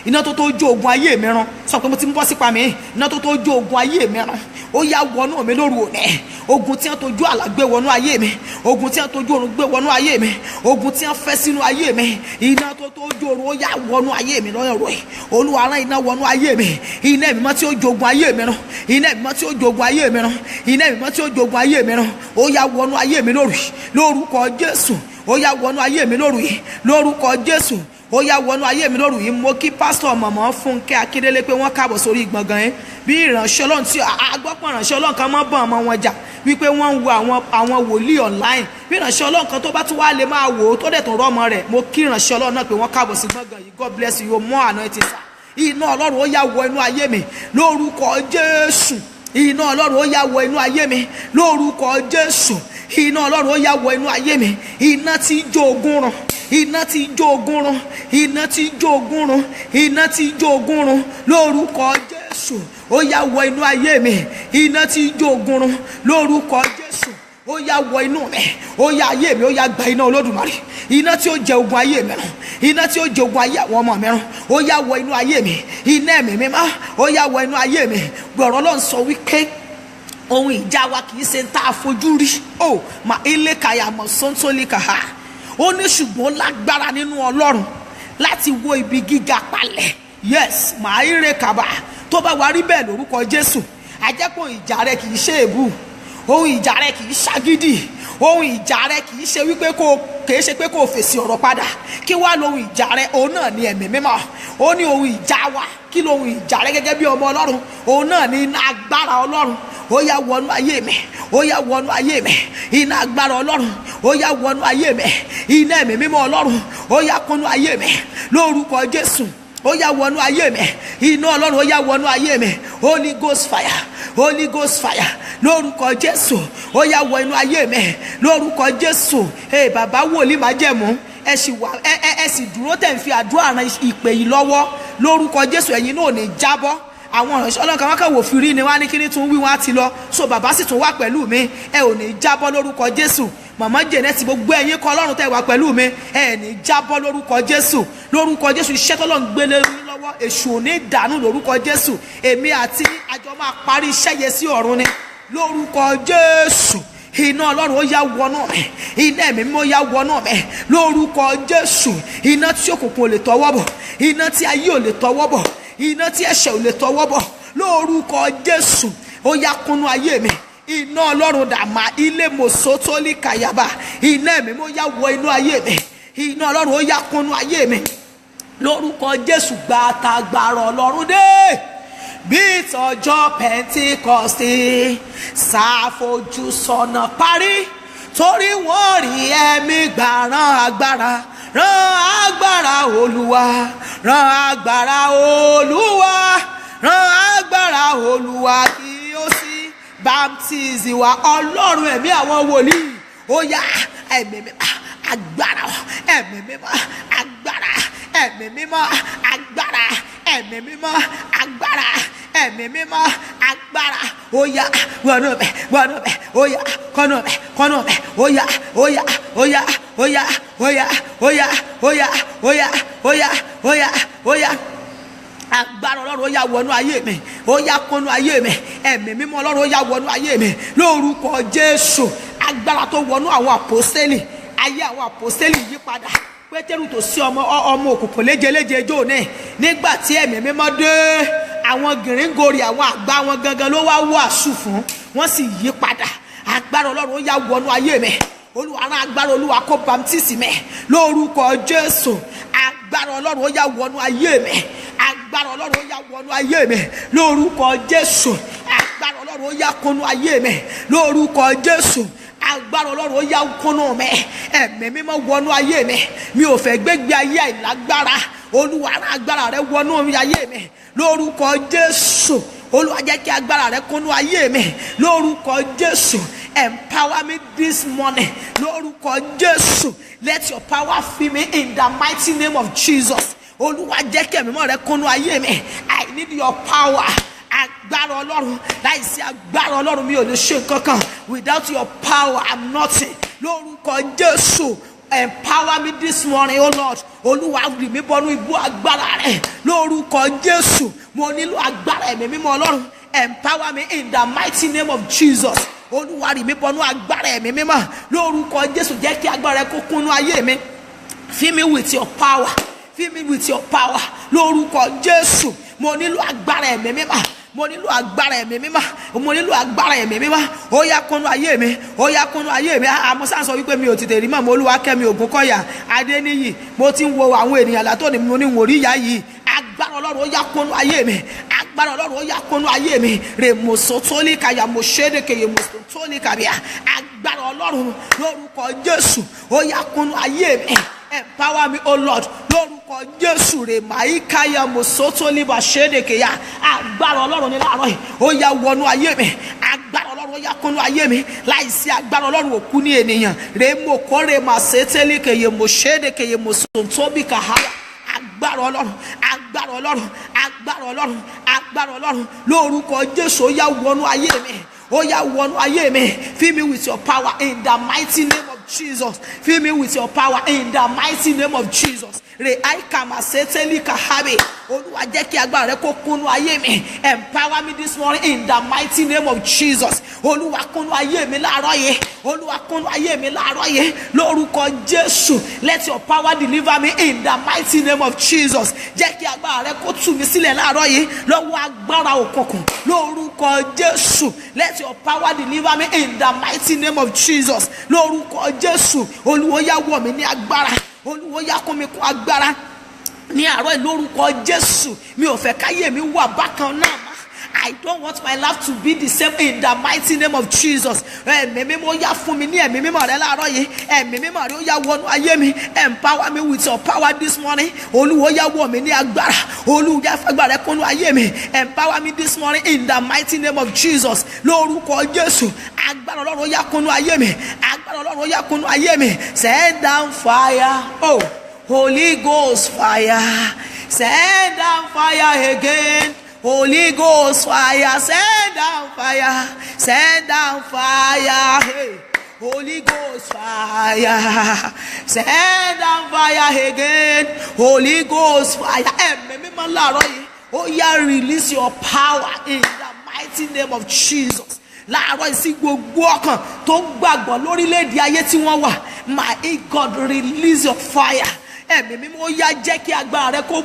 A: iná tó jó ogun ayé mi run. Sọ pé mo ti ń bọ́ sípa mi. Iná tó jó ogun ayé mi run, ó yá wọnú mi lóru òní. Ogun tí wọ́n tójú àlá gbé wọnú ayé mi, ogun tí wọ́n tójú orun gbé wọnú ayé mi, ogun tí wọ́n fẹ́ sínú ayé mi, iná tó tójú orun ó yá wọnú ayé mi lọ́yọ̀ rẹ̀. Olúwa rán iná wọnú ayé mi, iná ẹ̀mí mọ́ tí ó jogun ayé mi run, iná ẹ̀mí mọ́ tí ó jogun ayé mi run, iná ẹ̀mí mọ́ tí ó jogun ayé mi run, ó yá wọnú ayé mi lóru lórúkọ Jésù. Ó yá wọnú ayé mi lóru yìí lórúkọ Jésù. Ó yá wọnú ayé mi lóru yìí. Mo kí pásítọ̀ mọ̀mọ́ Fúnkẹ́ Akíndélé pé wọ́n káàbọ̀ sórí gbọ̀ngàn yẹn. Bí ìránṣẹ́ Ọlọ́run tí agbọ́pọ̀ ìránṣẹ́ Ọlọ́run kan mọ́ bọ̀ ọmọ wọn jà wípé wọ́n ń wo àwọn wòlíì online. Bí ìránṣẹ́ Ọlọ́run kan tó bá tún wá lè máa wò ó tó dẹ̀ tún rọ́mọ rẹ̀. Mo kí ìránṣẹ́ Ọlọ́run náà pé wọ́n káàbọ̀ sí gbọ̀ngàn yìí. God bless you, more anointing sir. Iná Ọlọ́run ó yá wọ inú ayé mi lórúkọ Jésù. Iná Ọlọ́run ó yá wọ inú ayé mi lórúkọ Jésù. Iná Ọlọ́run ó yá wọ inú ayé mi. Iná tí jó ogun run, iná tí jó ogun run, iná tí jó ogun run, iná tí jó ogun run lórúkọ Jésù. Ó yá wọ inú ayé mi. Iná tí jó ogun run lórúkọ Jésù. Ó yá wọ inú mi, ó yá ayé mi, ó yá gba iná Olódùmarè. Iná tí ó jẹ ogun ayé mi run, iná tí ó jẹ ogun ayé àwọn ọmọ mi run, ó yá wọ inú ayé mi. Iná ẹ̀mí mímọ́ ó yá wọ inú ayé mi. Gbọ̀rọ̀ Ọlọ́run sọ wípé ohun ìjà wa kì í ṣe ń tá a fojú rí. Ó mà ilé kàyà mọ̀ sọ́ńtólì kàá. Ó ní ṣùgbọ́n lágbára nínú Ọlọ́run láti wó ibi gíga palẹ̀. Yes, màá ire kàbà. Tó bá wá rí bẹ́ẹ̀ lórúkọ Jésù, àjẹpọ̀ ìjà rẹ kì í ṣe èébú, ohun ìjà rẹ kì í ṣagídì, ohun ìjà rẹ kì í ṣe wípé kì í ṣe pé kò fèsì ọ̀rọ̀ padà. Kí wá lohun ìjà rẹ? Òun náà ni ẹ̀mí mímọ́. Ó ní ohun ìjà wa. Kí lohun ìjà rẹ gẹ́gẹ́ bí ọmọ Ọlọ́run? Òun náà ni iná agbára Ọlọ́run. Ó yá wọnú ayé mi, ó yá wọnú ayé mi. Iná agbára Ọlọ́run ó yá wọnú ayé mi. Iná ẹ̀mí mímọ́ Ọlọ́run ó yá kúnú ayé mi lórúkọ Jésù. Ó yá wọnú ayé mi. Iná Ọlọ́run ó yá wọnú ayé mi. Holy Ghost fire, Holy Ghost fire lórúkọ Jésù. Ó yá wọ inú ayé mi lórúkọ Jésù. Bàbá wòlíì májẹ̀mú, ẹ sì dúró tẹ̀ ń fi àdúrà ran ìpè yìí lọ́wọ́ lórúkọ Jésù. Ẹ̀yin náà ò ní jábọ́. Àwọn ìránṣẹ́ Ọlọ́run kan wọ́n kàn wò fìrí ni wọ́n á ní kíní tún wí wọ́n á ti lọ. So bàbá sì tún wà pẹ̀lú mi. Ẹ ò ní jábọ́ lórúkọ Jésù. Màmá Jẹ́nẹ́tì, gbogbo ẹ̀yin kọ́ Ọlọ́run tẹ́ wà pẹ̀lú mi. Ẹ ní jábọ́ lórúkọ Jésù. Lórúkọ Jésù, iṣẹ́ tọ́lọ́run gbélé yín lọ́wọ́ èṣù ò ní dànù lórúkọ Jésù. Èmi àti àjọ máa parí iṣẹ́ yẹn sí ọ̀run ni lórúkọ Jésù. Iná Ọlọ́run ó yá wọnú mi. Iná ẹ̀mí mímọ́ ó yá wọnú mi lórúkọ Jésù. Iná tí òkùnkùn ò lè tọwọ́ bọ̀, iná tí ayé ò lè tọwọ́ bọ̀, iná tí ẹ̀ṣẹ̀ ò lè tọwọ́ bọ̀ lórúkọ Jésù. Ó yá kúnnú ayé mi. Iná Ọlọ́run dàmà ilé mòsótólì kàyàbà. Iná ẹ̀mí mímọ́ ó yá wọ inú ayé mi. Iná Ọlọ́run ó yá kúnnú ayé mi lórúkọ Jésù. Gba tagbára Ọlọ́run dé bí tọjọ́ Pentikọ́sítì, ṣàfojúsọ́nà parí torí wọ́n rí ẹ̀mí gbà. Rán agbára, rán agbára Olúwa, rán agbára Olúwa, rán agbára Olúwa kí ó sì baptize wa. Ọlọ́run ẹ̀mí àwọn wòlíì ó yá ẹ̀mí mímọ́ agbára, ẹ̀mí mímọ́ agbára, ẹ̀mí mímọ́ agbára, ẹ̀mí mímọ́ agbára, ẹ̀mí mímọ́ agbára ó yá wọnú bẹ̀ ó yá kọ́nú bẹ̀ ó yá ó yá ó yá ó yá ó yá ó yá ó yá ó yá ó yá ó yá ó yá agbára ọlọ́run ó yá wọnú ayé mi ó yá kọ́nú ayé mi ẹ̀mí mímọ́ ọlọ́run ó yá wọnú ayé mi lórúkọ Jésù agbára tó wọnú àwọn àpọ́sítélì ayé àwọn àpọ́sítélì yí padà Pétérù tó sí ọmọ òkùnkùn léjeléje jò ní nígbà tí ẹ̀mí mímọ́ dé àwọn gìrìngòrì àwọn àgbà wọn gangan ló wá wàásù fún wọ́n sì yí padà agbára ọlọ́run ó yá wọnú ayé mi olúwa rán agbára olúwa kó baptisi mi lórúkọ Jésù agbára ọlọ́run ó yá wọnú ayé mi agbára ọlọ́run ó yá wọnú ayé mi lórúkọ Jésù agbára ọlọ́run ó yá kúnú ayé mi lórúkọ Jésù agbára ọlọ́run ó yá kúnú mi ẹ̀mí mímọ́ wọnú ayé mi ò fẹ́ gbégbé ayé àìlágbára olúwa rán agbára rẹ wọnú ayé mi lórúkọ Jésù olúwa jẹ́ kí agbára rẹ kúnú ayé mi lórúkọ Jésù empower me this morning lórúkọ Jésù let your power fill me in the mighty name of Jesus olúwa jẹ́ kí ẹ̀mí mímọ́ rẹ kúnú ayé mi I need your power agbára ọlọ́run láìsí agbára ọlọ́run mi ò lè ṣe kankan without your power I'm nothing lórúkọ Jésù empower me this morning oh Lord olúwa rì mí bọnú ibú agbára rẹ lórúkọ Jésù mo nílò agbára ẹ̀mí mímọ́ ọlọ́run empower me in the mighty name of Jesus olúwa rì mí bọnú agbára ẹ̀mí mímọ́ lórúkọ Jésù jẹ́ kí agbára rẹ kó kúnnú ayé mi fill me with your power fill me with your power lórúkọ Jésù mo nílò agbára ẹ̀mí mímọ́ mo nílò agbára ẹ̀mí mímọ́ mo nílò agbára ẹ̀mí mímọ́ ó yá kúnnú ayé mi ó yá kúnnú ayé mi àmọ́ sáà sọ wípé mi ò tètè rí mọ́ mo Olúwakẹ́mi Ògúnkọ̀yà Adéníyì mo ti ń wo àwọn ènìyàn látòní mo ní wò rí ìyá yìí agbára ọlọ́run ó yá kúnnú ayé mi agbára ọlọ́run ó yá kúnnú ayé mi rèmọ̀sọ̀tólì kàyà mọ̀ṣẹ́dẹ̀kẹ̀yẹ mọ̀sọ̀tólì kàbíà agbára ọlọ́run lórúkọ Jésù ó yá kúnnú ayé mi empower me oh Lord lórúkọ Jésù rè máì káyà mọ̀sọ̀tólì bàṣẹ́dẹ̀kẹ̀yà agbára ọlọ́run ní láàárọ̀ yìí ó yá wọnú ayé mi agbára ọlọ́run ó yá kúnnú ayé mi láìsí agbára ọlọ́run òkú ní ènìyàn rèmọ̀kọ́rẹ́ màṣẹ́tẹ́lì kẹ̀yẹ mọ̀ṣẹ́dẹ̀kẹ̀yẹ mọ̀sọ̀tólì kàháyà agbára ọlọ́run agbára ọlọ́run agbára ọlọ́run agbára ọlọ́run lórúkọ Jésù ó yá wọnú ayé mi ó yá wọnú ayé mi fill me with your power in the mighty name of Jesus fill me with your power in the mighty name of Jesus re aikama seteli kahabe olúwa jẹ́ kí agbára rẹ kó kúnnú ayé mi empower me this morning in the mighty name of Jesus olúwa kúnnú ayé mi láàárọ̀ yìí olúwa kúnnú ayé mi láàárọ̀ yìí lórúkọ Jésù let your power deliver me in the mighty name of Jesus jẹ́ kí agbára rẹ kó tú mi sílẹ̀ láàárọ̀ yìí lọ́wọ́ agbára òkùnkùn lórúkọ Jésù let your power deliver me in the mighty name of Jesus lórúkọ Jésù olúwa yá wọ̀ mí ní agbára olúwa yá kún mi kún agbára ní àárọ̀ lórúkọ Jésù mi ò fẹ́ káyé mi wà bákan náà má I don't want my life to be the same in the mighty name of Jesus ẹ̀mí mímọ́ yá fún mi ní ẹ̀mí mímọ́ rẹ láàárọ̀ yìí ẹ̀mí mímọ́ rẹ ó yá wọnú ayé mi empower me with your power this morning olúwa yá wọ̀ mí ní agbára olúwa yá fagbára rẹ kúnnú ayé mi empower me this morning in the mighty name of Jesus lórúkọ Jésù agbára ọlọ́run ó yá kúnnú ayé mi agbára ọlọ́run ó yá kúnnú ayé mi send down fire oh Holy Ghost fire send down fire again Holy Ghost fire send down fire send down fire hey Holy Ghost fire send down fire again Holy Ghost fire ẹ̀mí mímọ́ láàárọ̀ yìí ó yá release your power in the mighty name of Jesus láàárọ̀ yìí sí gbogbo ọkàn tó gbàgbọ́ lórílẹ̀‐èdè ayé tí wọ́n wà my God release your fire ẹ̀mí mímọ́ yá jẹ́ kí agbára rẹ kó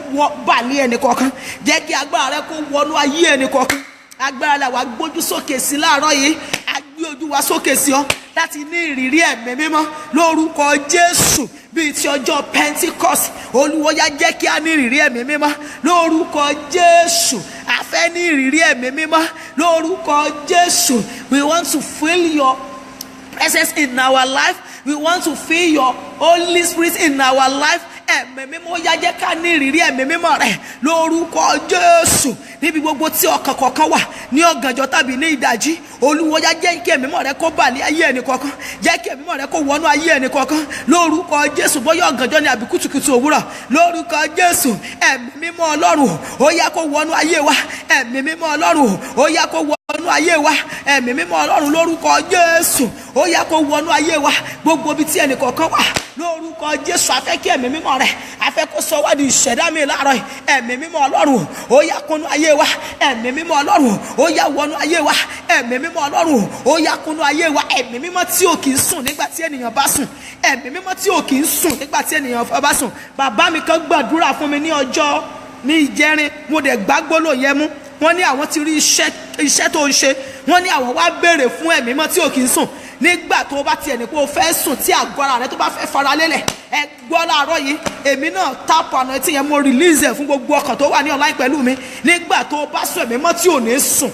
A: balẹ̀ ẹnì kọ̀ọ̀kan jẹ́ kí agbára rẹ kó wọnú ayé ẹnì kọ̀ọ̀kan agbára la wà gbójú sókè sí láàárọ̀ yìí a gbé ojú wa sókè sí ọ láti ní ìrírí ẹ̀mí mímọ́ lórúkọ Jésù bíi ti ọjọ́ Pentecost olúwa yá jẹ́ kí a ní ìrírí ẹ̀mí mímọ́ lórúkọ Jésù a fẹ́ ní ìrírí ẹ̀mí mímọ́ lórúkọ Jésù we want to feel your presence in our life we want to feel your Holy Spirit in our life ẹ̀mí mímọ́ yá jẹ́ ká ní ìrírí ẹ̀mí mímọ́ rẹ̀ lórúkọ Jésù níbi gbogbo tí ọkàn kọ̀ọ̀kan wà ní ọ̀gànjọ́ tàbí ní ìdájí, Olúwa yá jẹ́ kí ẹ̀mí mímọ́ rẹ kó bà lé ayé ẹnì kọ̀ọ̀kan, jẹ́ kí ẹ̀mí mímọ́ rẹ kó wọnú ayé ẹnì kọ̀ọ̀kan lórúkọ Jésù. Bóyá ọ̀gànjọ́ ni àbí kùtùkùtù òwúrọ̀, lórúkọ Jésù ẹ̀mí mímọ́ Ọlọ́run ó yá kó wọnú ayé wa, ẹ̀mí mímọ́ Ọlọ́run ó yá kó wọnú ayé wa, ẹ̀mí mímọ́ Ọlọ́run lórúkọ Jésù ó yá kó wọnú ayé wa, gbogbo ibi tí ẹnì kọ̀ọ̀kan wà lórúkọ Jésù. A fẹ́ kí ẹ̀mí mímọ́ rẹ, a fẹ́ kó sọ wá di ìṣẹ̀dá mi láàárọ̀ yìí. Ẹ̀mí mímọ́ Ọlọ́run ó yá kúnú ayé wa, ẹ̀mí mímọ́ Ọlọ́run ó yá wọnú ayé wa, ẹ̀mí mímọ́ Ọlọ́run ó yá kúnú ayé wa. Ẹ̀mí mímọ́ tí ò kì í sùn nígbà tí ènìyàn bá sùn, ẹ̀mí mímọ́ tí ò kì í sùn nígbà tí ènìyàn bá sùn. Bàbá mi kan gbàdúrà fún mi ní ìjẹrin, mo dẹ̀ gbàgbọ́ ló yẹ mú. Wọ́n ní àwọn ti rí iṣẹ́ tó ń ṣe, wọ́n ní àwọn wá béèrè fún ẹ̀mí mímọ́ tí ò kì í sùn nígbà tó bá tiẹ̀ ní kó o fẹ́ sùn tí àgọ́ ara rẹ tó bá fẹ́ fara lélẹ̀. Ẹ gbọ́ láàárọ̀ yìí, èmi náà tap àná tí yẹn mo release ẹ̀ fún gbogbo ọkàn tó wà ní online pẹ̀lú mi. Nígbà tó o bá sùn ẹ̀mí mímọ́ tí ò ní sùn,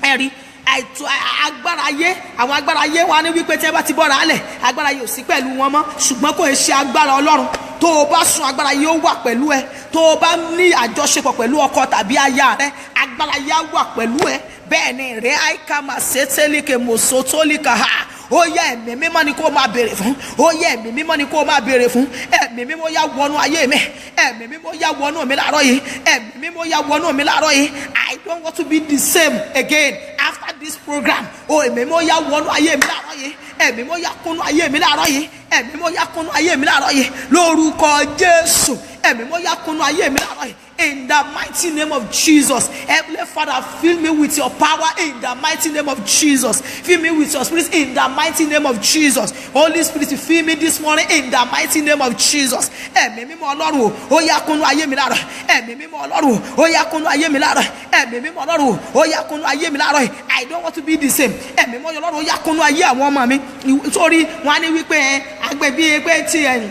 A: ẹ rí àìtó agbára ayé, àwọn agbára ayé wa ní wípé tí ẹ bá ti bọ́ra alẹ̀ agbára yìí ò sí pẹ̀lú wọn mọ́, ṣùgbọ́n kò ṣe agbára Ọlọ́run. Tó o bá sùn agbára yìí ó wà pẹ̀lú ẹ, tó o bá ní àjọṣepọ̀ pẹ̀lú ọkọ tàbí aya rẹ agbára yìí á wà pẹ̀lú ẹ. Bẹ́ẹ̀ ni rẹ̀ àìká máa ṣe tẹ́lẹ̀kẹ̀ mọ̀ṣọ́ tó lè kà á. Ó yẹ ẹ̀mí mímọ́ ni kó máa béèrè fún, ó yẹ ẹ̀mí mímọ́ ni kó máa béèrè fún. Ẹ̀mí mímọ́ yá wọnú ayé mi, ẹ̀mí mímọ́ yá wọnú mi láàárọ̀ yìí, ẹ̀mí mímọ́ yá wọnú mi láàárọ̀ yìí. I don't want to be the same again after this program. Ó ẹ̀mí mímọ́ yá wọnú ayé mi láàárọ̀ yìí, ẹ̀mí mímọ́ yá kúnú ayé mi láàárọ̀ yìí, ẹ̀mí mímọ́ yá kúnú ayé mi láàárọ̀ yìí lórúkọ Jésù. Ẹ̀mí mímọ́ yá kúnú ayé mi láàárọ̀ yìí. In the mighty name of Jesus. Heavenly Father, fill me with your power in the mighty name of Jesus. Fill me with your spirit in the mighty name of Jesus. Holy Spirit, fill me this morning in the mighty name of Jesus. Ẹ̀mí mímọ́ Ọlọ́run ó yá kúnú ayé mi láàárọ̀. Ẹ̀mí mímọ́ Ọlọ́run ó yá kúnú ayé mi láàárọ̀. Ẹ̀mí mímọ́ Ọlọ́run ó yá kúnú ayé mi láàárọ̀. I don't want to be the same. Ẹ̀mí mímọ́ Ọlọ́run ó yá kúnú ayé àwọn ọmọ mi. Nítorí wọ́n á ní wípé agbẹ̀bí ẹgbẹ́ tí ẹ̀yìn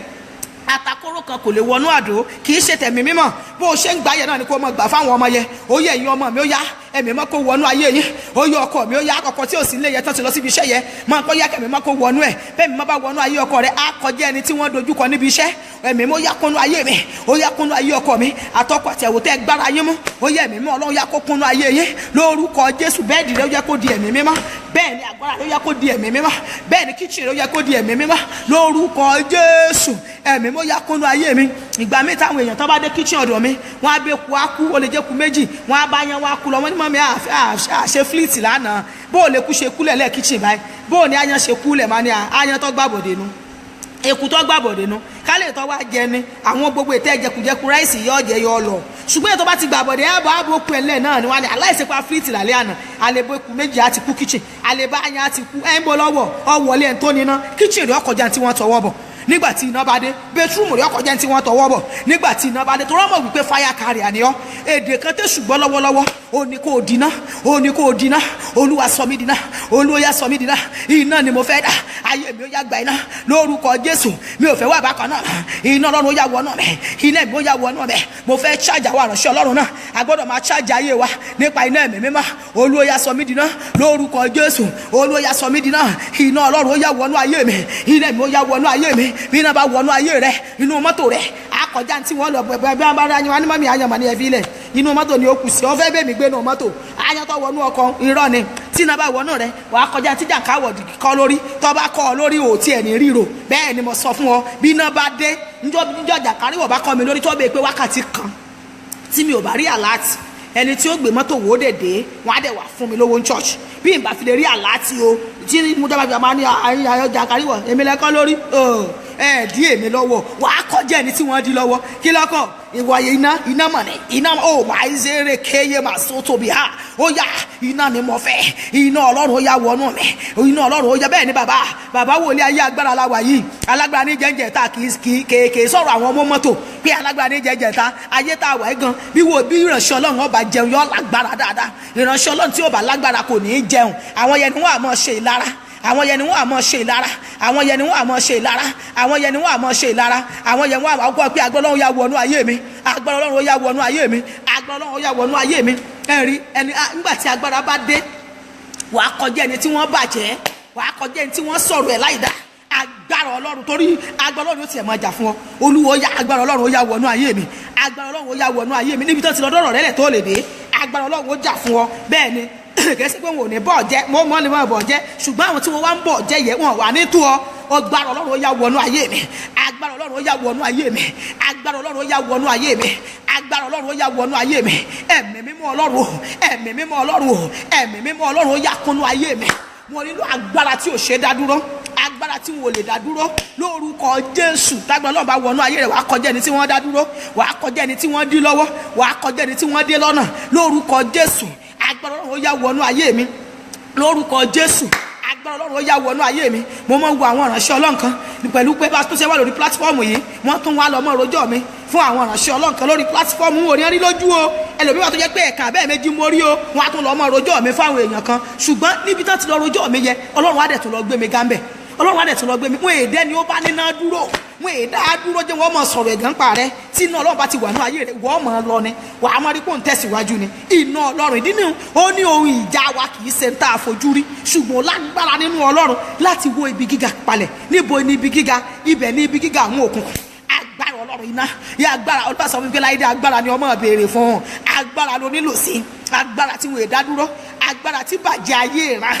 A: atakoro kan kò lè wọnú àdó, kì í ṣe tẹ̀mí mímọ́. Bó o ṣe ń gbà yẹn náà ni kó o mọ gbà fáwọn ọmọ yẹn. Ó yẹ ẹ̀yin ọmọ mi ó yá ẹ̀mí mọ́ kó wọnú ayé yín. Ó yẹ ọkọ mi ó yá, ọkọ tí ò sí ilé yẹn tán ti lọ síbi iṣẹ́ yẹn máa kọ́ yá kẹ̀mí mọ́ kó wọnú ẹ̀. Bẹ́ẹ̀ mi má bá wọnú ayé ọkọ rẹ̀ á kọjá ẹni tí wọ́n dojúkọ níbi iṣẹ́. Ẹ̀mí mọ́ yá kúnú ayé mi, ó yá kúnú ayé ọkọ mi àtọkọ àtẹ̀wò tẹ́ gbára yín mú. Ó yẹ ẹ̀mí mọ́ Ọlọ́run yá kó kúnú ayé yín lórúkọ Jésù. Bẹ́ẹ̀dì rẹ̀ ó yẹ kó di ẹ̀mí mímọ́, bẹ́ẹ̀ ni agbára rẹ̀ ó yẹ kó di ẹ̀mí mímọ́, bẹ́ẹ̀ ni kíchìn rẹ̀ ó yẹ kó di ẹ̀mí mímọ́ lórúkọ Jésù. Ẹ̀mí mọ́ yá kúnú ayé mi. Ìgbà mi táwọn èèyàn tó bá dé kíchìn ọ̀dọ̀ mi, wọ́n á bẹ́ ku á kú, ó lè jẹ́ ku méjì, wọ́n á bá yan wọ́n á kú lọ. Wọ́n ní mọ́ mi àṣẹ fleet lánàá, bó o lè kú ṣe kúlẹ̀ lẹ́ẹ̀ kíchìn báyìí, bó o ní ayan ṣe kúlẹ̀ máa ní ayan tó gbàbọ̀dé nu, èkú tó gbàbọ̀dé nu, kálẹ̀ tó wá jẹ ni àwọn gbogbo ètò ẹ̀jẹ̀kùjẹkù ráìsì yọ jẹ yọ lọ. Ṣùgbọ́n ètò bá ti gbàbọ̀dé àbọ̀ kú ẹ̀lẹ́ náà ni wọ́n ní aláìsèpá fleet lálẹ́ àná, àlebó èkú méjì á ti kú kíchìn, àlebá ayan á ti kú ẹ̀ ń bọ̀ lọ́wọ́ ọ̀wọ́lẹ̀ ẹ̀ tó níná kíchìn rẹ̀ ọkọ̀jà tí wọ́n tọwọ́ bọ̀. Nígbàtí iná bá dé bẹtúrúmù rẹ̀ ọkọ̀jẹ́ tí wọ́n tọwọ́ bọ̀. Nígbàtí iná bá dé tó rọ́mọ̀ wípé fire carrier ni ọ́. Èdè kan tẹ́ ṣùgbọ́n lọ́wọ́lọ́wọ́ ó ní kó dínà, ó ní kó dínà. Olúwa sọ mí dínà, Olúwa yá sọ mí dínà. Iná ni mo fẹ́ dà, ayé mi ó yá gba iná lórúkọ Jésù. Mi ò fẹ́ wà bákan náà, iná Ọlọ́run ó yá wọnú mi, iná mi ó yá wọnú mi. Mo fẹ́ charge àwọn àránṣẹ́ Ọlọ́run náà, a gbọ́dọ̀ máa charge ayé wa nípa iná ẹ̀mí mímọ́. Olúwa yá sọ mí dínà lórúkọ Jésù. Olúwa yá sọ mí dínà, iná Ọlọ́run ó yá wọnú ayé mi, iná mi ó yá wọnú ayé mi. Bí iná bá wọnú ayé rẹ, inú mọ́tò rẹ akọjá tí wọ́n lọ bẹ̀bẹ̀ bí wọ́n bá ráyìn wá ní mọ́mí àyànmọ́ ní ẹ̀fí ilẹ̀, inú mọ́tò ni ó kù sí. Ọfẹ́ bẹ́ẹ̀ mi gbé inú mọ́tò ayántọ́ wọnú ọkọ̀ irọ́ ni. Tí iná bá wọnú rẹ wà á kọjá tí jàǹkáwọ̀ kọ́ lórí, tọ́ bá kọ́ ọ lórí òtí ẹ̀ ní ríro. Bẹ́ẹ̀ ni mo sọ fún ọ, bí iná bá dé níjọ́ jàǹkáríwọ̀ bá kọ́ mi lórí tó bẹ́ẹ̀ pé wákàtí kan tí mi ò bá rí àláàtì, ẹni tí ó gbé mọ́tò wò ó dèdè wọ́n á dẹ̀ wà fún mi lówó ní church. Bí n bá fi lè rí àláàtì o tí mo dábàá fi máa ní ayọ̀ jàǹkáríwọ̀ èmi lẹ́kọ́ lórí dí èmi lọ́wọ́ wà á kọjá ẹni tí wọ́n di lọ́wọ́ kí lọ́kọ̀ ìwà iná mọ̀ ní iná ó máa ń ṣeré kéye máa sọ tóbi ha ó yá iná ni mo fẹ́, iná Ọlọ́run ó yá wọnú mi, iná Ọlọ́run ó yá. Bẹ́ẹ̀ ni bàbá wòlé ayé agbára la wà yìí, alágbára ní jẹ́jẹ́ ta kì í sọ̀rọ̀ àwọn ọmọ mọ́tò pé alágbára ní jẹ́jẹ́ ta ayé tá a wà gan bí ìránṣẹ́ Ọlọ́run ọba jẹun yọ lágbára dáadáa. Ìránṣẹ́ Ọlọ́run tí ó bá lágbára kò ní í jẹun. Àwọn yẹn ni wọ́n á mọ̀ ṣe ìlara, àwọn yẹn ni wọ́n á mọ̀ ṣe ìlara, àwọn yẹn ni wọ́n á mọ̀ ṣe ìlara, àwọn yẹn ni wọ́n á mọ̀ ṣe ìlara, àwọn yẹn wọ́n á gbọ́ pé agbára Ọlọ́run yá wọnú ayé mi, agbára Ọlọ́run ó yá wọnú ayé mi, agbára Ọlọ́run ó yá wọnú ayé mi. Ẹ̀rí ẹni nígbà tí agbára bá dé wàá kọjá ẹni tí wọ́n bàjẹ́, wàá kọjá ẹni tí wọ́n sọ̀rọ̀ ẹ̀ láìda. Agbára Ọlọ́run, torí agbára Ọlọ́run yóò tiẹ̀ máa jà fún ọ. Olúwa ó yá agbára Ọlọ́run ó yá wọnú ayé mi, agbára Ọlọ́run ó yá wọnú ayé mi. Níbi tó ti lọ dọ́rọ̀ rẹ̀ lẹ̀ tó lè dé agbára ọlọ́run ó jà fún ọ. bẹ́ẹ̀ ni kìí ṣe pé wọn ò ní bọ̀ jẹ́ mo mọ́ lè mọ́ bọ̀ jẹ́ ṣùgbọ́n àwọn tí wọ́n wá ń bọ̀ jẹ́ yẹ wọn wà ní tó ọ. agbára ọlọ́run ó yá wọnú ayé mi, agbára ọlọ́run ó yá wọnú ayé mi, agbára ọlọ́run ó yá wọnú ayé mi, agbára ọlọ́run ó yá wọnú ayé mi. ẹ̀mí mímọ́ ọlọ́run, ẹ̀mí mímọ́ ọlọ́run, ẹ̀mí mímọ́ ọlọ́run ó yá kúnnú ayé mi. mo nílò agbára tí ò ṣe dá dúró, agbára tí wọn ò lè dá dúró lórúkọ Jésù. tágbà Ọlọ́run bá wọnú ayé rẹ̀ wàá kọjá ẹni tí wọ́n dá dúró, wàá kọjá ẹni tí wọ́n dí lọ́wọ́, wàá kọjá ẹni tí wọ́n dé lọ́nà lórúkọ Jésù. agbára Ọlọ́run ó yá wọnú ayé mi lórúkọ Jésù. agbára Ọlọ́run ó yá wọnú ayé mi. mo máa ń wo àwọn ìránṣẹ́ Ọlọ́run kan pẹ̀lú pé bá tó ṣe wà lórí pílátífọ́ọ̀mù yìí wọ́n tún wá lọ́mọ rojọ́ mi fún àwọn ìránṣẹ́ Ọlọ́run kan lórí pílátífọ́ọ̀mù wọn ò ní rí lójú o. ẹlòmíràn tó jẹ́ pé ẹ̀ka bẹ́ẹ̀ méjì mo rí o, wọ́n á tún lọ́mọ rojọ́ mi fún àwọn èèyàn kan. ṣùgbọ́n níbi tó ti lọ rojọ́ mi yẹ Ọlọ́run á dẹ̀ tún lọ gbé mi gámbẹ̀, Ọlọ́run á dẹ̀ tún lọ gbé mi. wọn èdè ni ó bá níná dúró, wọn èdè á dúró jẹ́ wọ́n mọ̀ sọ̀rọ̀ ẹ̀gán pa rẹ tí iná Ọlọ́run bá ti wà ní ayé rẹ̀ wọ́n mọ̀ lọ ni wàá mọ̀ rí kó ń tẹ̀síwájú ni. iná Ọlọ́run ìdí nìyẹn ó ní ohun ìjà wa kì í ṣe ń tá a fojú rí ṣùgbọ́n lágbára nínú Ọlọ́run láti wo ibi gíga palẹ̀. níbo ni ibi gíga? ibẹ̀ ni ibi gíga àwọn òkùnkùn. agbára Ọlọ́run iná yá agbára Ọlọ́run sọ fún mi láìdé agbára ni ọmọ béèrè fún agbára ló nílò sí, agbára tí wọn èdè dúró, agbára tí bàjẹ́ ayé ìran,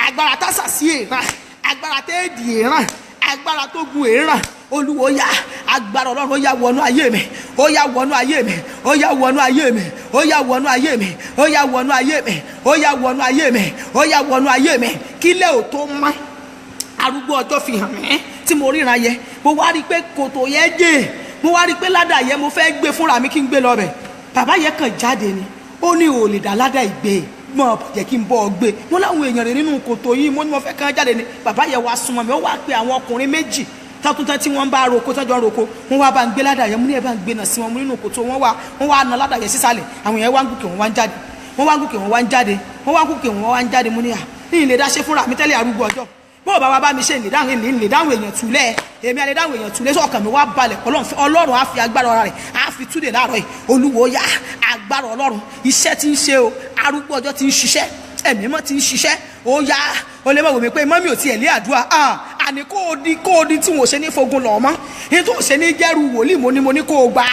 A: agbára tásàsí ìran, agbára téèdì ìran, agbára tó gun ìran. Olúwo yá agbára Ọlọ́run ó yá wọnú ayé mi, ó yá wọnú ayé mi, ó yá wọnú ayé mi, ó yá wọnú ayé mi, ó yá wọnú ayé mi, ó yá wọnú ayé mi, ó yá wọnú ayé mi. kílẹ̀ ò tó mọ́ arúgbó ọjọ́ fi hàn mí tí mo ríran yẹ, mo wá rí i pé kòtò yẹn jẹ́, mo wá rí i pé ládà yẹn mo fẹ́ gbé fúnra mi kí n gbé lọ bẹ̀. bàbá yẹn kàn jáde ni ó ní ò lè dá ládà ìgbé mọ jẹ́ kí n bọ́ ọ gbé. mo láwọn èèyàn rẹ̀ nínú kòtò yìí mo ní mo fẹ́ kàn jáde ni. bàbá yẹn wá súnmọ́ mi, ó wá pe àwọn ọkùnrin méjì tọ́túntán tí wọ́n bá roko tọ́jọ́ roko wọ́n wá bá ń gbé ládà yẹn, mo ní ẹ bá ń gbé náà sí wọn nínú kòtò wọ́n wá na ládà yẹn sísàlẹ̀. àwọn yẹn wá ń gòkè wọ́n wá ń jáde, wọ́n wá ń gòkè wọ́n wá ń jáde, wọ́n wá ń gòkè wọ́n wá ń jáde. mo ní ní ilé dáṣe fúnra mi tẹ́lẹ̀ arúgbó ọjọ́ bó bá wa bá mi ṣe ìlè dáhùn èèyàn túlẹ̀ èmi àlè dáhùn èèyàn túlẹ̀ sọ̀kan mi wá balẹ̀ Ọlọ́run á fi agbára ọ̀rá rẹ̀ á fi túdè láàárọ̀ yìí. Olúwo yá agbára Ọlọ́run iṣẹ́ tí ń ṣe o, arúgbó ọjọ́ tí ń ṣiṣẹ́, ẹ̀mí mọ́ tí ń ṣiṣẹ́. ó yá o lè mọ̀ wò mí pé mọ́mí ò tiẹ̀ lé àdúrà àní kó o di tí wọ́n ṣe ní fogun lọ̀ mọ́ ní tó ṣe ní jẹ́rù wòlíì mo ní kó o gba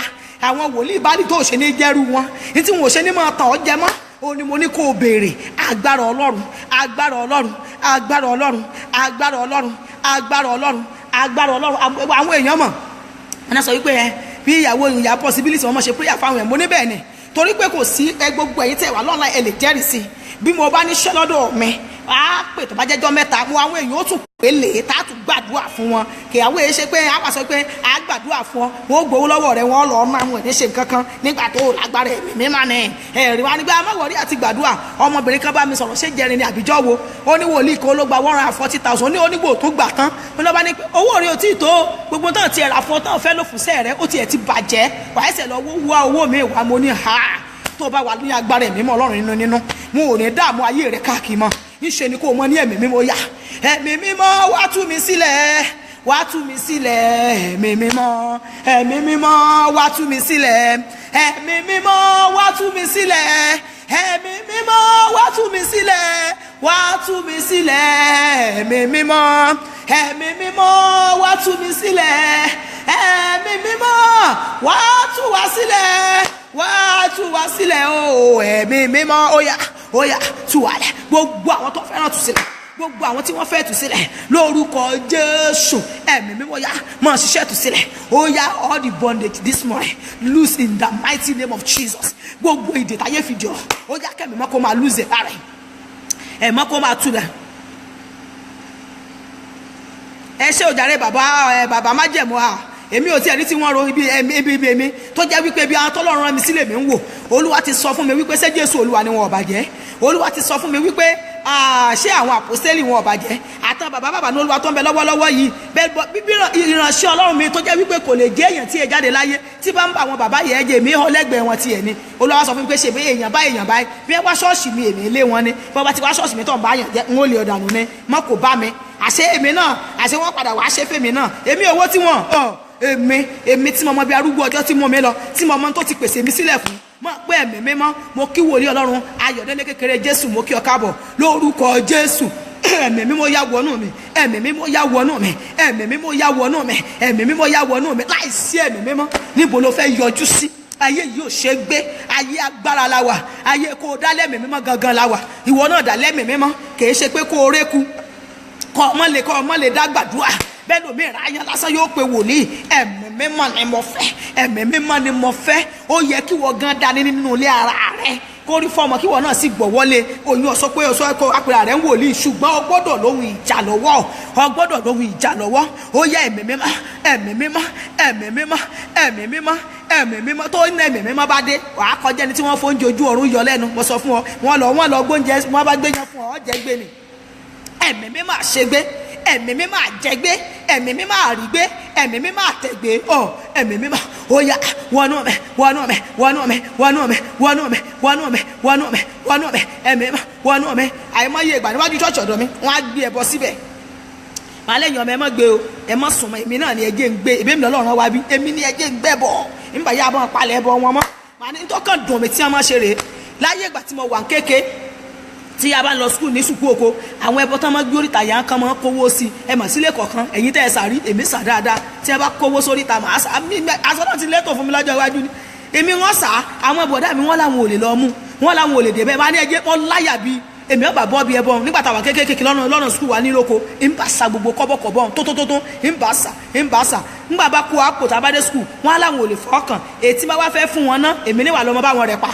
A: àwọn wòlíì bá ní tó ṣe ní jẹ́rù wọn ní tí wọ́n ṣe ní máa tàn ọ́ jẹ mọ́ ó ní mo ní kó o béèrè agbára Ọlọ́run, agbára Ọlọ́run, agbára Ọlọ́run, agbára Ọlọ́run, agbára Ọlọ́run, agbára Ọlọ́run. àwọn èèyàn mọ̀ wọn sọ wípé bí ìyàwó ìyá possibility wọn mọ̀ ṣe prayer fáwọn ẹ̀ mo ní bẹ́ẹ̀ ni torí pé kò sí gbogbo ẹ̀yin tẹ̀ wá lọ́nà ẹ̀ lè jẹ́rìí sí bí mo bá ní ṣẹ́ lọ́dọ̀ mi á pè tó bá jẹ́jọ́ mẹ́ta mo àwọn èèyàn ó tún pè lè tá a tún gbàdúrà fún wọn kì àwọn èèyàn ṣe pé a wà sọ pé a gbàdúrà fún ọ wọn ó gbowó lọ́wọ́ rẹ wọn lọ́ọ́ máa wọn ẹ̀ ní ṣe nǹkan kan nígbà tó lágbára ẹ̀mí mímọ́ ni ẹ̀rí wa nígbà amáwọ̀rí àti gbàdúrà ọmọbìnrin kan bá mi sọ̀rọ̀ ṣé jẹrin ní àbíjọ́ wo ó ní wòlíì kan ló gba 140,000 ó ní onígbò tó gbà tán ó lọ́ bá ní pé owó rẹ ò tí ì tó gbogbo tán ti ẹ̀rà fún ọ tán fẹ́ ló fún sẹ́ẹ̀ rẹ ó tiẹ̀ ti bàjẹ́ wàá ẹsẹ̀ lọ wá owó mi wá mo ní ha tó bá wà ní agbára ẹ̀mí mọ́ Ọlọ́run nínú mo ò ní dààmú ayé rẹ káàkiri mọ́ níṣe ni kò mọ ní ẹ̀mí mímọ́ yá ẹ̀mí mímọ́ wá tú mi sílẹ̀ wá tú mi sílẹ̀ ẹ̀mí mímọ́, ẹ̀mí mímọ́ wá tú mi sílẹ̀, ẹ̀mí mímọ́ wá tú mi sílẹ̀, ẹ̀mí mímọ́ wá tú mi sílẹ̀, wá tú mi sílẹ̀ ẹ̀mí mímọ́, ẹ̀mí mímọ́ wá tú mi sílẹ̀, ẹ̀mí mímọ́ wá tú wa sílẹ̀, wá tú wa sílẹ̀ o ẹ̀mí mímọ́ ó yá tú wa lẹ̀. gbogbo àwọn tó fẹ́ràn tú sílẹ̀, gbogbo àwọn tí wọ́n fẹ́ tú sílẹ̀ lórúkọ Jésù ẹ̀mí mímọ́ yá máa ṣiṣẹ́ tú sílẹ̀. ó yá all the bondage this morning loose in the mighty name of Jesus. gbogbo ìdè táyé fi jọ ó yá kẹ́mi mọ́ kó máa lose ẹ̀ lára ẹ̀ mọ́ kó máa tú lẹ̀. ẹ ṣé òjàre bàbá májẹ̀mú èmi ò tí ẹni tí wọ́n ro ibi èmi tó jẹ́ wípé bí àwọn tọ́lọ́run rán mi sílẹ̀ mi ń wò Olúwa ti sọ fún mi wípé ṣé Jésù Olúwa ni wọn ò bàjẹ́. Olúwa ti sọ fún mi wípé ṣé àwọn àpòstélì wọn ò bàjẹ́ àtàn bàbá ní Olúwa tó ń bẹ lọ́wọ́lọ́wọ́ yìí bíbí ìránṣẹ́ Ọlọ́run mi tó jẹ́ wípé kò lè jẹ́ èèyàn tí ẹ jáde láyé tí bá ń bá àwọn bàbá yẹn jẹ́ mi hàn lẹ́gbẹ̀ẹ́ wọn ti ẹ̀ ni. Olúwa sọ fún mi pé ṣe bí èèyàn báyìí bí ẹ wá ṣọ́ọ̀ṣì mi èmi ilé wọn ni bí wọ́n bá ti wá ṣọ́ọ̀ṣì mi tó ń bá yàn jẹ́ ń ó lè ọ̀dànù ni mọ́ kò bá mi àṣé èmi náà àṣé wọ́n padà wá ṣe fèmí náà èmi owó tí wọ́n èmi tí mo mọ bí arúgbó ọjọ́ tí mo mi lọ tí mo mọ tó ti pèsè mi sílẹ̀ fún mọ pé ẹ̀mí mímọ́ mo kí wòlíì Ọlọ́run Ayọ̀délé kékeré Jésù mo kí ọ káàbọ̀ lórúkọ Jésù. ẹ̀mí mímọ́ yá wọnú mi, ẹ̀mí mímọ́ yá wọnú mi, ẹ̀mí mímọ́ yá wọnú mi, ẹ̀mí mímọ́ yá wọnú mi. láìsí ẹ̀mí mímọ́ níbo ló fẹ́ yọjú sí ayé yìí ò ṣe gbé, ayé agbára la wà, ayé kó o dá lẹ́mìí mímọ́ gangan la wà. Ìwọ náà dá lẹ́mìí mímọ́, kìí ṣe pé kó o rékú kọ́ ọmọ lè dá gbàdúrà. Bẹ́ẹ̀ ló mìíràn ayé lásán yóò pe wòlíì, ẹ̀mí mímọ́ ni mo fẹ́, ẹ̀mí mímọ́ ni mo fẹ́. Ó yẹ kí wọ́n gan dání nínú ilé ara rẹ̀ kó rí fọmọ kí wọ́n náà sì gbọ́ wọlé. Oyún ọ̀sọ́ pé ọ̀sọ́ ẹ̀kọ́ apẹ̀rẹ̀ rẹ̀ ń wòlíì, ṣùgbọ́n o gbọ́dọ̀ lóhun ìjà lọ́wọ́, o gbọ́dọ̀ lóhun ìjà lọ́wọ́. Ó yẹ ẹ̀mí mímọ́, ẹ̀mí mímọ́, ẹ̀mí mímọ́, ẹ̀mí mímọ́, ẹ̀mí mímọ́. Tó ní ẹ̀mí mímọ́ bá dé, wàá kọjá ẹni tí wọ́n fóúnjẹ ojú ọ̀run yọ lẹ́nu. Mo sọ fún ọ, wọ́n lọ gbóúnjẹ, wọ́n bá gbé yẹn fún ọ, jẹ́ gbé ni. Ẹ̀mí mímọ́ àṣegbé, ẹ̀mí mímọ́ àjẹgbé, ẹ̀mí mímọ́ àrígbé, ẹ̀mí mímọ́ àtẹ̀gbé. Ẹ̀mí mímọ́ ó yá wọnú mi, wọnú mi, wọnú mi, wọnú mi, wọnú mi, wọnú mi, wọnú mi, wọnú mi, ẹ̀mí mímọ́ wọnú mi. Àìmọye ìgbà níwájú ṣọ́ọ̀ṣì ọ̀dọ̀ mi wọ́n á gbé ẹbọ síbẹ̀. Màá lẹ́yìn ọmọ ẹ má gbé o, ẹ má sùn mọ́, èmi náà ni ẹjẹ́ ń gbé, èmi mi lọ́lọ́run wá bí, èmi ni ẹjẹ́ ń gbẹ́ bọ̀, nígbà yá bọ́ palẹ̀ ẹbọ wọn mọ́. Màá ní tó kàn dùn mí tí wọ́n máa ṣe rèé. Láyé ìgbà tí mo wà kéke, tí a bá lọ skul ní sùkú oko, àwọn ẹbọ tán máa gbé oríta yà kan máa kówó sí ẹ mà sílé kọ̀ọ̀kan. Ẹ̀yin tẹ́ ẹ sàrí, èmi sà dáadáa. Tí ẹ bá kówó sórí ta màá sà, aṣọ náà ti lẹ́tọ̀ fún mi lọ́jọ́ iwájú ni. Èmi wọ́n sà, àwọn bọ̀dá mi wọ́n làwọn ò lè lọ mú, wọ́n làwọn ò lè débẹ̀. Máa ní ẹjẹ́ wọ́n láyà bí èmi ọba bọ́ bí ẹbọ nígbà táwọn kéékèèké lọ́nà skul wa ní lóko. ń bá sa gbogbo kọ́bọ̀kọ̀bọ̀ tó ń bá sa ńgbà bá kó àpò tàbádé skul wọ́n làwọn ò lè fọ́ọ̀kàn. Ètí bá wá fẹ́ fún wọn ná, èmi níwà lọ́mọ bá wọn rẹ̀ pa,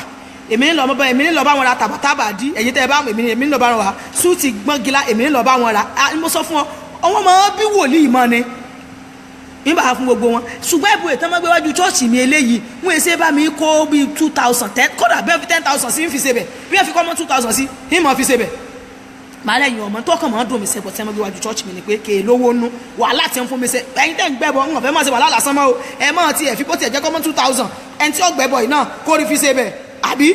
A: èmi ní lọ bá wọn ra tàbátàbà dí. Ẹ̀yin tẹ́ ẹ bá èmi ní lọ bá wọn ra súùtì gbọ́ngilá, èmi ní lọ bá wọn ra. Mo sọ fún ọ, ọwọ́ máa bí wòlíì mọ́ ni nígbà fún gbogbo wọn. Ṣùgbọ́n ẹ̀bùn ètò ọmọ gbé wájú chọ́ọ̀chì mi eléyìí wọ́n èsè bá mi kó bí 2,000 kódà bẹ́ẹ̀ fi 10,000 sí ń fi ṣe bẹ̀, bí ẹ fi kọ́ mọ́ 2,000 sí ń mọ̀ fi ṣe bẹ̀. Màá lẹ́yìn ọmọ tó kàn máa dùn mí sẹ́pọ̀ tí ọmọ gbé wájú chọ́ọ̀chì mi ni pé kèé lówó nú wàhálà tí ń fún mi ṣe. Ẹ̀yin tẹ́ ń gbẹ́bọ̀ ń fẹ́ máa ṣe wàhálà lásán mọ́ o, ẹ máa ti ẹ̀ fi bó ti ẹ̀ jẹ́ kọ́ mọ́ 2,000 ẹni tí ó gbẹ́bọ̀ yìí náà kó rí fi ṣe bẹ̀ àbí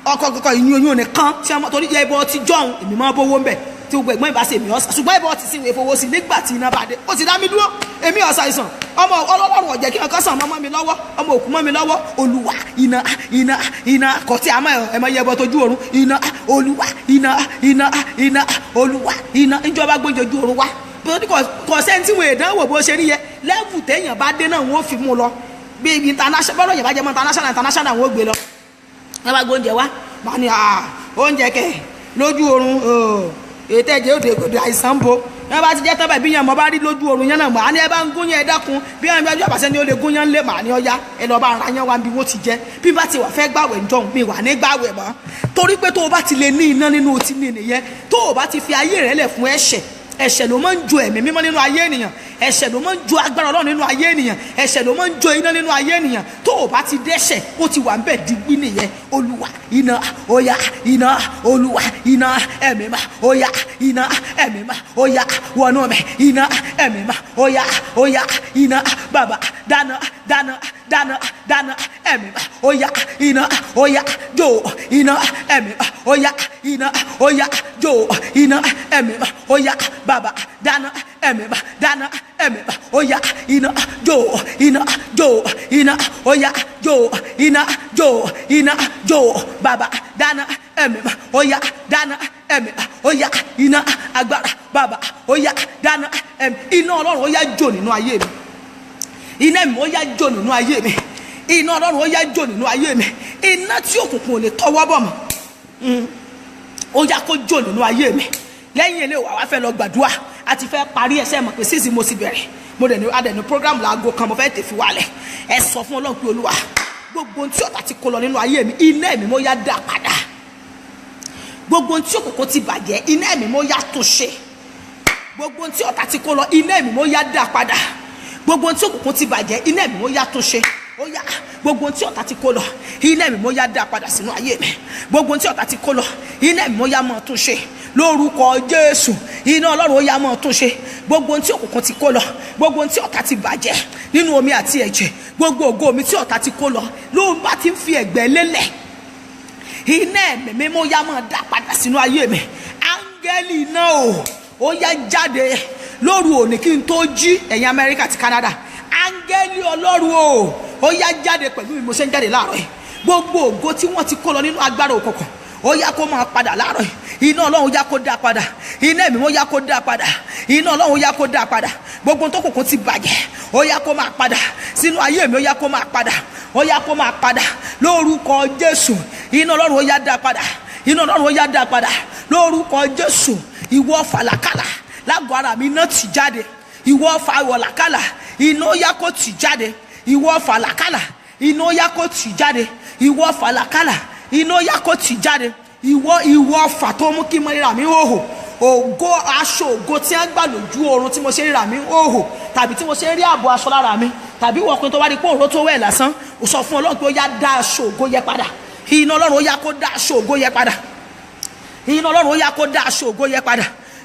A: ọkọ̀ kọ̀kọ̀ ìyún nìkan tí a mọ̀ torí jẹ́ ẹbọ ti jọ̀hún èmi máa bówó ń bẹ̀ tí gbogbo ẹ̀gbọ́n ìbá ṣe mi ọ̀sà. Ṣùgbọ́n ẹbọ ti sí ìwé fowó sí nígbà tí iná bá dé ó ti dá mi dúró, èmi ọ̀sà ìsàn ọmọ ọlọ́run ọ̀jẹ̀ kí ọkọ̀ sàn mọ́ mi lọ́wọ́, ọmọ òkú mọ́ mi lọ́wọ́. Olúwa iná kọ̀ tí a mọ̀ ẹ̀mọ yẹ ẹbọ tójú ọ̀run iná, Olúwa iná, Olúwa iná. Ìjọba gbóúnjẹ ojú ọ̀run wá kò sẹ́ni tí wọ́n èdè wò bó ṣe rí yẹ lẹ́bù téèyàn bá dé náà wọ́n fi mú lọ bí international bọ́lọ̀ yẹn bá jẹ́ mọ́ international wọ́n gbé lọ. Wọ́n bá gbóúnjẹ wá, màá ní oúnjẹ kẹ lójú oorun ètò ẹ̀jẹ̀ òde àìsàn bo. Wọ́n bá ti jẹ́ tọ́ba ìbí yẹn mo bá rí lójú oorun yẹn náà, màá ní ẹ bá ń gún yẹn ẹ dákun bí wọ́n gbájú àbàṣẹ́ ni ó lè gún yẹn lé, màá ní ọya ẹ lọ́ọ́ bá ara yẹn wá bí wọ́n ti jẹ́. Bí bá ti wà fẹ́ gbàwẹ̀ ńjọ́ mi wà ní gbàwẹ̀ mọ́, torí pé tó o bá ti lè ní iná nínú otí ní nìyẹn, tó o bá ti fi ayé rẹ̀ lẹ̀ fún ẹ̀ṣẹ̀ ló máa ń jo ẹ̀mí mímọ́ nínú ayé ènìyàn, ẹ̀ṣẹ̀ ló máa ń jo agbára Ọlọ́run nínú ayé ènìyàn, ẹ̀ṣẹ̀ ló máa ń jo iná nínú ayé ènìyàn. Tó o bá ti dẹ́ṣẹ̀ ó ti wà ń bẹ̀ digbí nìyẹn. Olúwa iná óyá iná, Olúwa iná ẹ̀mí mímọ́ óyá iná ẹ̀mí mímọ́ óyá wọnú mi iná ẹ̀mí mímọ́ óyá iná bàbá dáná ẹ̀mí mímọ́ óyá iná óyá jó iná ẹ̀mí mímọ́ óyá iná óyá jó iná ẹ̀mí mímọ́ óyá bàbá dáná ẹ̀mí mímọ́ dáná ẹ̀mí mímọ́ óyá iná jó iná óyá jó bàbá dáná ẹ̀mí mímọ́ óyá dáná ẹ̀mí mímọ́ óyá iná agbára bàbá óyá dáná ẹ̀mí. Iná Ọlọ́run óyá jó nínú ayé mi, iná mi óyá jó nínú ayé mi, iná Ọlọ́run óyá jó nínú ayé mi. Iná tí òkùnkùn ò lè tọwọ́ bọ̀ mọ́ óyá kó jó nínú ayé mi. Lẹ́yìn ilé wa fẹ́ lọ gbàdúrà àti fẹ́ parí ẹsẹ̀ mọ̀ pé sísì mo sì bẹ̀rẹ̀ mo dẹ̀ ní adẹ̀nu program laago kan mo fẹ́ tẹ̀ fi wálẹ̀. Ẹ sọ fún Ọlọ́run pé Olúwa gbogbo ohun tí ọ̀tá ti kó lọ nínú ayé mi iná ẹ̀mí mo yá dá padà. Gbogbo ohun tí òkùnkùn ti bàjẹ́ iná ẹ̀mí mo yá tún ṣe. Gbogbo ohun tí ọ̀tá ti kó lọ iná ẹ̀mí mo yá dá padà. Gbogbo ohun tí òkùnkùn ti bàjẹ́ iná ẹ̀mí mo yá tún ṣe. Ó yá gbogbo ohun tí ọ̀tá ti kó lọ iná ẹ̀mí mo yá dá padà sínú ayé mi. Gbogbo ohun tí ọ̀tá ti kó lọ iná ẹ̀mí mo yá mọ́ tún ṣe lórúkọ Jésù. Iná Ọlọ́run ó yá mọ́ tún ṣe gbogbo ohun tí òkùnkùn ti kó lọ, gbogbo ohun tí ọ̀tá ti bàjẹ́ nínú omi àti ẹ̀jẹ̀, gbogbo ògo mi tí ọ̀tá ti kó lọ ló bá ti ń fi ẹ̀gbẹ́ lélẹ̀. Iná ẹ̀mí mímọ́ yá mọ́ dá padà sínú ayé mi. Áńgẹ́lì náà ó yá jáde lóru òní kí n tó jí, ẹ̀yin Amẹ́ríkà àti Canada. Áńgẹ́lì Ọlọ́run ó yá jáde pẹ̀lú mi mo ṣe ń jáde láàárọ̀ yìí. Gbogbo ògo tí wọ́n ti kó lọ nínú agbára òkùnkùn ó yá kó máa padà láàárọ̀ yìí. Iná Ọlọ́run yá kó dá padà, iná ẹ̀mí ó yá kó dá padà, iná Ọlọ́run yá kó dá padà. Gbogbo tó kùnkùn ti bàjẹ́ ó yá kó máa padà sínú ayé mi, ó yá kó máa padà, ó yá kó máa padà lórúkọ Jésù. Iná Ọlọ́run ó yá dá padà, iná Ọlọ́run ó yá dá padà lórúkọ Jésù. Ìwọ fàlàkàlà lágọ̀ọ́ ara mi iná tì jáde, ìwọ fàwọ̀làkàlà iná ó yá kó tì jáde, ìwọ fàlàkàlà iná ó yá kó tì jáde, ìwọ fàlàkàlà iná ó yá kó tì jáde, ìwọ fà tó mú kí mo ríra mi hòhò, ògo aṣọ ògo tí wọ́n gbà lójú oorun tí mo ṣe ríra mi hòhò, tàbí tí mo ṣe rí ààbò aṣọ lára mi, tàbí wọ́pin tó wá rí pé òun ló tó wẹ̀ lásán, ó sọ fún Ọlọ́run pé ó yá dá aṣọ ògo yẹ padà. Iná Ọlọ́run ó yá kó dá aṣọ ògo yẹ padà, iná Ọlọ́run ó yá kó dá aṣọ ògo yẹ padà,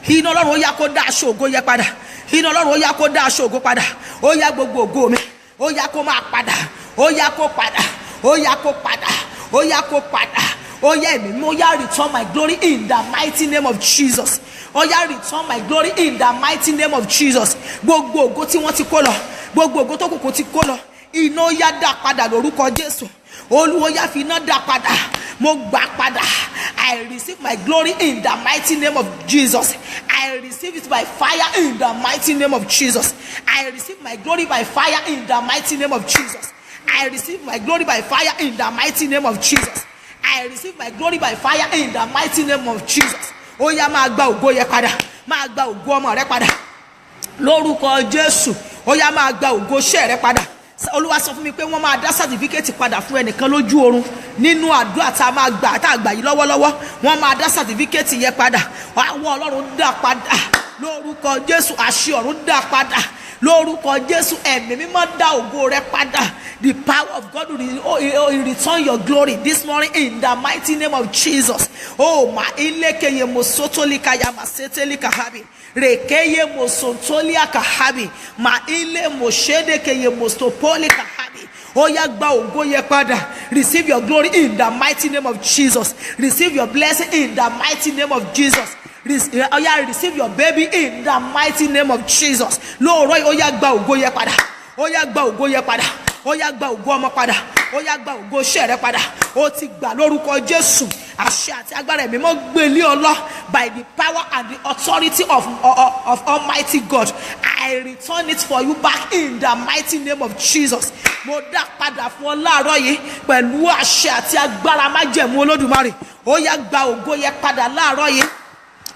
A: iná Ọlọ́run ó yá kó dá aṣọ ògo yẹ padà, iná Ọlọ́run ó yá kó dá aṣọ ògo padà. Ó yá gbogbo ògo mi, ó yá kó máa padà, ó yá kó padà, ó yá kó padà, ó yá kó padà, ó yá ẹ̀mí mi, ó yá return my glory in the mighty name of Jesus. Ó yá return my glory in the mighty name of Jesus. Gbogbo ògo tí wọ́n ti kó lọ, gbogbo ògo tó kù ti kó lọ, iná ó yá dá padà lórúkọ Jésù. Olúwa yá fi iná dá padà, mo gbà padà. I receive my glory in the mighty name of Jesus. I receive it by fire in the mighty name of Jesus. I receive my glory by fire in the mighty name of Jesus. I receive my glory by fire in the mighty name of Jesus. I receive my glory by fire in the mighty name of Jesus. Ó yá máa gba ògo yẹ padà, máa gba ògo ọmọ rẹ padà lórúkọ Jésù. Ó yá máa gba ògo iṣẹ́ rẹ padà. Olúwa sọ fún mi pé wọ́n máa dá certificate padà fún ẹnìkan lójú oorun nínú àdúrà tá a máa gbà tá a gbà yìí lọ́wọ́lọ́wọ́. Wọ́n máa dá certificate yẹn padà, àwọn Ọlọ́run dá padà lórúkọ Jésù. Àṣẹ ọ̀run dá padà lórúkọ Jésù. Ẹ̀mí mímọ́ dá ògo rẹ padà. The power of God will return your glory this morning in the mighty name of Jesus. Oh ma ilekeye mosotolika ya masetelika habi. Rekeye mosontolia kahabi. Ma ile moshedekeye mostopolika habi. Oh ya gba ògo yẹ padà. Receive your glory in the mighty name of Jesus. Receive your blessing in the mighty name of Jesus. Oh ya receive your baby in the mighty name of Jesus. Lóòrọ̀ yìí, oh ya gba ògo yẹ padà. Ó yá gba ògo yẹ padà, ó yá gba ògo ọmọ padà, ó yá gba ògo iṣẹ́ rẹ padà. Ó ti gbà lórúkọ Jésù. Àṣẹ àti agbára ẹ̀mí mọ́ gbélé ọlọ́ by the power and the authority of Almighty God. I return it for you back in the mighty name of Jesus. Mo dá padà fún ọ láàárọ̀ yìí pẹ̀lú àṣẹ àti agbára májẹ̀mú Olódùmarè. Ó yá gba ògo yẹ padà láàárọ̀ yìí.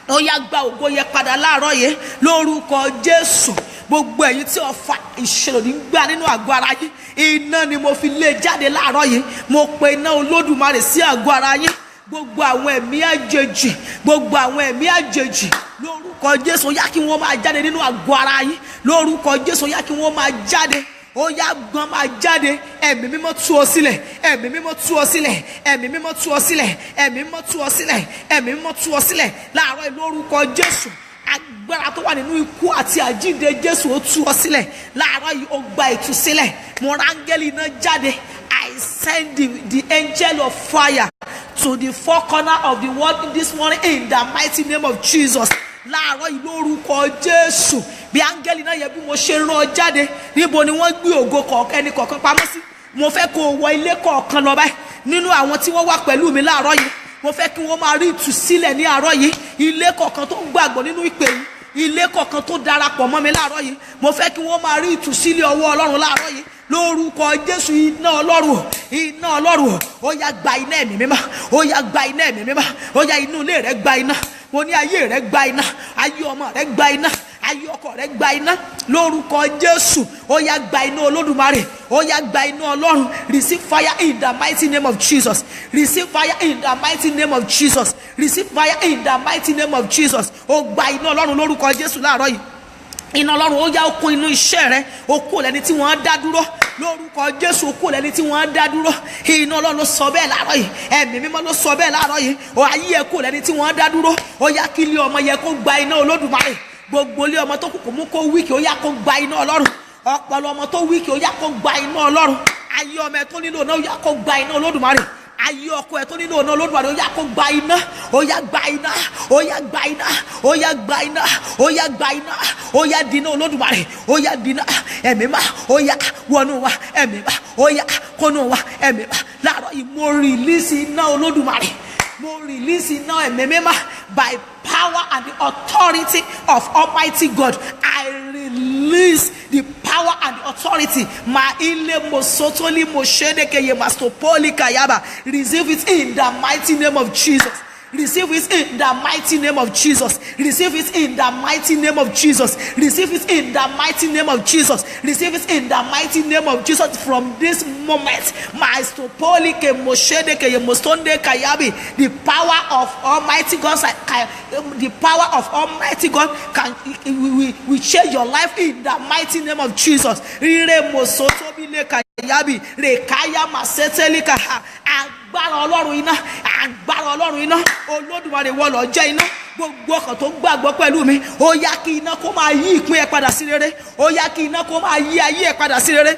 A: Ó yá gba ògo yẹ padà láàárọ̀ yìí lórúkọ Jésù. Gbogbo ẹ̀yin tí ọfà ìṣèlódì ń gbà nínú àgọ́ ara yín, iná ni mo fi lé jáde láàárọ̀ yìí. Mo pe iná Olódùmarè sí àgọ́ ara yín. Gbogbo àwọn ẹ̀mí àjèjì, gbogbo àwọn ẹ̀mí àjèjì lórúkọ Jésù, ó yá kí wọ́n máa jáde nínú àgọ́ ara yín. Lórúkọ Jésù, ó yá kí wọ́n máa jáde. Ó yá gbọ́n máa jáde. Ẹ̀mí mímọ́ tú ọ sílẹ̀, ẹ̀mí mímọ́ tú ọ sílẹ̀, ẹ̀mí mímọ́ tú ọ sílẹ̀, ẹ̀mí mímọ́ tú ọ sílẹ̀, ẹ̀mí mímọ́ tú ọ sílẹ̀ láàárọ̀ yìí lórúkọ Jésù. Agbára tó wà nínú ikú àti àjíǹde Jésù ó tú ọ sílẹ̀ láàárọ̀ yìí. Ó gba ìtúsílẹ̀. Mo rán áńgẹ́lì náà jáde. I send the angel of fire to the four corners of the world this morning in the mighty name of Jesus. Láàárọ̀ yìí lórúkọ Jésù. Bí áńgẹ́lì náà yẹ bí mo ṣe rán ọ jáde, níbo ni wọ́n gbé ògo kọ̀ọ̀kan ẹni kọ̀ọ̀kan pamọ́ sí. Mo fẹ́ kó o wọ ilé kọ̀ọ̀kan lọ báyìí nínú àwọn tí wọ́n wà pẹ̀lú mi láàárọ̀ yìí. Mo fẹ́ kí wọ́n máa rí ìtúsílẹ̀ ní àárọ̀ yìí. Ilé kọ̀ọ̀kan tó ń gbàgbọ́ nínú ìpè yìí, ilé kọ̀ọ̀kan tó darapọ̀ mọ́ mi láàárọ̀ yìí, mo fẹ́ kí wọ́n máa rí ìtúsílẹ̀ ọwọ́ Ọlọ́run láàárọ̀ yìí lórúkọ Jésù. Iná Ọlọ́run, iná Ọlọ́run, ó yá gba iná ẹ̀mí mímọ́, ó yá gba iná ẹ̀mí mímọ́, ó yá inú ilé rẹ gba iná. Mo ní ayé rẹ gba iná, ayé ọmọ rẹ gba iná, ayé ọkọ rẹ gba iná lórúkọ Jésù. Ó yá gba iná Olódùmarè, ó yá gba iná Ọlọ́run. Receive fire in the mighty name of Jesus. Receive fire in the mighty name of Jesus. Receive fire in the mighty name of Jesus. Ó gba iná Ọlọ́run lórúkọ Jésù láàárọ̀ yìí. Iná Ọlọ́run ó yá ó kún inú iṣẹ́ rẹ, ó kú lẹ́ni tí wọ́n dá dúró lórúkọ Jésù, ó kú lẹ́ni tí wọ́n dá dúró. Iná Ọlọ́run ló sọ bẹ́ẹ̀ láàárọ̀ yìí, ẹ̀mí mímọ́ ló sọ bẹ́ẹ̀ láàárọ̀ yìí. Ó ayé ẹ kú lẹ́ni tí wọ́n dá dúró. Ó yá kí ilé ọmọ yẹ kó gba iná Olódùmarè. Gbogbo ilé ọmọ tó kù kò mú kó wíìkì, ó yá kó gba iná Ọlọ́run. Ọpọlọ ọmọ tó wíìkì, ó yá kó gba iná Ọlọ́run. Ayé ọmọ ẹ tó nílò náà, ó yá kó gba iná Olódùmarè. Ayé ọkọ ẹ tó nílò náà Olódùmarè, ó yá kó gba iná, ó yá gba iná, ó yá gba iná, ó yá gba iná, ó yá gba iná, ó yá dínà Olódùmarè, ó yá dínà ẹ̀mí mímọ́, ó yá wọnú wa ẹ̀mí mímọ́, ó yá kónú wa ẹ̀mí mímọ́. Láàárọ̀ yìí mo release iná Olódùmarè, mo release iná ẹ̀mí mímọ́ by power and the authority of Almighty God. I release the power and the authority authority. Ma ile mosotoli moshedeke ye mastopoli kayaba. Receive it in the mighty name of Jesus. Receive it in the mighty name of Jesus. Receive it in the mighty name of Jesus. Receive it in the mighty name of Jesus. Receive it in the mighty name of Jesus. From this moment, my stopolike moshedeke ye mostonde kayabi, the power of Almighty God, the power of Almighty God can we change your life in the mighty name of Jesus. Rire mosotobile kayabi, rekaya masetelika. Agbára Ọlọ́run iná, agbára Ọlọ́run iná, Olódùmarè wọ lọ jẹ́ iná. Gbogbo ọkàn tó gbàgbọ́ pẹ̀lú mi, ó yá kí iná kó máa yí ìpín ẹ padà sí rere. Ó yá kí iná kó máa yí ayé ẹ padà sí rere.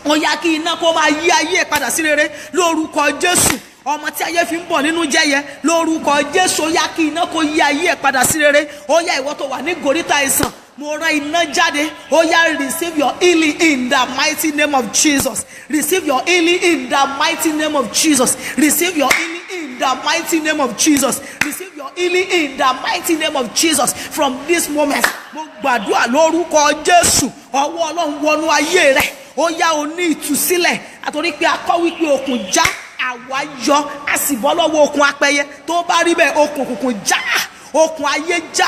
A: Ó yá kí iná kó máa yí ayé ẹ padà sí rere. Lórúkọ Jésù. Ọmọ tí ayé fi ń bọ̀ nínú jẹ́yẹ, lórúkọ Jésù, ó yá kí iná kó yí ayé ẹ padà sí rere. Ó yá ìwọ tó wà ní gòríta àìsàn, mo rán iná jáde. Ó yá, receive your healing in the mighty name of Jesus. Receive your healing in the mighty name of Jesus. Receive your healing in the mighty name of Jesus. Receive your healing in the mighty name of Jesus. From this moment, mo gbàdúrà lórúkọ Jésù, ọwọ́ Ọlọ́run wọnú ayé rẹ. Ó yá, o ní ìtúsílẹ̀, àtòrí pé a kọ wípé okùn já, àwa yọ, a sì bọ́ lọ́wọ́ okùn apẹyẹ. Tó bá rí bẹ́ẹ̀, okùn òkùnkùn já, okùn ayé já,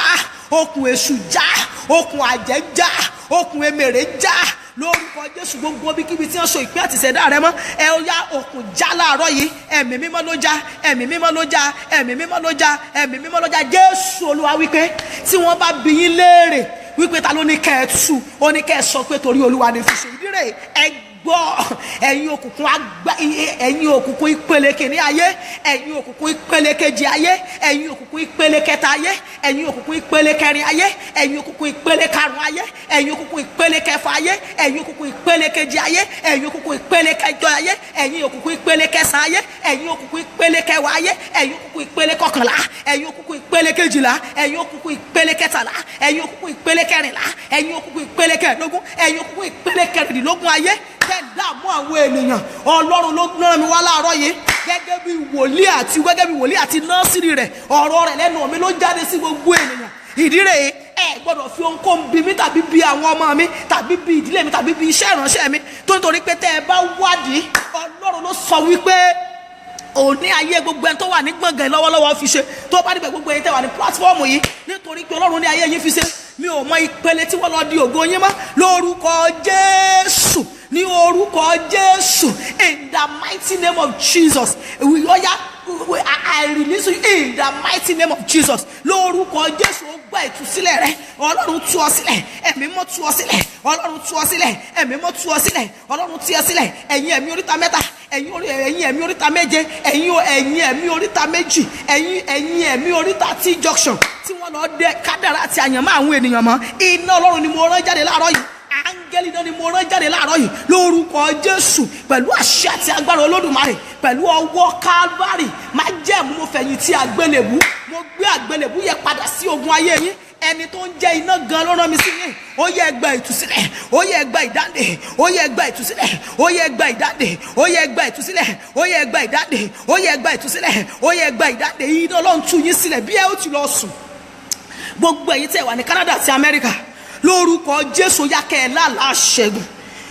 A: okùn èṣù já, okùn àjẹ́ já, okùn emèrè já. Lórúkọ Jésù, gbogbo bíkíbi tí wọ́n so ìpín àti ìṣẹ̀dá rẹ mọ́, ẹ ó yá okùn já láàárọ̀ yìí. Ẹ̀mí mímọ́ ló já, ẹ̀mí mímọ́ ló já, ẹ̀mí mímọ́ ló já, ẹ̀mí mímọ́ ló já. Jésù Olúwa wípé tí wọ́n bá bi yín léèrè wípé ta ló ní kẹ́ ẹ tú, ó ní kẹ́ ẹ sọ pé torí Olúwa ni fi ṣe. Ìdí rẹ̀ ẹ gbọ́, ẹ̀yin òkùnkùn àgbà, ẹ̀yin òkùnkùn ìpele kìíní ayé, ẹ̀yin òkùnkùn ìpele kejì ayé, ẹ̀yin òkùnkùn ìpele kẹta ayé, ẹ̀yin òkùnkùn ìpele kẹrin ayé, ẹ̀yin òkùnkùn ìpele karùn ayé, ẹ̀yin òkùnkùn ìpele kẹfà ayé, ẹ̀yin òkùnkùn ìpele kejì ayé, ẹ̀yin òkùnkùn ìpele kẹjọ ayé, ẹ̀yin òkùnkùn ìpele kẹsàn ayé, ẹ̀yin òkùnkùn ìpele kẹwàá ayé, ẹ̀yin òkùnkùn ìpele kọkànlá, ẹ̀yin òkùnkùn ìpele kejìlá, ẹ̀yin òkùnkùn ìpele kẹtàlá, ẹ̀yin òkùnkùn ìpele kẹrìnlá, ẹ̀yin òkùnkùn ìpele kẹẹ̀dógún, ẹ̀yin òkùnkùn ìpele kẹrìndínlógún ayé tẹ́ dààmú àwọn ènìyàn. Ọlọ́run ló rán mi wá láàárọ̀ yìí gẹ́gẹ́ bí wòlíì àti nọ́ọ̀sìrì rẹ̀. Ọ̀rọ̀ rẹ̀ lẹ́nu mi ló jáde sí gbogbo ènìyàn. Ìdí rẹ̀ ẹ gbọ́dọ̀ fi ohunkóhun bí mi tàbí bí àwọn ọmọ mi tàbí bí ìdílé mi tàbí bí iṣẹ́ ìránṣẹ́ mi, tó nítorí pé tẹ́ ẹ bá wádìí, Ọlọ́run ló sọ wípé òní ayé gbogbo ẹni tó wà ní gbọ̀ngàn lọ́wọ́lọ́wọ́ fi ṣe. Tó bá dìbẹ̀ gbogbo ẹni tẹ́ wà ní pílátífọ́ọ̀mù yìí, nítorí pé Ọlọ́run ní ayé yín fi ṣe. Mi ò mọ ìpele tí wọ́n lọ di ògo yín mọ́. Lórúkọ Jésù, ní orúkọ Jésù, in the mighty name of Jesus, I release you in the mighty name of Jesus. Lórúkọ Jésù, ó gba ìtúsílẹ̀ rẹ. Ọlọ́run tú ọ sílẹ̀, ẹ̀mí mọ́ tú ọ sílẹ̀, Ọlọ́run tú ọ sílẹ̀, ẹ̀mí mọ́ tú ọ sílẹ̀, Ọlọ́run tú ọ sílẹ̀. Ẹ̀yin ẹ̀mí oríta mẹ́ta, ẹ̀yin ẹ̀mí oríta méje, ẹ̀yin ẹ̀mí oríta méjì, ẹ̀yin ẹ̀mí oríta T junction tí wọ́n lọ dé kádàrá àti àyànmọ́ àwọn ènìyàn mọ́. Iná Ọlọ́run ni mo rán jáde láàárọ̀ yìí. Áńgẹ́lì náà ni mo rán jáde láàárọ̀ yìí lórúkọ Jésù, pẹ̀lú àṣẹ àti agbára Olódùmarè, pẹ̀lú ọwọ́ Kálvárì. Má jẹ̀mú, mo fẹ̀yìntì àgbélébù, mo gbé àgbélébù yẹ padà sí ogun ayé yín. Ẹni tó ń jẹ́ iná gan ló rán mi sí yín. Ó yẹ gba ìtúsílẹ̀, ó yẹ gba ìdáǹdè, ó yẹ gba ìtúsílẹ̀, ó yẹ gba ìdáǹdè, ó yẹ gba ìtúsílẹ̀, ó yẹ gba ìdáǹdè, ó yẹ gba ìtúsílẹ̀, ó yẹ gba ìdáǹdè. Iná Ọlọ́run tú yín sílẹ̀ bí ẹ ó ti lọ sùn. Gbogbo ẹ̀yin tẹ́ wà ní Canada àti Amẹ́ríkà, lórúkọ Jésù, yá kẹ́ ẹ lálàá ṣẹ́gun.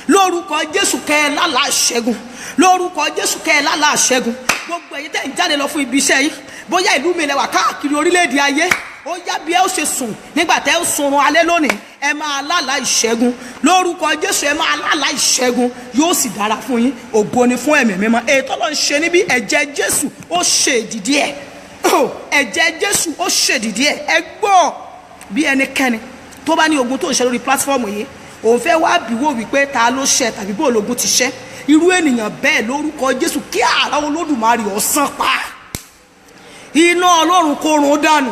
A: Lórúkọ Jésù, kẹ́ ẹ lálàá ṣẹ́gun. Lórúkọ Jésù, kẹ́ ẹ lálàá ṣẹ́gun. Gbogbo ẹ̀yin tẹ́ ń jáde lọ fún ibi iṣẹ́ yín, bóyá ìlú mi lẹ́wà káàkiri orílẹ̀-èdè ayé, ó yá bí ẹ ó ṣe sùn nígbà tẹ́ ó sunrun alẹ́ lónìí, ẹ máa lálàá ìṣẹ́gun. Lórúkọ Jésù, ẹ máa lálàá ìṣẹ́gun. Yóò sì dára fún yín. Ògo ni fún ẹ̀mí mímọ́. Ètò Ọlọ́run ṣe níbí, ẹ̀jẹ̀ Jésù ó ṣe ìdìdí ẹ̀. Ẹ̀jẹ̀ Jésù ó ṣe ìdìdí ẹ̀. Ẹ gbọ́, bí ẹnikẹ́ni tó bá ní ogun tó ń ṣe lórí pílátífọ́ọ̀mù yìí, òun fẹ́ wá bìwò wípé ta ló ṣe tàbí bó ológun ti ṣe, irú ènìyàn bẹ́ẹ̀ lórúkọ Jésù kí àrá Olódùmarè ọ̀sán pa, iná Ọlọ́run kó run dànù.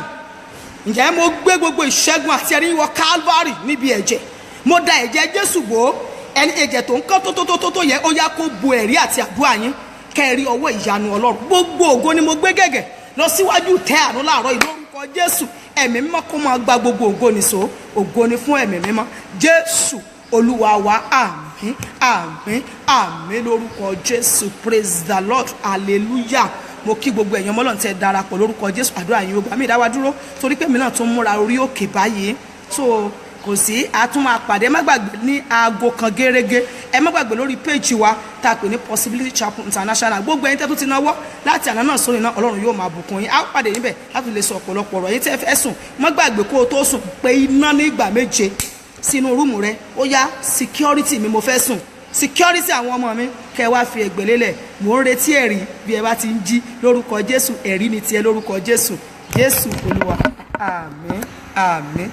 A: Ǹjẹ́ mo gbé gbogbo ìṣẹ́gun àti ẹ̀rí wọ Kálvárì níbi ẹ̀jẹ̀, mo da ẹ̀jẹ̀ Jésù bò, ẹni ẹ̀jẹ̀ tó ń kán tó yẹ, ó yá kó bo ẹ̀rí àti àdúrà yín, kẹ́ẹ̀rí ọwọ́ ìyanu Ọlọ́run. Gbogbo ògo ni mo gbé gẹ́gẹ́ lọ síwájú tẹ́ àánú láàárọ̀ yìí lórúkọ Jésù. Ẹ̀mí mímọ́ kó máa gba gbogbo ògo nìṣó. Ògo ni fún ẹ̀mí mímọ́. Jésù Olúwa wa, àmín, àmín, àmín lórúkọ Jésù. Praise the Lord, hallelujah. Mo kí gbogbo ẹ̀yàn mọ́lọ́n tẹ́ darapọ̀ lórúkọ Jésù. Àdúrà yín ó gbà mí ìdáwà dúró torí pé mi náà tún múra orí òkè báyìí. So kò sí, a tún máa pàdé. Ẹ má gbàgbé ní aago kan gẹ́rẹ́gẹ́, ẹ má gbàgbé lórí péjì wa tá a pè ní Possibility Chapel International. Gbogbo ẹ̀yin tẹ́ tó ti náwó láti àná náà sórí náà, Ọlọ́run yóò máa bùkún yín. A ó pàdé níbẹ̀ láti lè sọ ọ̀pọ̀lọpọ̀ ọ̀rọ̀. Ẹ̀yin tẹ́ fẹ́ sùn, má gbàgbé kó o tó sùn pé iná ní ìgbà 7 sínú rúùmù rẹ. Ó yá, security mi mo fẹ́ sùn, security àwọn ọmọ mi, kẹ́ wá fi ẹ̀gbẹ́ lélẹ̀. Mò ń retí ẹ̀rí bí ẹ bá ti ń jí lórúkọ Jésù. Ẹ̀rí ni tiẹ̀ lórúkọ Jésù. Jésù Olúwa. Àmín, àmín.